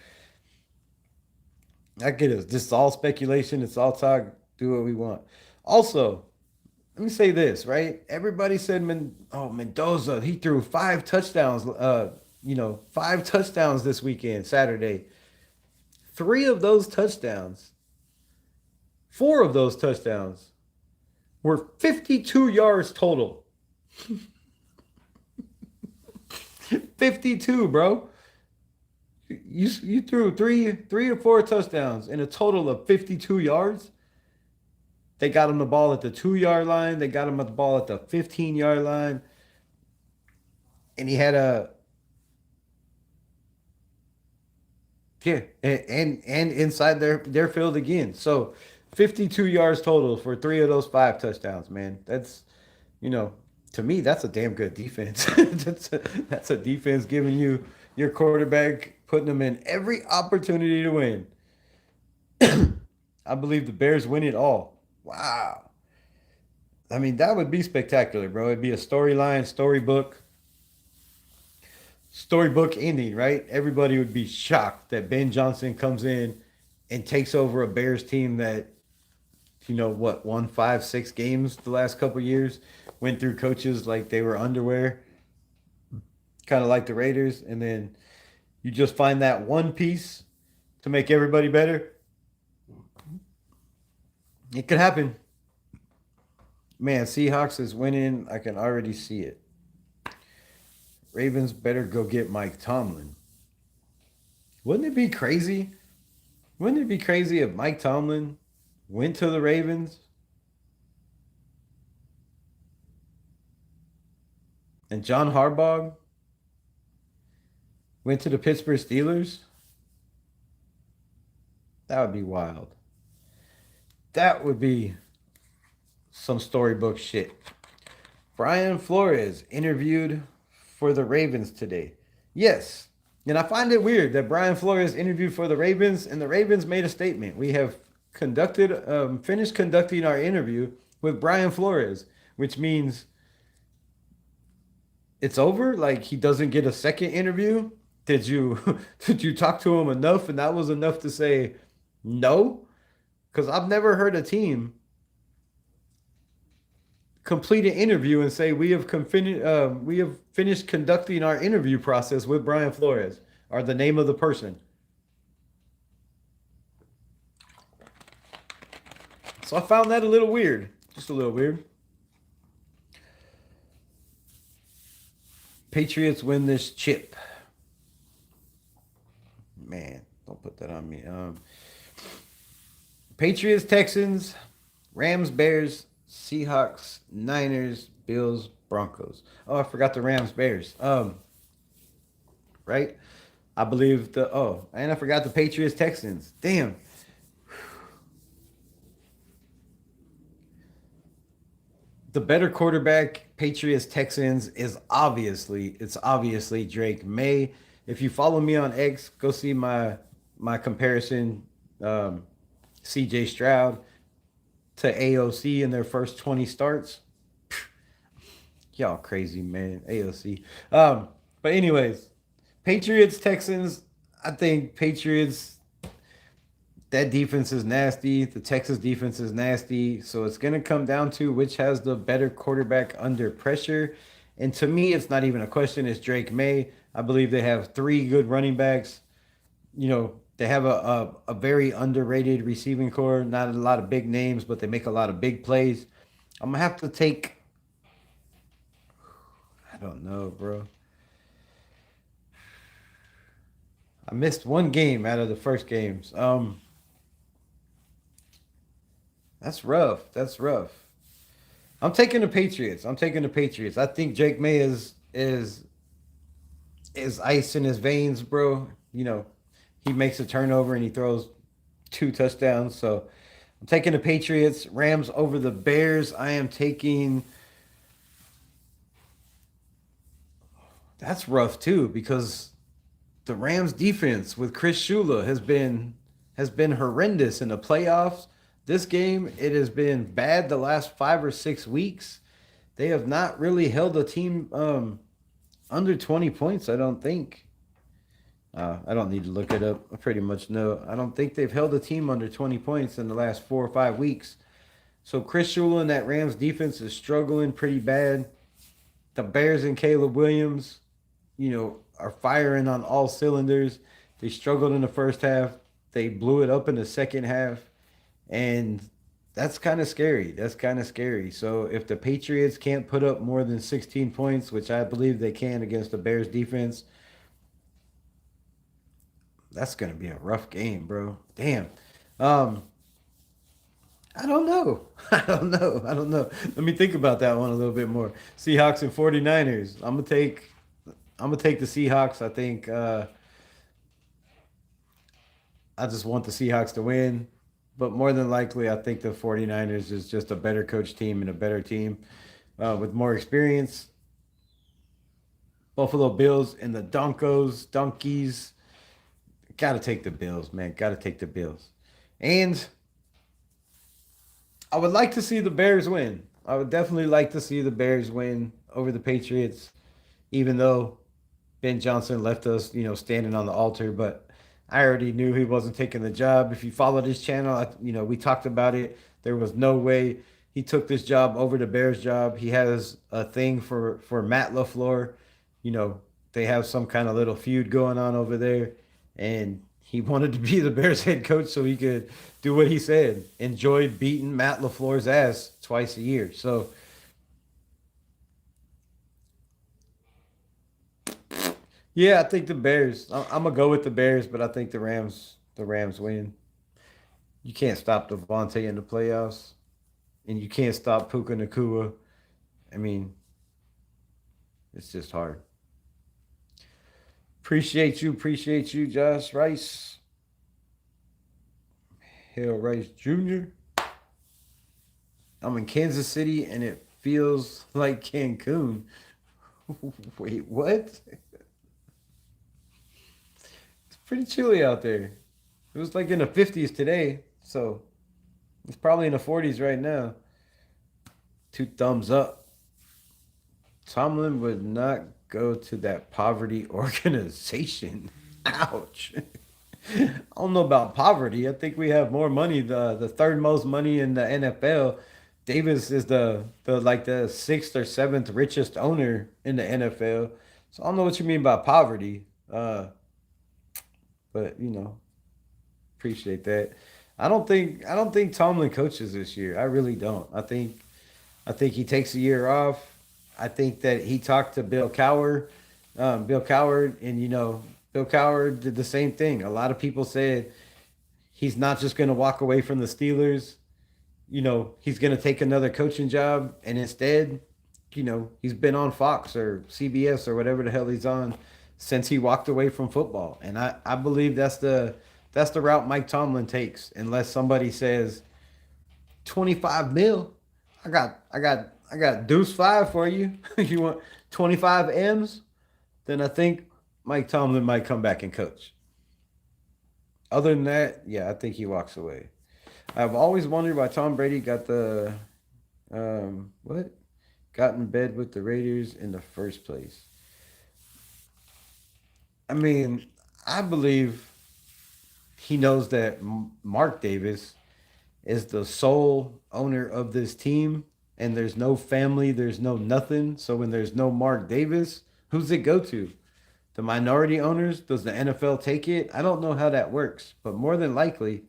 I get it. This is all speculation. It's all talk. Do what we want. Also, let me say this, right? Everybody said, Mendoza, he threw 5 touchdowns, 5 touchdowns this weekend, Saturday. 4 of those touchdowns were 52 yards total. 52, bro. You threw three or 4 touchdowns in a total of 52 yards. They got him the ball at the 2-yard line. They got him the ball at the 15-yard line. And he had and inside their field again. So 52 yards total for 3 of those 5 touchdowns, man. That's, to me, that's a damn good defense. That's a defense giving you your quarterback, putting them in every opportunity to win. I believe the Bears win it all. Wow. I mean, that would be spectacular, bro. It'd be a storyline, storybook ending, right? Everybody would be shocked that Ben Johnson comes in and takes over a Bears team that, won 5, 6 games the last couple of years, went through coaches like they were underwear, kind of like the Raiders, and then you just find that one piece to make everybody better. It could happen. Man, Seahawks is winning. I can already see it. Ravens better go get Mike Tomlin. Wouldn't it be crazy? Wouldn't it be crazy if Mike Tomlin went to the Ravens and John Harbaugh went to the Pittsburgh Steelers, that would be wild. That would be some storybook shit. Brian Flores interviewed for the Ravens today. Yes. And I find it weird that Brian Flores interviewed for the Ravens and the Ravens made a statement. We have finished conducting our interview with Brian Flores, which means it's over. Like he doesn't get a second interview. Did you did you talk to him enough and that was enough to say no? Because I've never heard a team complete an interview and say we have finished conducting our interview process with Brian Flores or the name of the person. So I found that a little weird, just a little weird. Patriots win this chip. Man, don't put that on me. Patriots, Texans, Rams, Bears, Seahawks, Niners, Bills, Broncos. Oh, I forgot the Rams, Bears. Right? I believe and I forgot the Patriots, Texans. Damn. The better quarterback, Patriots, Texans, is obviously Drake May. If you follow me on X, go see my comparison. CJ Stroud to AOC in their first 20 starts. Y'all crazy, man. AOC. But anyways, Patriots, Texans. I think Patriots, that defense is nasty. The Texas defense is nasty. So it's going to come down to which has the better quarterback under pressure. And to me, it's not even a question. It's Drake May. I believe they have three good running backs. You know, they have a very underrated receiving core. Not a lot of big names, but they make a lot of big plays. I'm going to have to take, I don't know, bro. I missed one game out of the first games. That's rough. That's rough. I'm taking the Patriots. I think Drake May is ice in his veins, bro. You know, he makes a turnover and he throws 2 touchdowns. So I'm taking the Patriots. Rams over the Bears. I am taking. That's rough too because the Rams defense with Chris Shula has been horrendous in the playoffs. This game, it has been bad the last 5 or 6 weeks. They have not really held a team under 20 points, I don't think. I don't need to look it up. I pretty much know. I don't think they've held a team under 20 points in the last 4 or 5 weeks. So Chris Shula and that Rams defense is struggling pretty bad. The Bears and Caleb Williams, you know, are firing on all cylinders. They struggled in the first half. They blew it up in the second half. And that's kind of scary. So if the Patriots can't put up more than 16 points, which I believe they can against the Bears defense, that's going to be a rough game, bro. Damn. I don't know. I don't know. Let me think about that one a little bit more. Seahawks and 49ers. I'm going to take the Seahawks. I think I just want the Seahawks to win. But more than likely, I think the 49ers is just a better coach team and a better team with more experience. Buffalo Bills and the Donkeys. Got to take the Bills, man. Got to take the Bills. And I would like to see the Bears win. I would definitely like to see the Bears win over the Patriots, even though Ben Johnson left us, you know, standing on the altar. But I already knew he wasn't taking the job. If you follow this channel, you know, we talked about it. There was no way he took this job over the Bears job. He has a thing for Matt LaFleur. You know, they have some kind of little feud going on over there. And he wanted to be the Bears head coach so he could do what he said. Enjoy beating Matt LaFleur's ass twice a year. So, yeah, I think the Bears. I'm gonna go with the Bears, but I think the Rams win. You can't stop Devontae in the playoffs, and you can't stop Puka Nakua. I mean, It's just hard. Appreciate you, Josh Rice, Hale Rice Jr. I'm in Kansas City and it feels like Cancun. Wait, what? It's pretty chilly out there. It was like in the 50s today, so it's probably in the 40s right now. Two thumbs up. Tomlin would not go to that poverty organization. Ouch. I don't know about poverty. I think we have more money, the third most money in the NFL. Davis is the like the sixth or seventh richest owner in the NFL. So I don't know what you mean by poverty. But appreciate that. I don't think Tomlin coaches this year. I really don't. I think he takes a year off. I think that he talked to Bill Coward, and Bill Coward did the same thing. A lot of people said he's not just going to walk away from the Steelers. He's going to take another coaching job, and instead, he's been on Fox or CBS or whatever the hell he's on since he walked away from football. And I believe that's the route Mike Tomlin takes, unless somebody says 25 mil. I got deuce five for you. You want 25 M's? Then I think Mike Tomlin might come back and coach. Other than that, yeah, I think he walks away. I've always wondered why Tom Brady got the what? Got in bed with the Raiders in the first place. I mean, I believe he knows that Mark Davis is the sole owner of this team, and there's no family, there's no nothing. So when there's no Mark Davis, who's it go to? The minority owners? Does the NFL take it? I don't know how that works, but more than likely,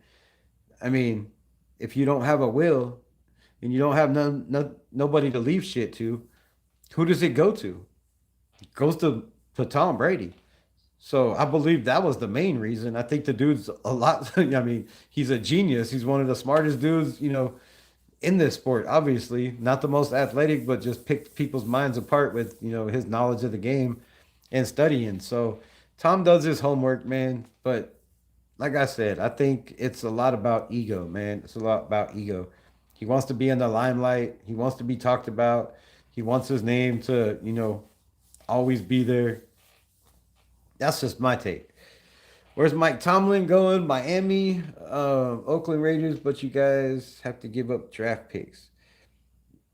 I mean, if you don't have a will and you don't have nobody to leave shit to, who does it go to? It goes to Tom Brady. So I believe that was the main reason. I think the dude's a lot. I mean, he's a genius. He's one of the smartest dudes, in this sport. Obviously, not the most athletic, but just picked people's minds apart with his knowledge of the game and studying. So Tom does his homework, man. But like I said, I think it's a lot about ego, man. It's a lot about ego. He wants to be in the limelight. He wants to be talked about. He wants his name to, always be there. That's just my take. Where's Mike Tomlin going? Miami, Oakland Raiders, but you guys have to give up draft picks.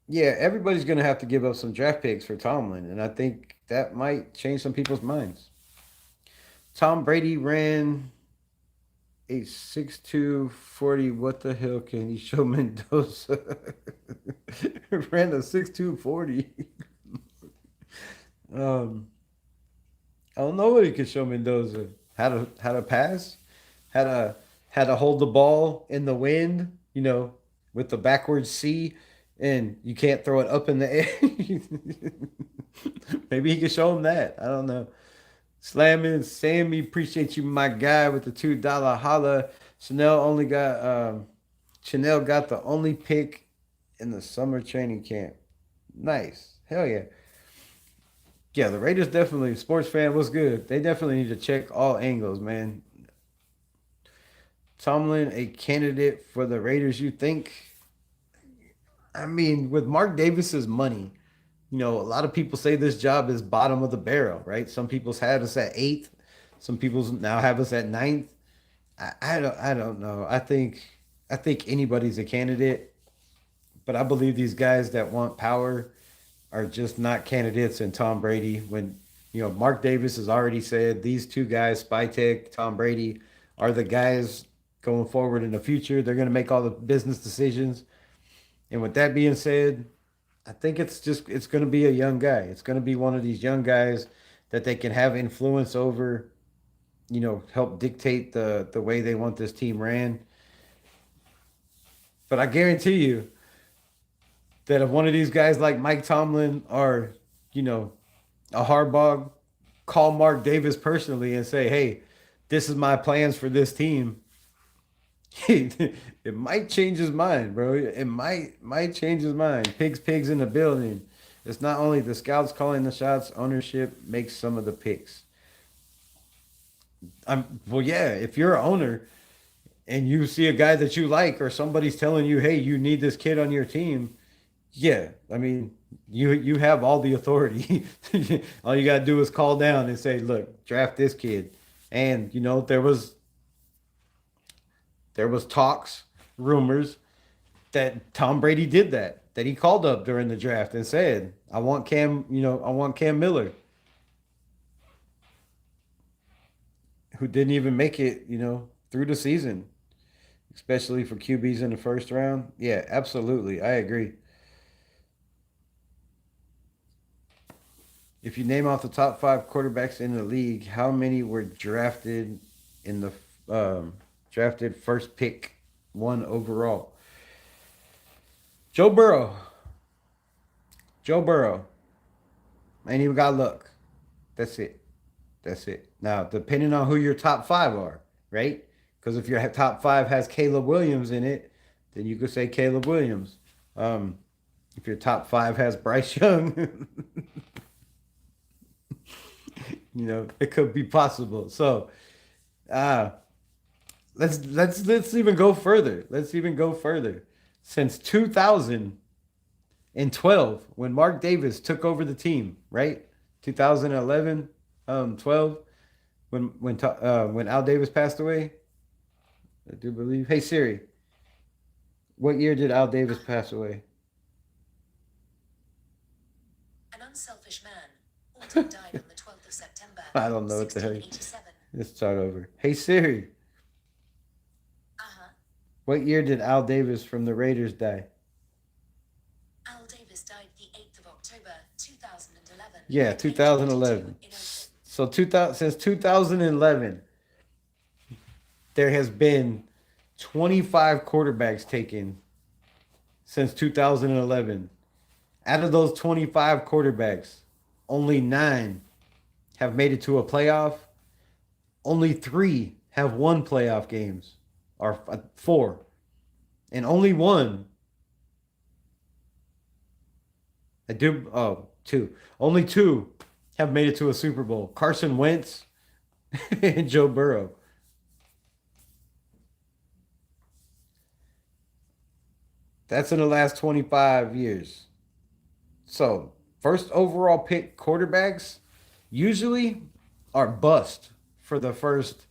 Yeah, everybody's going to have to give up some draft picks for Tomlin, and I think that might change some people's minds. Tom Brady ran a 6'2", 40. What the hell can he show Mendoza? Ran a 6'2", 40. I don't know what he could show Mendoza. How to pass, how to hold the ball in the wind, with the backwards C, and you can't throw it up in the air. Maybe he could show him that. I don't know. Slamming Sammy, appreciate you, my guy, with the $2 holla. Chanel got the only pick in the summer training camp. Nice. Hell yeah. Yeah, the Raiders definitely, sports fan, what's good? They definitely need to check all angles, man. Tomlin, a candidate for the Raiders, you think? I mean, with Mark Davis's money, a lot of people say this job is bottom of the barrel, right? Some people's had us at eighth. Some people's now have us at ninth. I don't know. I think anybody's a candidate, but I believe these guys that want power are just not candidates in Tom Brady. When Mark Davis has already said these two guys, Spytek, Tom Brady, are the guys going forward in the future. They're going to make all the business decisions. And with that being said, I think it's going to be a young guy. It's going to be one of these young guys that they can have influence over, help dictate the way they want this team ran. But I guarantee you that if one of these guys like Mike Tomlin or, a Harbaugh, call Mark Davis personally and say, hey, this is my plans for this team, it might change his mind, bro. It might change his mind. Pigs in the building. It's not only the scouts calling the shots, ownership makes some of the picks. Well, yeah, if you're an owner and you see a guy that you like or somebody's telling you, hey, you need this kid on your team, yeah, I mean, you have all the authority. All you gotta do is call down and say, look, draft this kid. And there was talks, rumors that Tom Brady did that. That he called up during the draft and said, I want Cam Miller, who didn't even make it, through the season, especially for QBs in the first round. Yeah, absolutely. I agree. If you name off the top five quarterbacks in the league, how many were drafted in the drafted first pick, one overall? Joe Burrow. Joe Burrow. Ain't even got luck. That's it. That's it. Now, depending on who your top five are, right? Because if your top five has Caleb Williams in it, then you could say Caleb Williams. Um, if your top five has Bryce Young, it could be possible. So, uh, let's even go further. Let's even go further. Since 2012, when Mark Davis took over the team, right? 2011, 12, when Al Davis passed away, I do believe. Hey Siri, what year did Al Davis pass away? An unselfish man. Alton died on the 12th of September. I don't know what the hell. Let's start over. Hey Siri. What year did Al Davis from the Raiders die? Al Davis died the 8th of October, 2011. Yeah, 2011. So since 2011, there has been 25 quarterbacks taken since 2011. Out of those 25 quarterbacks, only 9 have made it to a playoff. Only 3 have won playoff games, or 4. And only 1. 2. Only 2 have made it to a Super Bowl. Carson Wentz and Joe Burrow. That's in the last 25 years. So, first overall pick quarterbacks usually are bust for the first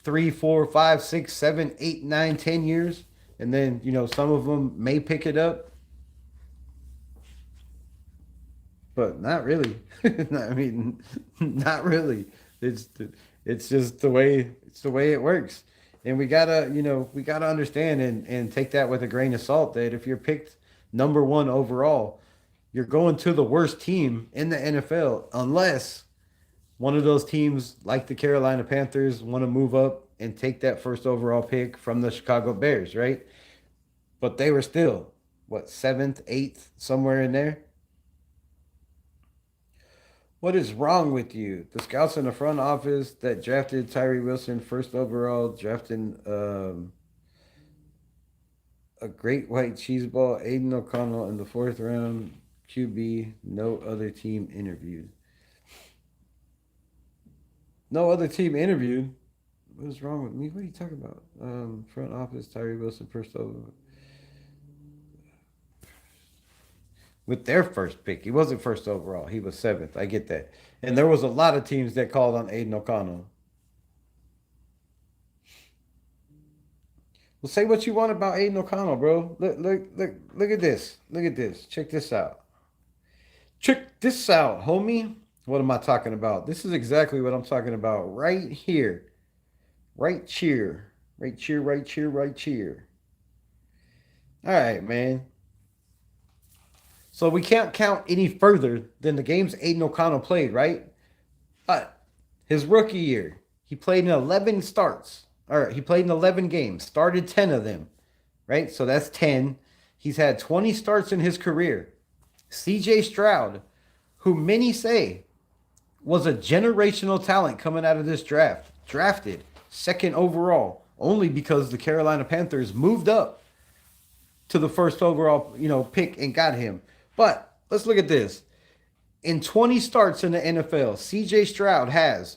3, 4, 5, 6, 7, 8, 9, 10 years. And then, some of them may pick it up. But not really. I mean, not really. It's just the way it works. And we gotta understand and take that with a grain of salt that if you're picked number 1 overall, you're going to the worst team in the NFL unless one of those teams, like the Carolina Panthers, want to move up and take that first overall pick from the Chicago Bears, right? But they were still, 7th, 8th, somewhere in there. What is wrong with you? The scouts in the front office that drafted Tyree Wilson first overall, drafting a great white cheese ball, Aiden O'Connell in the 4th round, QB, no other team interviewed. No other team interviewed? What is wrong with me? What are you talking about? Front office, Tyree Wilson first overall. With their first pick. He wasn't first overall. He was 7th. I get that. And there was a lot of teams that called on Aiden O'Connell. Well, say what you want about Aiden O'Connell, bro. Look at this. Look at this. Check this out. Check this out, homie. What am I talking about? This is exactly what I'm talking about right here. Right cheer. Right cheer, right cheer, right cheer. All right, man. So we can't count any further than the games Aiden O'Connell played, right? But his rookie year, he played in 11 starts. Or he played in 11 games, started 10 of them, right? So that's 10. He's had 20 starts in his career. CJ Stroud, who many say was a generational talent coming out of this draft, drafted 2nd overall, only because the Carolina Panthers moved up to the first overall, pick and got him. But let's look at this. In 20 starts in the NFL, CJ Stroud has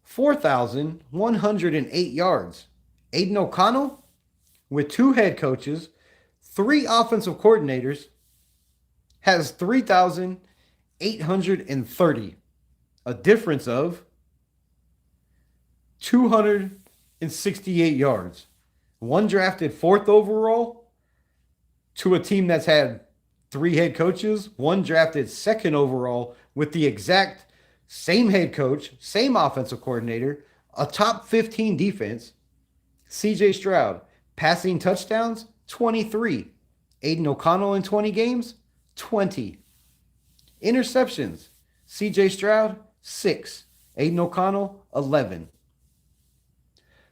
4,108 yards. Aiden O'Connell, with 2 head coaches, 3 offensive coordinators, has 3,830. A difference of 268 yards. One drafted 4th overall to a team that's had 3 head coaches. One drafted 2nd overall with the exact same head coach, same offensive coordinator, a top 15 defense. CJ Stroud, passing touchdowns, 23. Aiden O'Connell in 20 games, 20. Interceptions, CJ Stroud, 6. Aiden O'Connell, 11.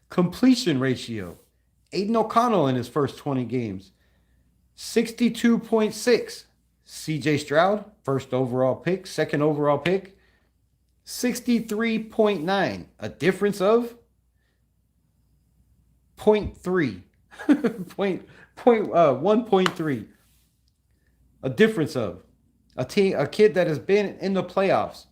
Completion ratio, Aiden O'Connell in his first 20 games, 62.6. CJ Stroud, 1st overall pick, 2nd overall pick, 63.9. A difference of 0.3. 1.3. A difference of a kid that has been in the playoffs.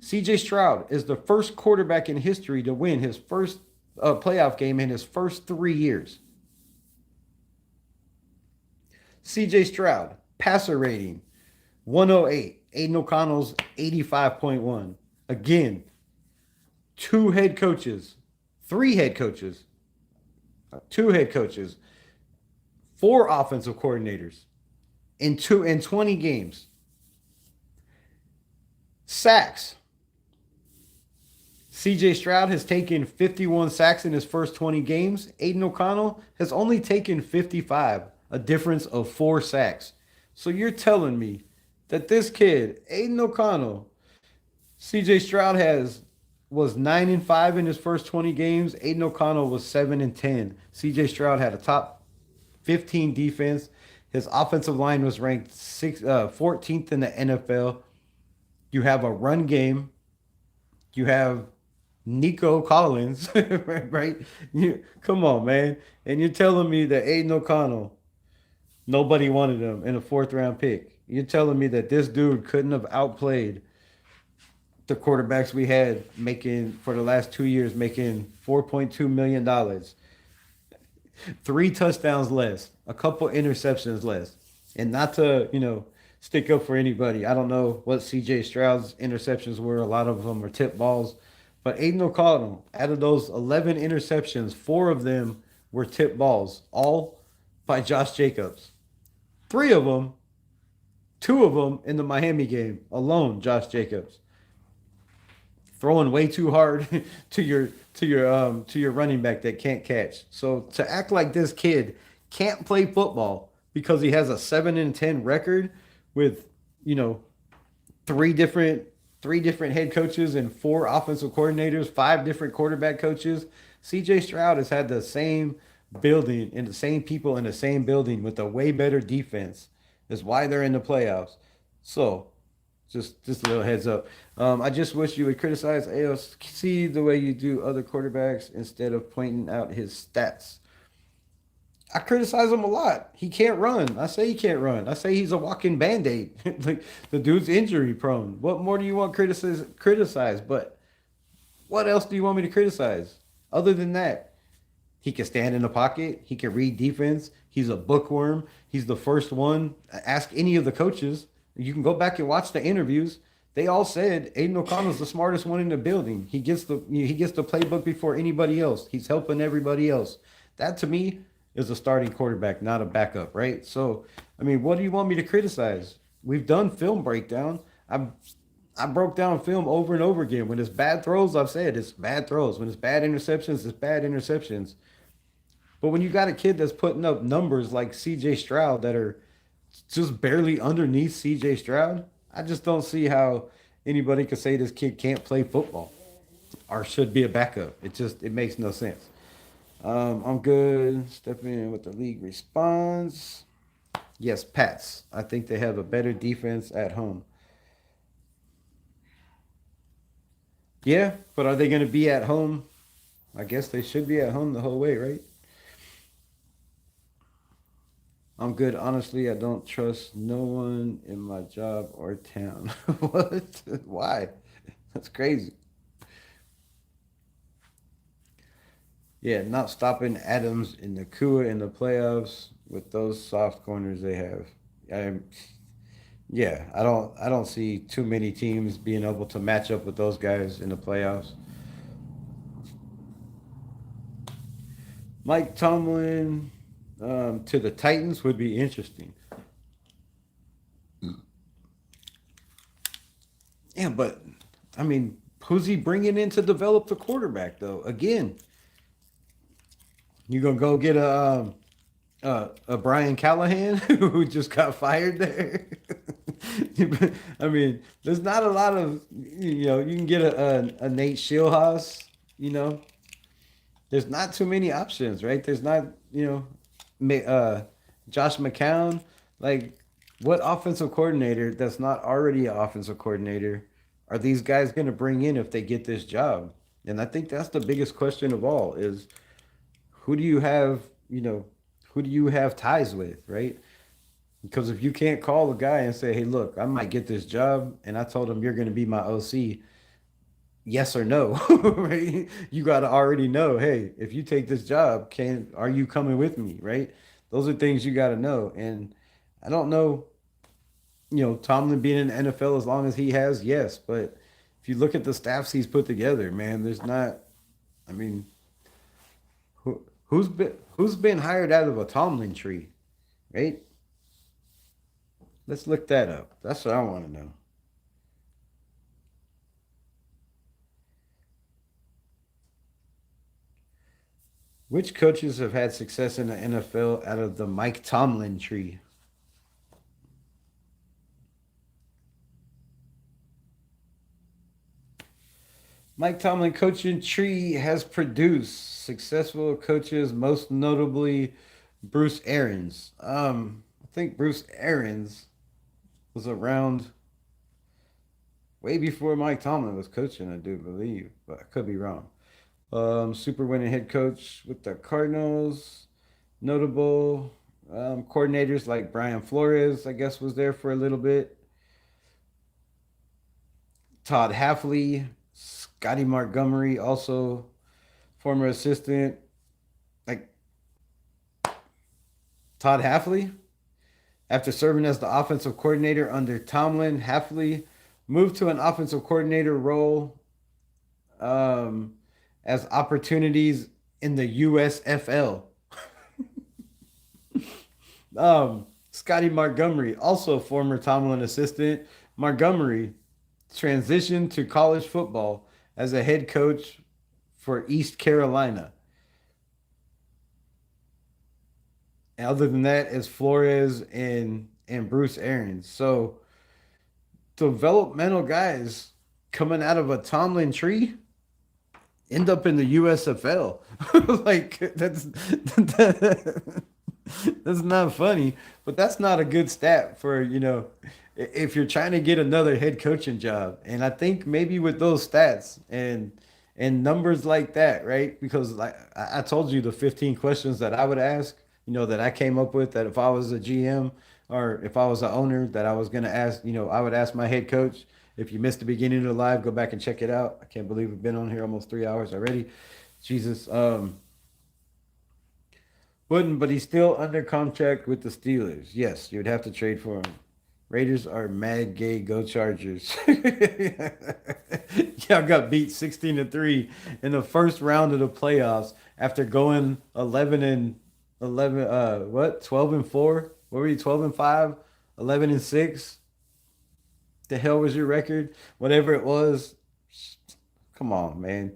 CJ Stroud is the first quarterback in history to win his first playoff game in his first 3 years. CJ Stroud, passer rating, 108. Aiden O'Connell's 85.1. Again, 2 head coaches, 3 head coaches, 2 head coaches, 4 offensive coordinators in 20 games. Sacks. CJ Stroud has taken 51 sacks in his first 20 games. Aiden O'Connell has only taken 55, a difference of 4 sacks. So you're telling me that this kid, Aiden O'Connell, CJ Stroud was 9-5 in his first 20 games. Aiden O'Connell was 7-10. CJ Stroud had a top 15 defense. His offensive line was ranked 14th in the NFL. You have a run game. You have Nico Collins, right? Come on, man. And you're telling me that Aiden O'Connell, nobody wanted him in a 4th round pick. You're telling me that this dude couldn't have outplayed the quarterbacks we had making for the last 2 years, making $4.2 million, 3 touchdowns less, a couple interceptions less. And not to, stick up for anybody. I don't know what CJ Stroud's interceptions were. A lot of them are tip balls. But Aiden O'Connell, out of those 11 interceptions, 4 of them were tip balls, all by Josh Jacobs. 3 of them, 2 of them in the Miami game alone, Josh Jacobs. Throwing way too hard to your running back that can't catch. So to act like this kid can't play football because he has a 7-10 record with, 3 different head coaches and 4 offensive coordinators, 5 different quarterback coaches. CJ Stroud has had the same building and the same people in the same building with a way better defense. That's why they're in the playoffs. So just a little heads up. I just wish you would criticize AOC the way you do other quarterbacks instead of pointing out his stats. I criticize him a lot. He can't run. I say he can't run. I say he's a walking Band-Aid. Like, the dude's injury prone. What more do you want criticize? But what else do you want me to criticize? Other than that, he can stand in the pocket. He can read defense. He's a bookworm. He's the first one. Ask any of the coaches. You can go back and watch the interviews. They all said Aiden O'Connell's the smartest one in the building. He gets the playbook before anybody else. He's helping everybody else. That, to me, is a starting quarterback, not a backup, right? So, what do you want me to criticize? We've done film breakdown. I broke down film over and over again. When it's bad throws, I've said it's bad throws. When it's bad interceptions, it's bad interceptions. But when you got a kid that's putting up numbers like CJ Stroud that are just barely underneath CJ Stroud, I just don't see how anybody could say this kid can't play football or should be a backup. It makes no sense. I'm good. Stepping in with the league response. Yes, Pats. I think they have a better defense at home. Yeah, but are they going to be at home? I guess they should be at home the whole way, right? I'm good. Honestly, I don't trust no one in my job or town. What? Why? That's crazy. Yeah, not stopping Adams and Nakua in the playoffs with those soft corners they have. I, yeah, I don't see too many teams being able to match up with those guys in the playoffs. Mike Tomlin to the Titans would be interesting. Yeah, but I mean, who's he bringing in to develop the quarterback though? Again, you gonna go get a Brian Callahan who just got fired there? I mean, there's not a lot of you can get a Nate Schilhaus, you know. There's not too many options, right? There's not Josh McCown. Like, what offensive coordinator that's not already an offensive coordinator are these guys going to bring in if they get this job? And I think that's the biggest question of all is who do you have, who do you have ties with, right? Because if you can't call a guy and say, hey, look, I might get this job, and I told him you're going to be my OC, yes or no, right? You got to already know, hey, if you take this job, are you coming with me, right? Those are things you got to know. And I don't know, Tomlin being in the NFL as long as he has, yes, but if you look at the staffs he's put together, man, there's not. I mean, who's been hired out of a Tomlin tree, right? Let's look that up. That's what I want to know. Which coaches have had success in the NFL out of the Mike Tomlin tree? Mike Tomlin coaching tree has produced successful coaches, most notably Bruce Arians. I think Bruce Arians was around way before Mike Tomlin was coaching, I do believe, but I could be wrong. Super winning head coach with the Cardinals. Notable coordinators like Brian Flores, I guess, was there for a little bit. Todd Halfley, Scotty Montgomery, also former assistant. Like Todd Halfley, after serving as the offensive coordinator under Tomlin, Halfley moved to an offensive coordinator role um, as opportunities in the USFL. Scotty Montgomery, also former Tomlin assistant. Montgomery transitioned to college football as a head coach for East Carolina. And other than that, it's Flores and Bruce Arians. So developmental guys coming out of a Tomlin tree end up in the USFL. Like that's not funny, but that's not a good stat for, if you're trying to get another head coaching job. And I think maybe with those stats and numbers like that, right? Because like I told you the 15 questions that I would ask, that I came up with that if I was a GM or if I was an owner that I was going to ask, I would ask my head coach. If you missed the beginning of the live, go back and check it out. I can't believe we've been on here almost 3 hours already. Jesus. Wouldn't, but he's still under contract with the Steelers. Yes, you'd have to trade for him. Raiders are mad gay. Go Chargers. Y'all got beat 16-3 in the first round of the playoffs after going 11-11. What? 12-4. What were you? 12-5. 11-6. The hell was your record? Whatever it was. Come on, man.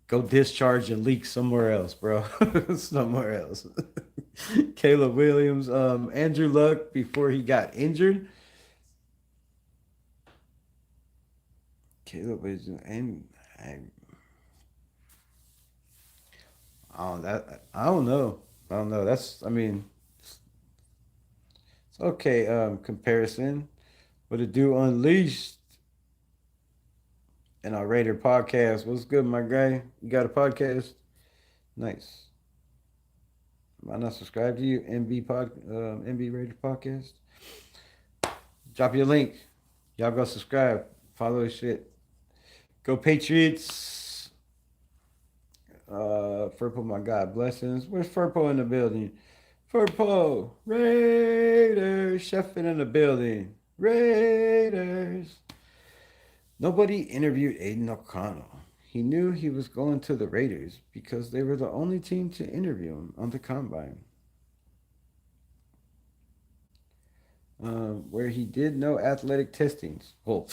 Go discharge and leak somewhere else, bro. Somewhere else. Caleb Williams, Andrew Luck before he got injured. Caleb Williams and I don't know. I don't know. I mean, it's okay. Comparison. What it do unleashed in our Raider podcast. What's good, my guy? You got a podcast? Nice. Why not subscribe to you? MB Raiders Podcast. Drop your link. Y'all go subscribe. Follow his shit. Go Patriots. Furpo, my God, blessings. Where's Furpo in the building? Furpo. Raiders. Chefing in the building. Raiders. Nobody interviewed Aiden O'Connell. He knew he was going to the Raiders because they were the only team to interview him on the combine. Where he did no athletic testings. Well,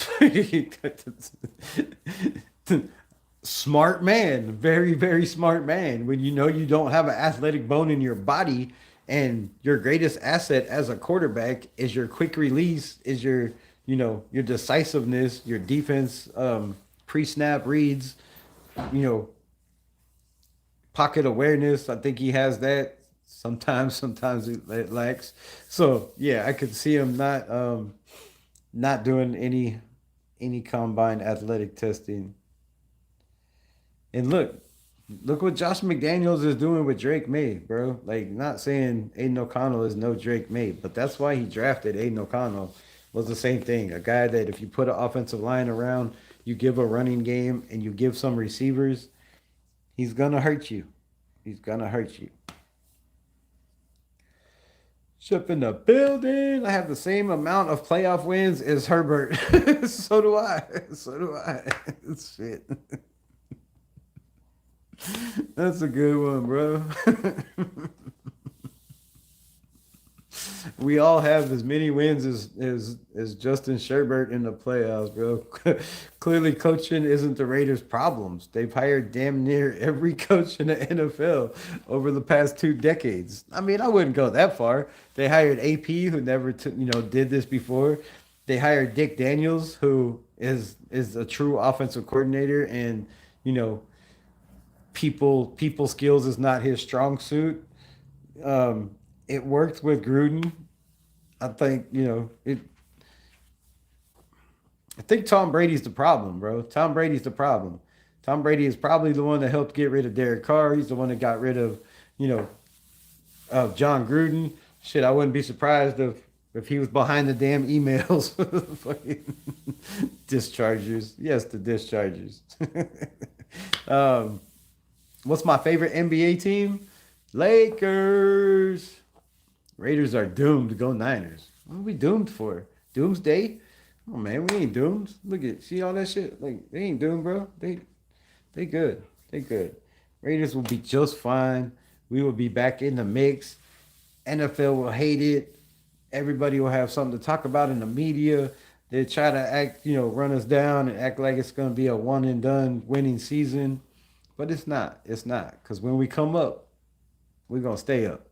smart man, very, very smart man. When you know you don't have an athletic bone in your body and your greatest asset as a quarterback is your quick release, is your, your decisiveness, your defense, pre-snap reads, you know, pocket awareness. I think he has that. Sometimes it lacks. So yeah, I could see him not doing any combine athletic testing. And look what Josh McDaniels is doing with Drake May, bro. Like, not saying Aiden O'Connell is no Drake May, but that's why he drafted Aiden O'Connell. Was the same thing. A guy that if you put an offensive line around, you give a running game, and you give some receivers, he's gonna hurt you. He's gonna hurt you. Ship in the building. I have the same amount of playoff wins as Herbert. So do I. So do I. Shit. That's a good one, bro. We all have as many wins as Justin Sherbert in the playoffs, bro. Clearly, coaching isn't the Raiders' problems. They've hired damn near every coach in the NFL over the past 2 decades. I mean, I wouldn't go that far. They hired AP, who never did this before. They hired Dick Daniels, who is a true offensive coordinator, and people skills is not his strong suit. It worked with Gruden. I think, I think Tom Brady's the problem, bro. Tom Brady's the problem. Tom Brady is probably the one that helped get rid of Derek Carr. He's the one that got rid of, of John Gruden. Shit, I wouldn't be surprised if he was behind the damn emails. Fucking dischargers. Yes, the dischargers. What's my favorite NBA team? Lakers. Raiders are doomed to go Niners. What are we doomed for? Doomsday? Oh man, we ain't doomed. Look at see all that shit. Like, they ain't doomed, bro. They good. They good. Raiders will be just fine. We will be back in the mix. NFL will hate it. Everybody will have something to talk about in the media. They try to act, run us down and act like it's gonna be a one and done winning season. But it's not. It's not. Because when we come up, we're gonna stay up.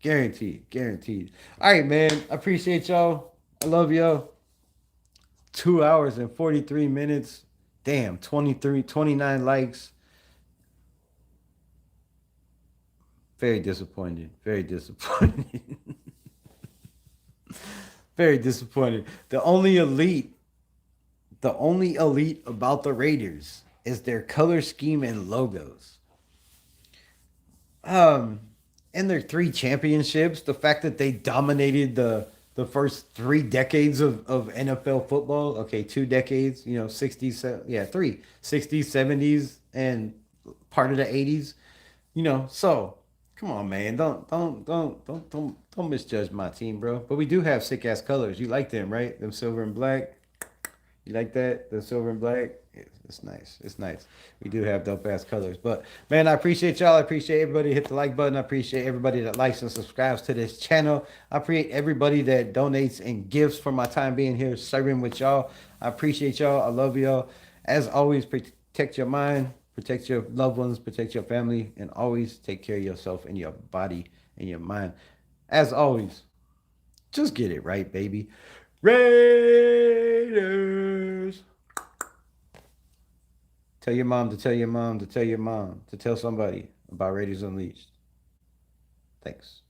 Guaranteed. Guaranteed. All right, man. I appreciate y'all. I love y'all. 2 hours and 43 minutes. Damn, 29 likes. Very disappointed. Very disappointed. Very disappointed. The only elite about the Raiders is their color scheme and logos. And their 3 championships, the fact that they dominated the first 3 decades of NFL football. Okay, 2 decades, 60s, 3, 60s, 70s, and part of the 80s. So come on, man. Don't misjudge my team, bro. But we do have sick ass colors. You like them, right? Them silver and black. You like that? The silver and black? It's nice. It's nice. We do have dope ass colors. But man, I appreciate y'all. I appreciate everybody. Hit the like button. I appreciate everybody that likes and subscribes to this channel. I appreciate everybody that donates and gives for my time being here serving with y'all. I appreciate y'all. I love y'all. As always, protect your mind, protect your loved ones, protect your family, and always take care of yourself and your body and your mind. As always, just get it right, baby. Raiders. Tell your mom to tell your mom to tell your mom to tell somebody about Raiders Unleashed. Thanks.